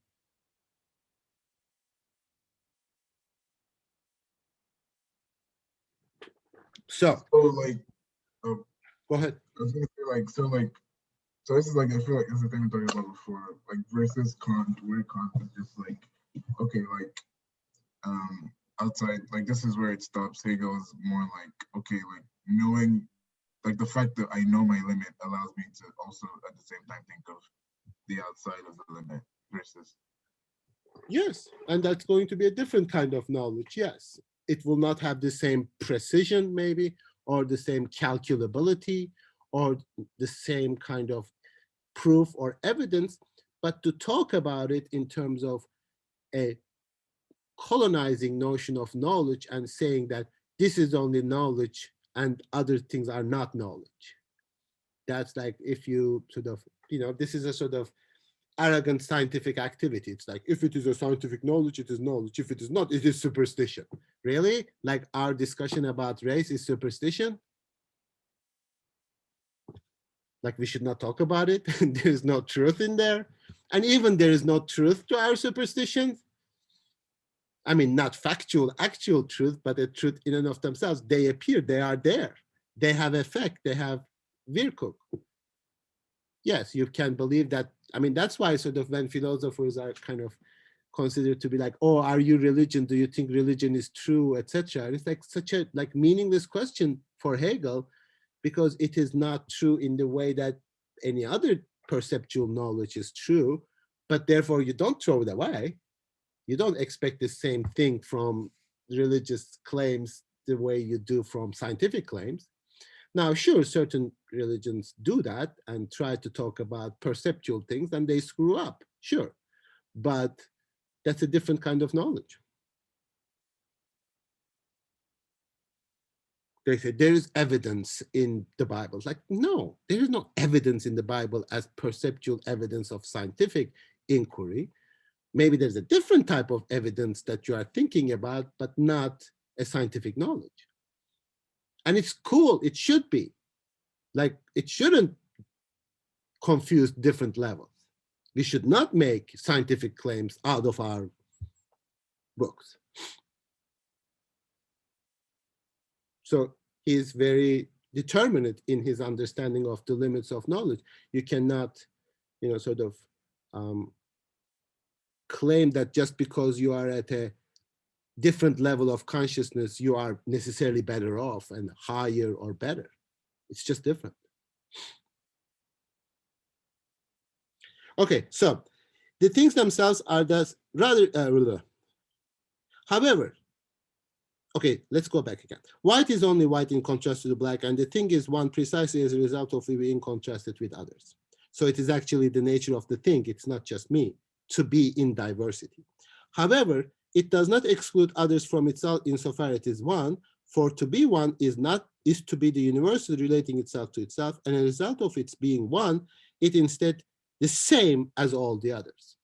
So like, go ahead. I was gonna say so this is like, I feel like it's the thing we talked about before, like versus Kant, where Kant is just like, okay, like outside, like this is where it stops. Hegel is more like, okay, like knowing, like the fact that I know my limit allows me to also at the same time think of the outside of the limit versus. Yes, and that's going to be a different kind of knowledge, yes. It will not have the same precision maybe, or the same calculability, or the same kind of proof or evidence, but to talk about it in terms of a colonizing notion of knowledge and saying that this is only knowledge and other things are not knowledge. That's like if you sort of, this is a sort of arrogant scientific activity. It's like, if it is a scientific knowledge, it is knowledge. If it is not, it is superstition. Really? Like our discussion about race is superstition? Like we should not talk about it? There's no truth in there? And even there is no truth to our superstitions? I mean, not factual, actual truth, but a truth in and of themselves. They appear, they are there. They have effect, they have Wirkung. Yes, you can believe that. I mean, that's why sort of when philosophers are kind of considered to be like, oh, are you religion? Do you think religion is true, etc.? It's like such a like meaningless question for Hegel, because it is not true in the way that any other perceptual knowledge is true, but therefore you don't throw it away. You don't expect the same thing from religious claims the way you do from scientific claims. Now, sure, certain religions do that and try to talk about perceptual things and they screw up, sure. But that's a different kind of knowledge. They say there is evidence in the Bible. Like, no, there is no evidence in the Bible as perceptual evidence of scientific inquiry. Maybe there's a different type of evidence that you are thinking about, but not a scientific knowledge. And it's cool, it should be. Like, it shouldn't confuse different levels. We should not make scientific claims out of our books. So he's very determinate in his understanding of the limits of knowledge. You cannot, sort of claim that just because you are at a different level of consciousness, you are necessarily better off and higher or better. It's just different. Okay, so the things themselves are thus rather, however, okay, let's go back again. White is only white in contrast to the black, and the thing is one precisely as a result of it being contrasted with others. So it is actually the nature of the thing, it's not just me, to be in diversity. However, it does not exclude others from itself insofar it is one, for to be one is to be the universal relating itself to itself, and as a result of its being one, it instead the same as all the others.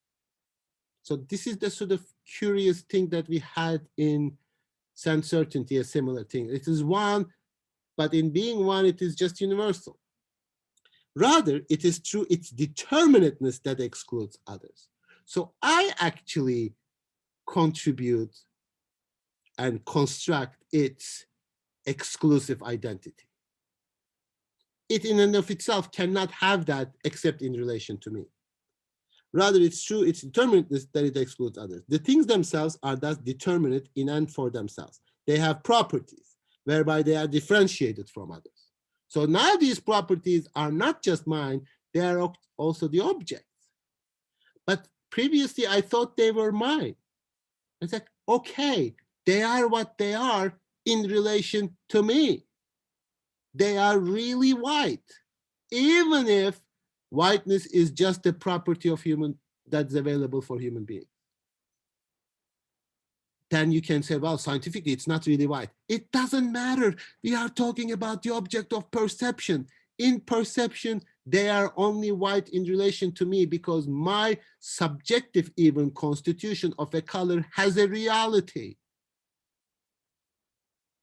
So this is the sort of curious thing that we had in sense certainty, a similar thing. It is one, but in being one, it is just universal. Rather, it is through its determinateness that excludes others. So I actually contribute and construct its exclusive identity. It in and of itself cannot have that except in relation to me. Rather, it's true, its determinateness that it excludes others. The things themselves are thus determinate in and for themselves. They have properties whereby they are differentiated from others. So now these properties are not just mine, they are also the objects. But previously I thought they were mine. I said, okay, they are what they are in relation to me. They are really white, even if whiteness is just a property of human that's available for human beings. Then you can say, well, scientifically, it's not really white. It doesn't matter. We are talking about the object of perception. In perception, they are only white in relation to me because my subjective even constitution of a color has a reality.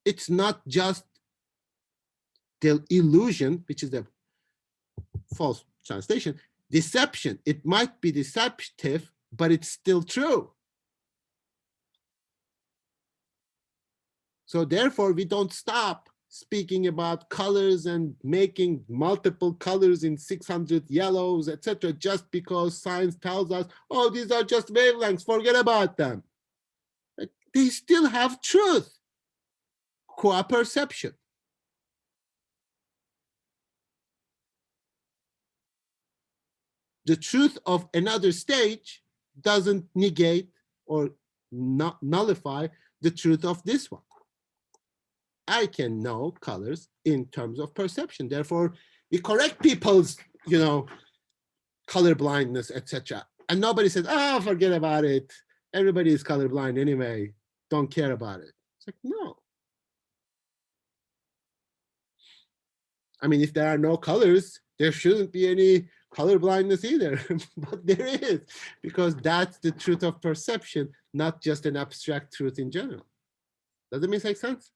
It's not just the illusion, which is a false translation, deception. It might be deceptive, but it's still true. So therefore, we don't stop speaking about colors and making multiple colors in 600 yellows, etc., just because science tells us, oh, these are just wavelengths, forget about them. They still have truth, co-perception. The truth of another stage doesn't negate or not nullify the truth of this one. I can know colors in terms of perception. Therefore, we correct people's, color blindness, etc. And nobody said, oh, forget about it. Everybody is colorblind anyway. Don't care about it. It's like, no. I mean, if there are no colors, there shouldn't be any color blindness either, but there is, because that's the truth of perception, not just an abstract truth in general. Does it make sense?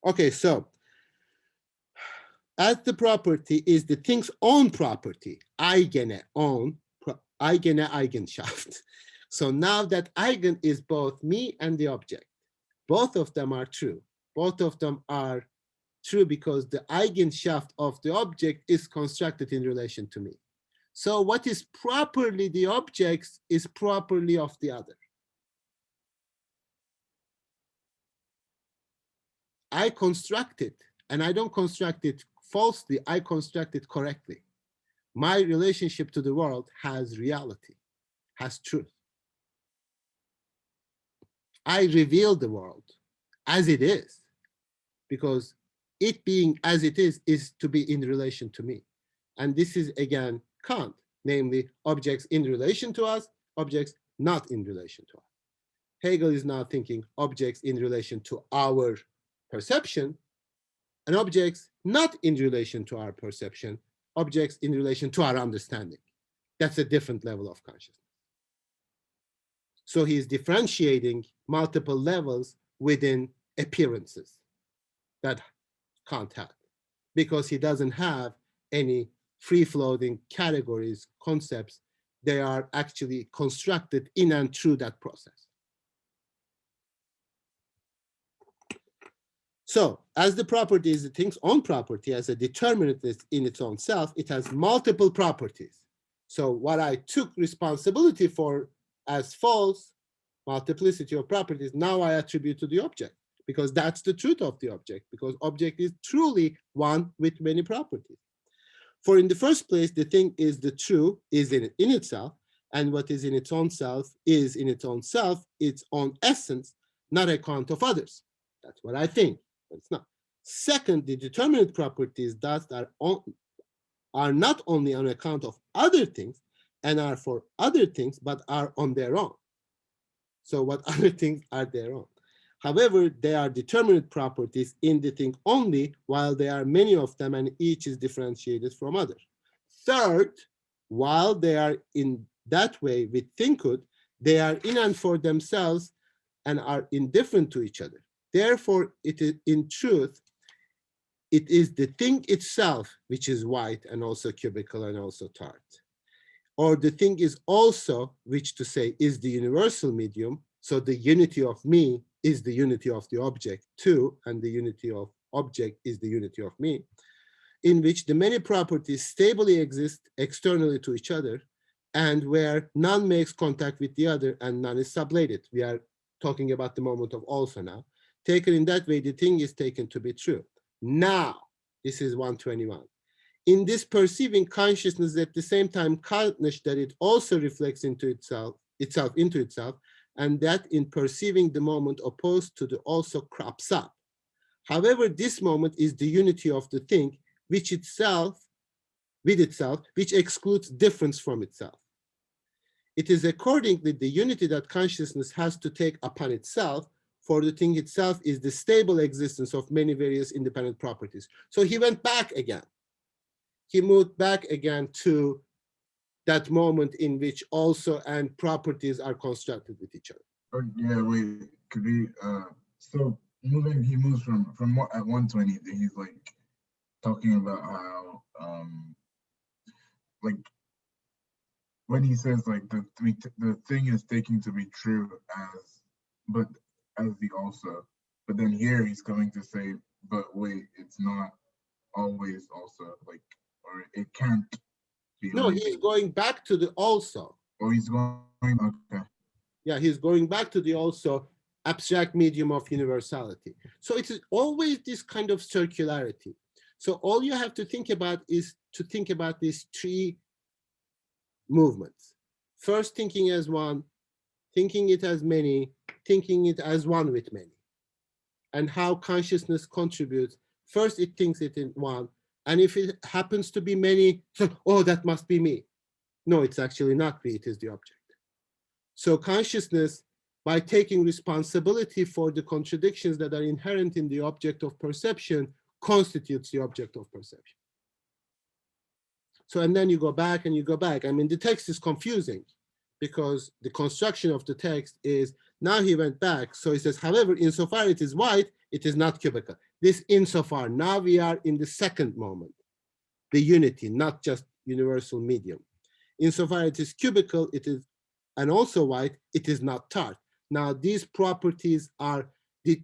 Okay, so as the property is the thing's own property, eigene Eigenschaft. So now that eigen is both me and the object, both of them are true. Both of them are true because the Eigenschaft of the object is constructed in relation to me. So what is properly the objects is properly of the other. I construct it, and I don't construct it falsely, I construct it correctly. My relationship to the world has reality, has truth. I reveal the world as it is, because it being as it is to be in relation to me. And this is, again, Kant, namely objects in relation to us, objects not in relation to us. Hegel is now thinking objects in relation to our perception, and objects not in relation to our perception, objects in relation to our understanding. That's a different level of consciousness. So he's differentiating multiple levels within appearances that Kant had, because he doesn't have any free-floating categories, concepts. They are actually constructed in and through that process. So as the property is the thing's own property, as a determinate in its own self, it has multiple properties. So what I took responsibility for as false, multiplicity of properties, now I attribute to the object, because that's the truth of the object, because object is truly one with many properties. For in the first place, the thing is the true, is in itself, and what is in its own self is in its own self, its own essence, not a count of others. That's what I think, but it's not. Second, the determinate properties thus are not only on account of other things and are for other things, but are on their own. So what other things are their own? However, they are determinate properties in the thing only, while there are many of them and each is differentiated from others. Third, while they are in that way with thinkhood, they are in and for themselves and are indifferent to each other. Therefore, it is in truth, it is the thing itself which is white and also cubical and also tart. Or the thing is also, which to say is the universal medium, so the unity of me is the unity of the object too, and the unity of object is the unity of me, in which the many properties stably exist externally to each other, and where none makes contact with the other and none is sublated. We are talking about the moment of also now. Taken in that way, the thing is taken to be true. Now, this is 121. In this perceiving consciousness, at the same time, Kantnish that it also reflects into itself, and that in perceiving the moment opposed to the also crops up. However, this moment is the unity of the thing, which itself, with itself, which excludes difference from itself. It is accordingly the unity that consciousness has to take upon itself, for the thing itself is the stable existence of many various independent properties. So he went back again. He moved back again to that moment in which also and properties are constructed with each other. Oh, yeah, wait, could we, so he moves from what at 120, he's like talking about how, like, when he says like the thing is taking to be true as, but as the also, but then here he's coming to say, but wait, it's not always also, like, or it can't be. No, he's going back to the also. Oh, he's going, okay. Yeah, he's going back to the also abstract medium of universality. So it is always this kind of circularity. So all you have to think about is to think about these three movements. First, thinking as one, thinking it as many, thinking it as one with many. And how consciousness contributes. First, it thinks it in one. And if it happens to be many, so, oh, that must be me. No, it's actually not me, it is the object. So consciousness, by taking responsibility for the contradictions that are inherent in the object of perception, constitutes the object of perception. So, and then you go back and you go back. I mean, the text is confusing because the construction of the text is, now he went back. So he says, however, insofar it is white, it is not cubical. This insofar, now we are in the second moment, the unity, not just universal medium. Insofar it is cubical, it is, and also white, it is not tart. Now these properties are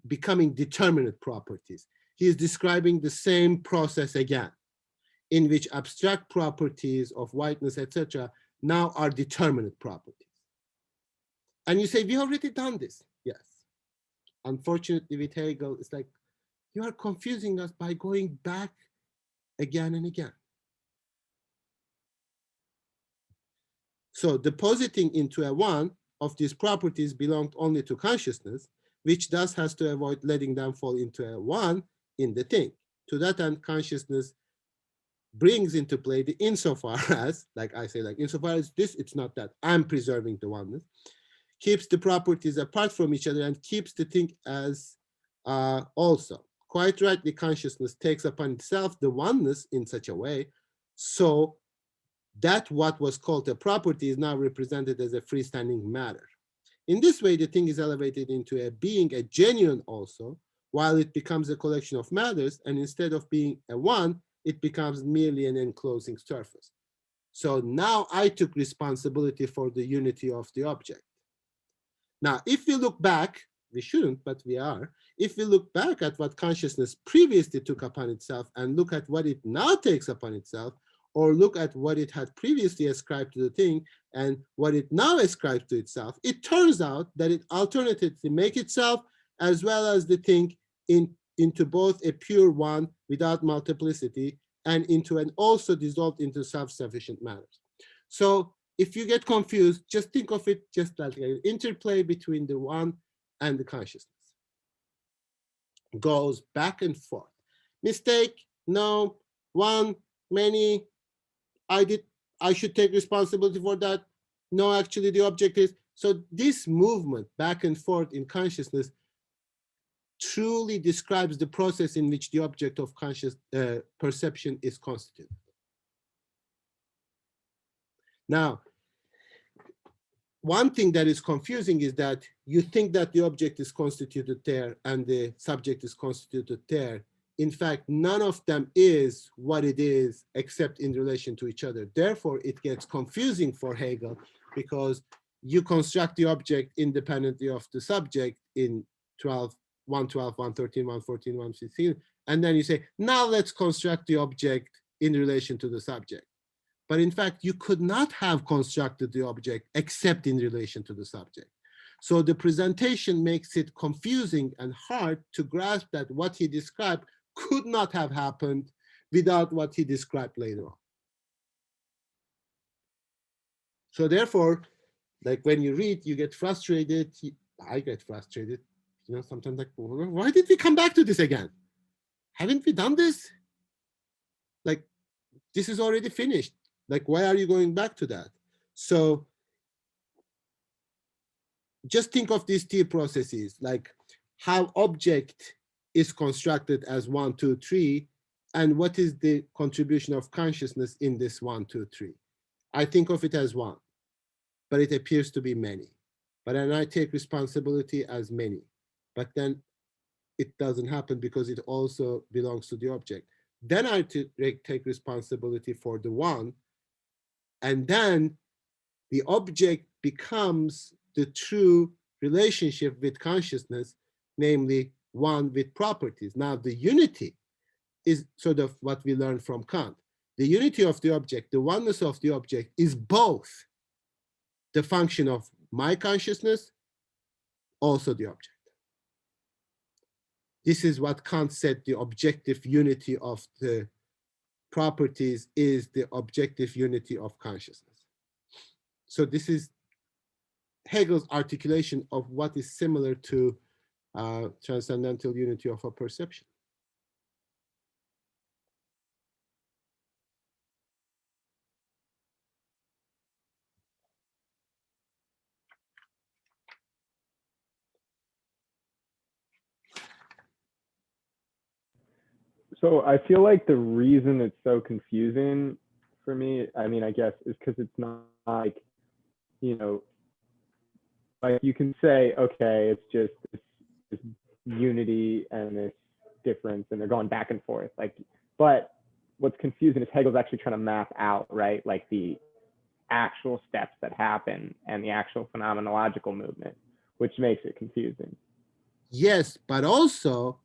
becoming determinate properties. He is describing the same process again, in which abstract properties of whiteness, etc., now are determinate properties. And you say, we already done this. Yes. Unfortunately, with Hegel, it's like, you are confusing us by going back again and again. So depositing into a one of these properties belonged only to consciousness, which thus has to avoid letting them fall into a one in the thing. To that end, consciousness brings into play the insofar as, like I say, like insofar as this, it's not that. I'm preserving the oneness, keeps the properties apart from each other and keeps the thing as also. Quite rightly, consciousness takes upon itself the oneness in such a way, so that what was called a property is now represented as a freestanding matter. In this way, the thing is elevated into a being, a genuine also, while it becomes a collection of matters, and instead of being a one, it becomes merely an enclosing surface. So now I took responsibility for the unity of the object. Now, if we look back, we shouldn't, but we are. If we look back at what consciousness previously took upon itself and look at what it now takes upon itself, or look at what it had previously ascribed to the thing and what it now ascribes to itself, it turns out that it alternatively makes itself as well as the thing into both a pure one without multiplicity and into an also dissolved into self-sufficient matters. So if you get confused, just think of it just like an interplay between the one and the consciousness. Goes back and forth. Mistake, no, one, many, I should take responsibility for that. No, actually the object is. So this movement back and forth in consciousness truly describes the process in which the object of conscious perception is constituted. Now, one thing that is confusing is that you think that the object is constituted there and the subject is constituted there. In fact, none of them is what it is except in relation to each other. Therefore, it gets confusing for Hegel because you construct the object independently of the subject in 112, 113, 114, 115, and then you say, now let's construct the object in relation to the subject. But in fact, you could not have constructed the object except in relation to the subject. So the presentation makes it confusing and hard to grasp that what he described could not have happened without what he described later on. So therefore, like when you read, you get frustrated. I get frustrated, you know, sometimes like, why did we come back to this again? Haven't we done this? Like, this is already finished. Like, why are you going back to that? So just think of these two processes, like how object is constructed as 1, 2, 3, and what is the contribution of consciousness in this 1, 2, 3. I think of it as one, but it appears to be many. But then I take responsibility as many, but then it doesn't happen because it also belongs to the object. Then I take responsibility for the one, and then the object becomes the true relationship with consciousness, namely one with properties. Now, the unity is sort of what we learned from Kant. The unity of the object, the oneness of the object, is both the function of my consciousness, also the object. This is what Kant said the objective unity of the properties is the objective unity of consciousness. So this is Hegel's articulation of what is similar to transcendental unity of a perception. So I feel like the reason it's so confusing for me, I mean, I guess, is because it's not like, you know, like you can say, okay, it's just this unity and this difference, and they're going back and forth. Like, but what's confusing is Hegel's actually trying to map out, right, like the actual steps that happen and the actual phenomenological movement, which makes it confusing. Yes, but also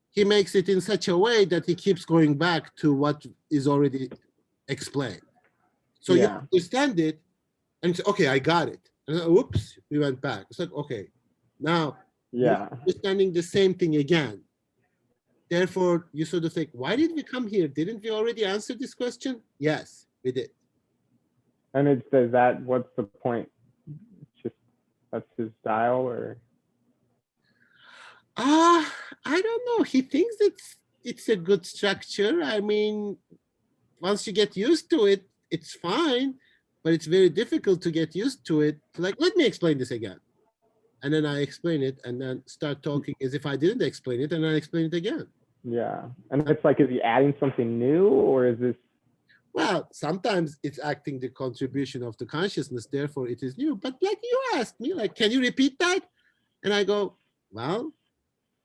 he makes it in such a way that he keeps going back to what is already explained. So you Yeah. understand it and you say, okay, I got it. And then, whoops, we went back. It's like, okay, now you're Yeah. understanding the same thing again. Therefore, you sort of think, why did we come here? Didn't we already answer this question? Yes, we did. And it's, does that, what's the point? It's just, that's his style, or? I don't know. He thinks it's a good structure. I mean, once you get used to it, it's fine, but it's very difficult to get used to it. Like, let me explain this again. And then I explain it and then start talking as if I didn't explain it, and then I explain it again. Yeah. And it's like, is he adding something new, or is this? Well, sometimes it's acting the contribution of the consciousness, therefore it is new. But like you asked me, like, can you repeat that? And I go, well,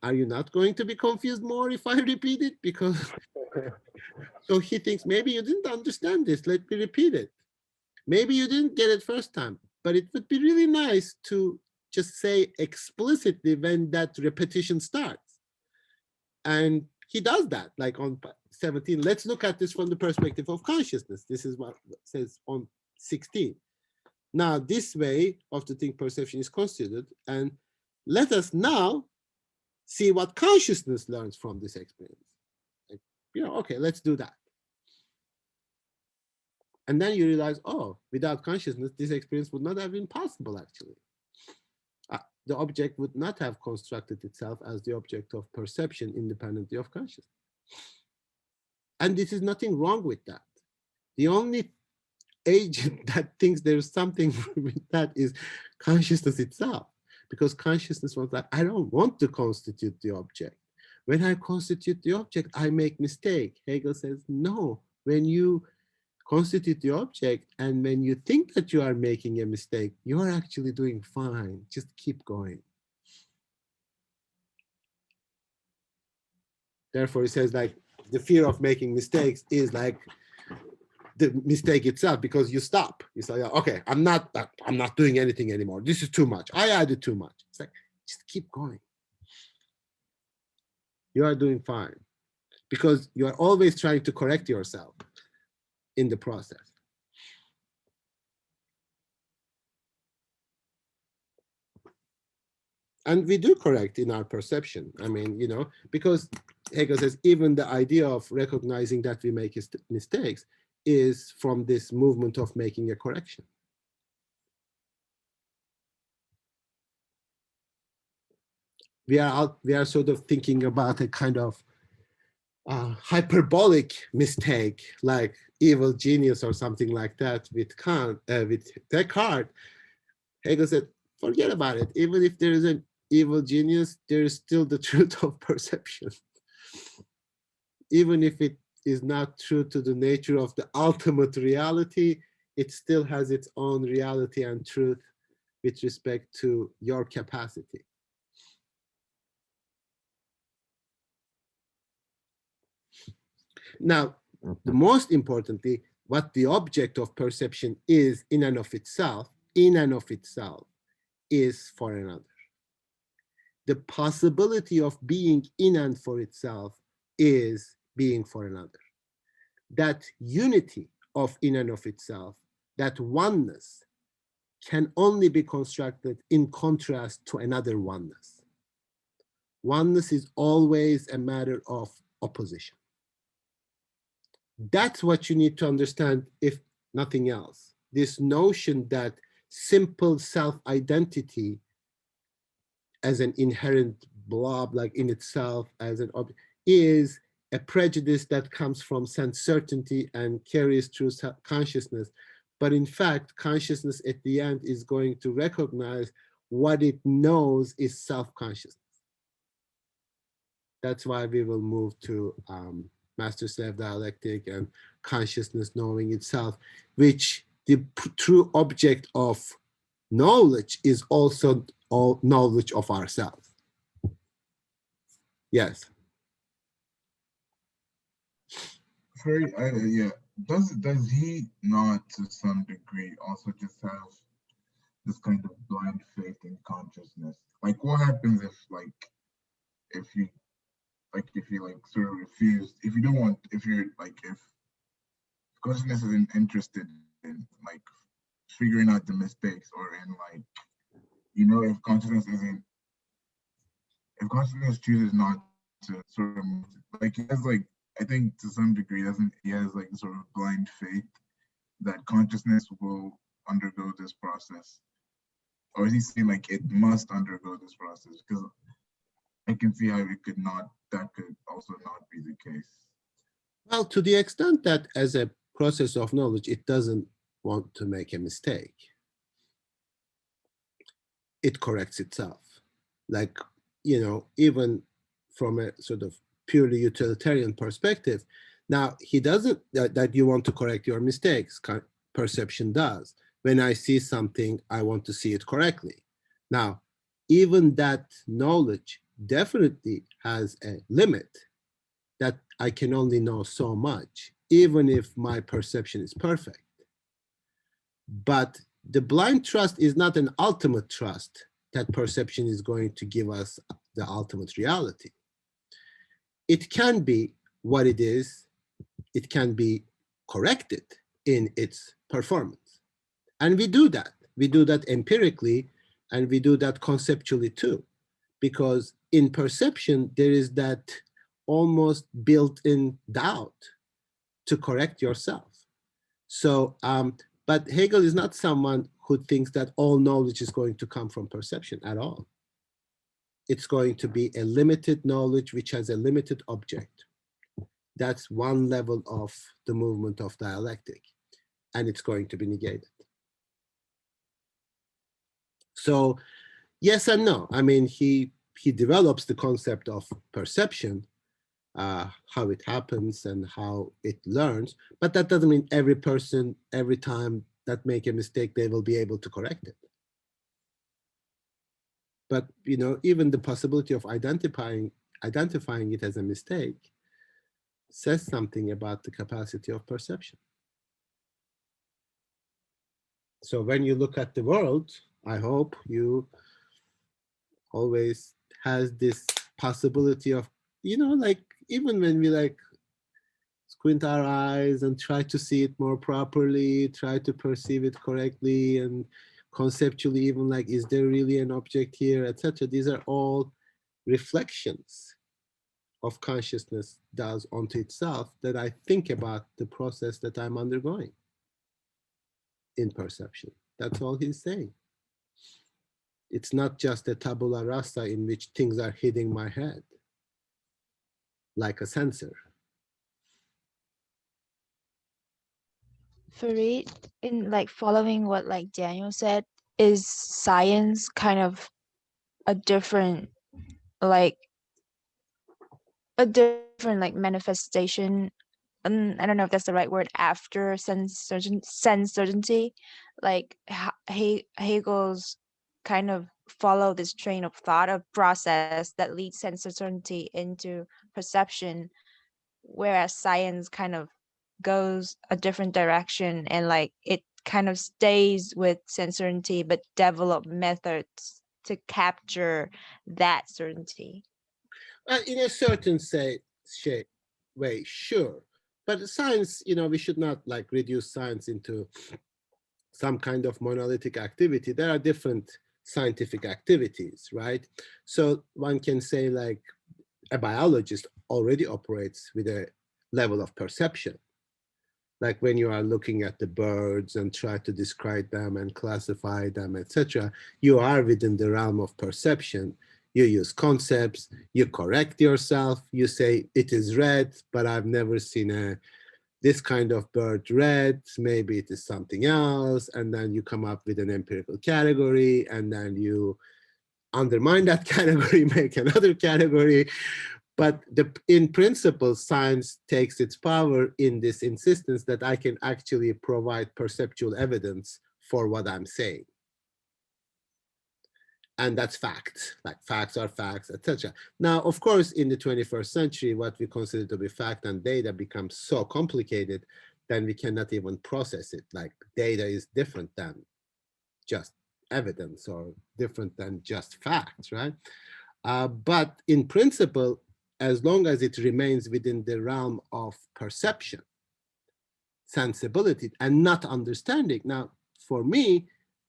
are you not going to be confused more if I repeat it? Because so he thinks maybe you didn't understand this. Let me repeat it. Maybe you didn't get it first time, but it would be really nice to just say explicitly when that repetition starts. And he does that, like on 17. Let's look at this from the perspective of consciousness. This is what it says on 16. Now, this way of the thing perception is considered, and let us now see what consciousness learns from this experience. Like, okay, let's do that. And then you realize, oh, without consciousness, this experience would not have been possible, actually. The object would not have constructed itself as the object of perception independently of consciousness. And this is nothing wrong with that. The only agent that thinks there's something with that is consciousness itself, because consciousness was like, I don't want to constitute the object. When I constitute the object, I make mistake. Hegel says, no, when you constitute the object and when you think that you are making a mistake, you are actually doing fine. Just keep going. Therefore, he says, like, the fear of making mistakes is like the mistake itself, because you stop. You say, okay, I'm not doing anything anymore. This is too much. I added too much. It's like, just keep going. You are doing fine, because you are always trying to correct yourself in the process. And we do correct in our perception. I mean, because Hegel says even the idea of recognizing that we make mistakes is from this movement of making a correction. We are sort of thinking about a kind of hyperbolic mistake, like evil genius or something like that with Descartes. Hegel said, forget about it. Even if there is an evil genius, there is still the truth of perception. Even if it is not true to the nature of the ultimate reality, it still has its own reality and truth with respect to your capacity. Now, the most importantly, what the object of perception is in and of itself, is for another. The possibility of being in and for itself is being for another. That unity of in and of itself, that oneness, can only be constructed in contrast to another oneness. Oneness is always a matter of opposition. That's what you need to understand, if nothing else. This notion that simple self-identity as an inherent blob, like in itself as an object, is a prejudice that comes from sense certainty and carries through consciousness. But in fact, consciousness at the end is going to recognize what it knows is self-consciousness. That's why we will move to master-slave dialectic and consciousness knowing itself, which the true object of knowledge is also all knowledge of ourselves. Yes. Very, yeah. Does he not, to some degree, also just have this kind of blind faith in consciousness? Like, what happens if, if you, if you sort of refuse, if you don't want, if you're if consciousness isn't interested in figuring out the mistakes, or in if consciousness isn't, if consciousness chooses not to sort of he has I think to some degree doesn't he has sort of blind faith that consciousness will undergo this process, or is he saying it must undergo this process? Because I can see how it could not, that could also not be the case. Well, to the extent that as a process of knowledge, it doesn't want to make a mistake, it corrects itself. Even from a sort of purely utilitarian perspective, now he doesn't, that you want to correct your mistakes, perception does. When I see something, I want to see it correctly. Now, even that knowledge definitely has a limit, that I can only know so much, even if my perception is perfect. But the blind trust is not an ultimate trust that perception is going to give us the ultimate reality. It can be what it is, it can be corrected in its performance. And we do that. We do that empirically, and we do that conceptually too. Because in perception, there is that almost built-in doubt to correct yourself. So, but Hegel is not someone who thinks that all knowledge is going to come from perception at all. It's going to be a limited knowledge which has a limited object. That's one level of the movement of dialectic, and it's going to be negated. So yes and no. I mean, he develops the concept of perception, how it happens and how it learns, but that doesn't mean every person, every time that make a mistake, they will be able to correct it. But even the possibility of identifying it as a mistake says something about the capacity of perception. So when you look at the world, I hope you always has this possibility of, even when we squint our eyes and try to see it more properly, try to perceive it correctly, and conceptually even is there really an object here, etc. These are all reflections of consciousness does onto itself that I think about the process that I'm undergoing in perception. That's all he's saying. It's not just a tabula rasa in which things are hitting my head like a sensor. Farid, in following what Daniel said, is science kind of a different like manifestation, I don't know if that's the right word, after sense certainty? Hegel's kind of follow this train of thought of process that leads sense certainty into perception, whereas science kind of goes a different direction, and it kind of stays with sense certainty but develop methods to capture that certainty. In a certain way, sure. But science, we should not reduce science into some kind of monolithic activity. There are different scientific activities, right? So one can say a biologist already operates with a level of perception. Like when you are looking at the birds and try to describe them and classify them, etc., you are within the realm of perception. You use concepts, you correct yourself, you say it is red, but I've never seen this kind of bird red, maybe it is something else, and then you come up with an empirical category, and then you undermine that category, make another category. But in principle, science takes its power in this insistence that I can actually provide perceptual evidence for what I'm saying. And that's facts, like facts are facts, etc. Now, of course, in the 21st century, what we consider to be fact and data becomes so complicated that we cannot even process it. Like data is different than just evidence or different than just facts, right? But in principle, as long as it remains within the realm of perception, sensibility, and not understanding. Now, for me,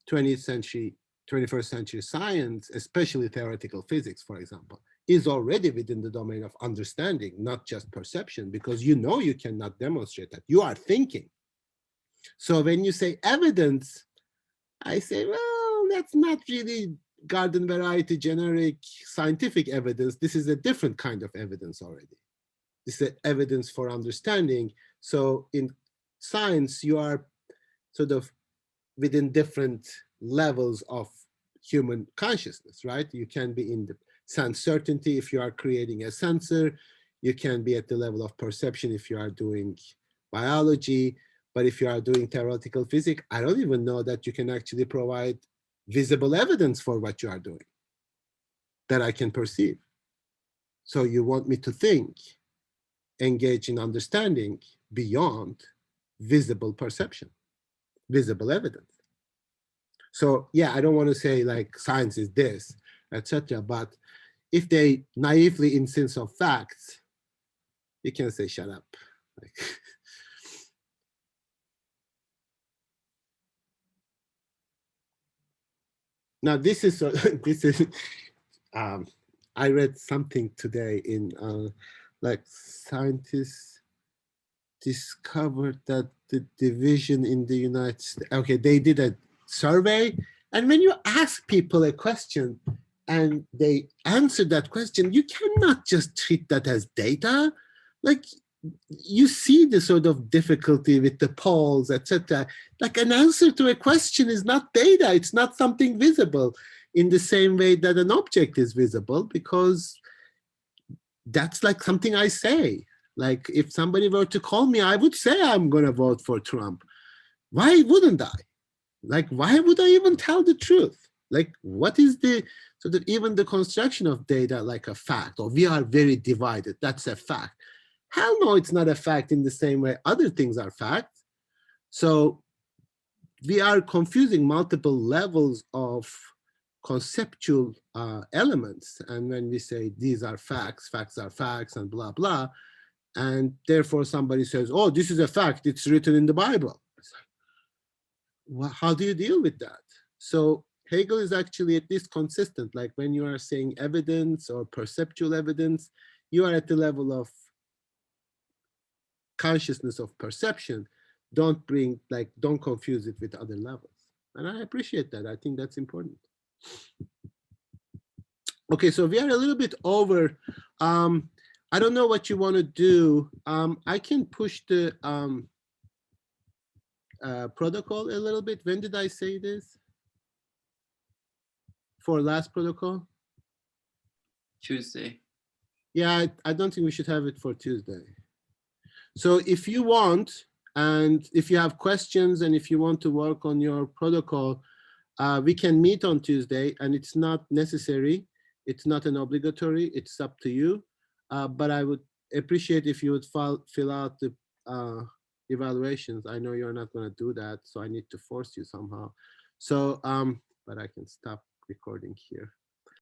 21st century science, especially theoretical physics, for example, is already within the domain of understanding, not just perception, because you know you cannot demonstrate that. You are thinking. So when you say evidence, I say, well, that's not really garden variety generic scientific evidence. This is a different kind of evidence already. This is evidence for understanding. So in science, you are sort of within different levels of human consciousness, right? You can be in the sense certainty if you are creating a sensor. You can be at the level of perception if you are doing biology. But if you are doing theoretical physics, I don't even know that you can actually provide visible evidence for what you are doing that I can perceive. So you want me to think, engage in understanding beyond visible perception, visible evidence. So yeah, I don't want to say like science is this, etc. But if they naively insist on facts, you can say shut up. Like, now this is this is I read something today in like scientists discovered that the division in the United States, okay, they did a survey, and when you ask people a question and they answer that question, you cannot just treat that as data. Like you see the sort of difficulty with the polls, etc. Like an answer to a question is not data. It's not something visible in the same way that an object is visible, because that's like something I say. Like if somebody were to call me, I would say I'm going to vote for Trump. Why wouldn't I? Like, why would I even tell the truth? Like, what is the, so that even the construction of data like a fact, or we are very divided, that's a fact. Hell no, it's not a fact in the same way other things are facts. So we are confusing multiple levels of conceptual elements. And when we say these are facts, facts are facts, and blah, blah, and therefore somebody says, oh, this is a fact, it's written in the Bible. Well, how do you deal with that? So Hegel is actually at least consistent. Like when you are saying evidence or perceptual evidence, you are at the level of consciousness of perception. Don't confuse it with other levels. And I appreciate that. I think that's important. Okay, so we are a little bit over. I don't know what you want to do. I can push the protocol a little bit. When did I say this? For last protocol? Tuesday. Yeah, I don't think we should have it for Tuesday. So if you want, and if you have questions, and if you want to work on your protocol, we can meet on Tuesday, and it's not necessary. It's not an obligatory, it's up to you. But I would appreciate if you would fill out the evaluations. I know you're not gonna do that, so I need to force you somehow. So, but I can stop recording here.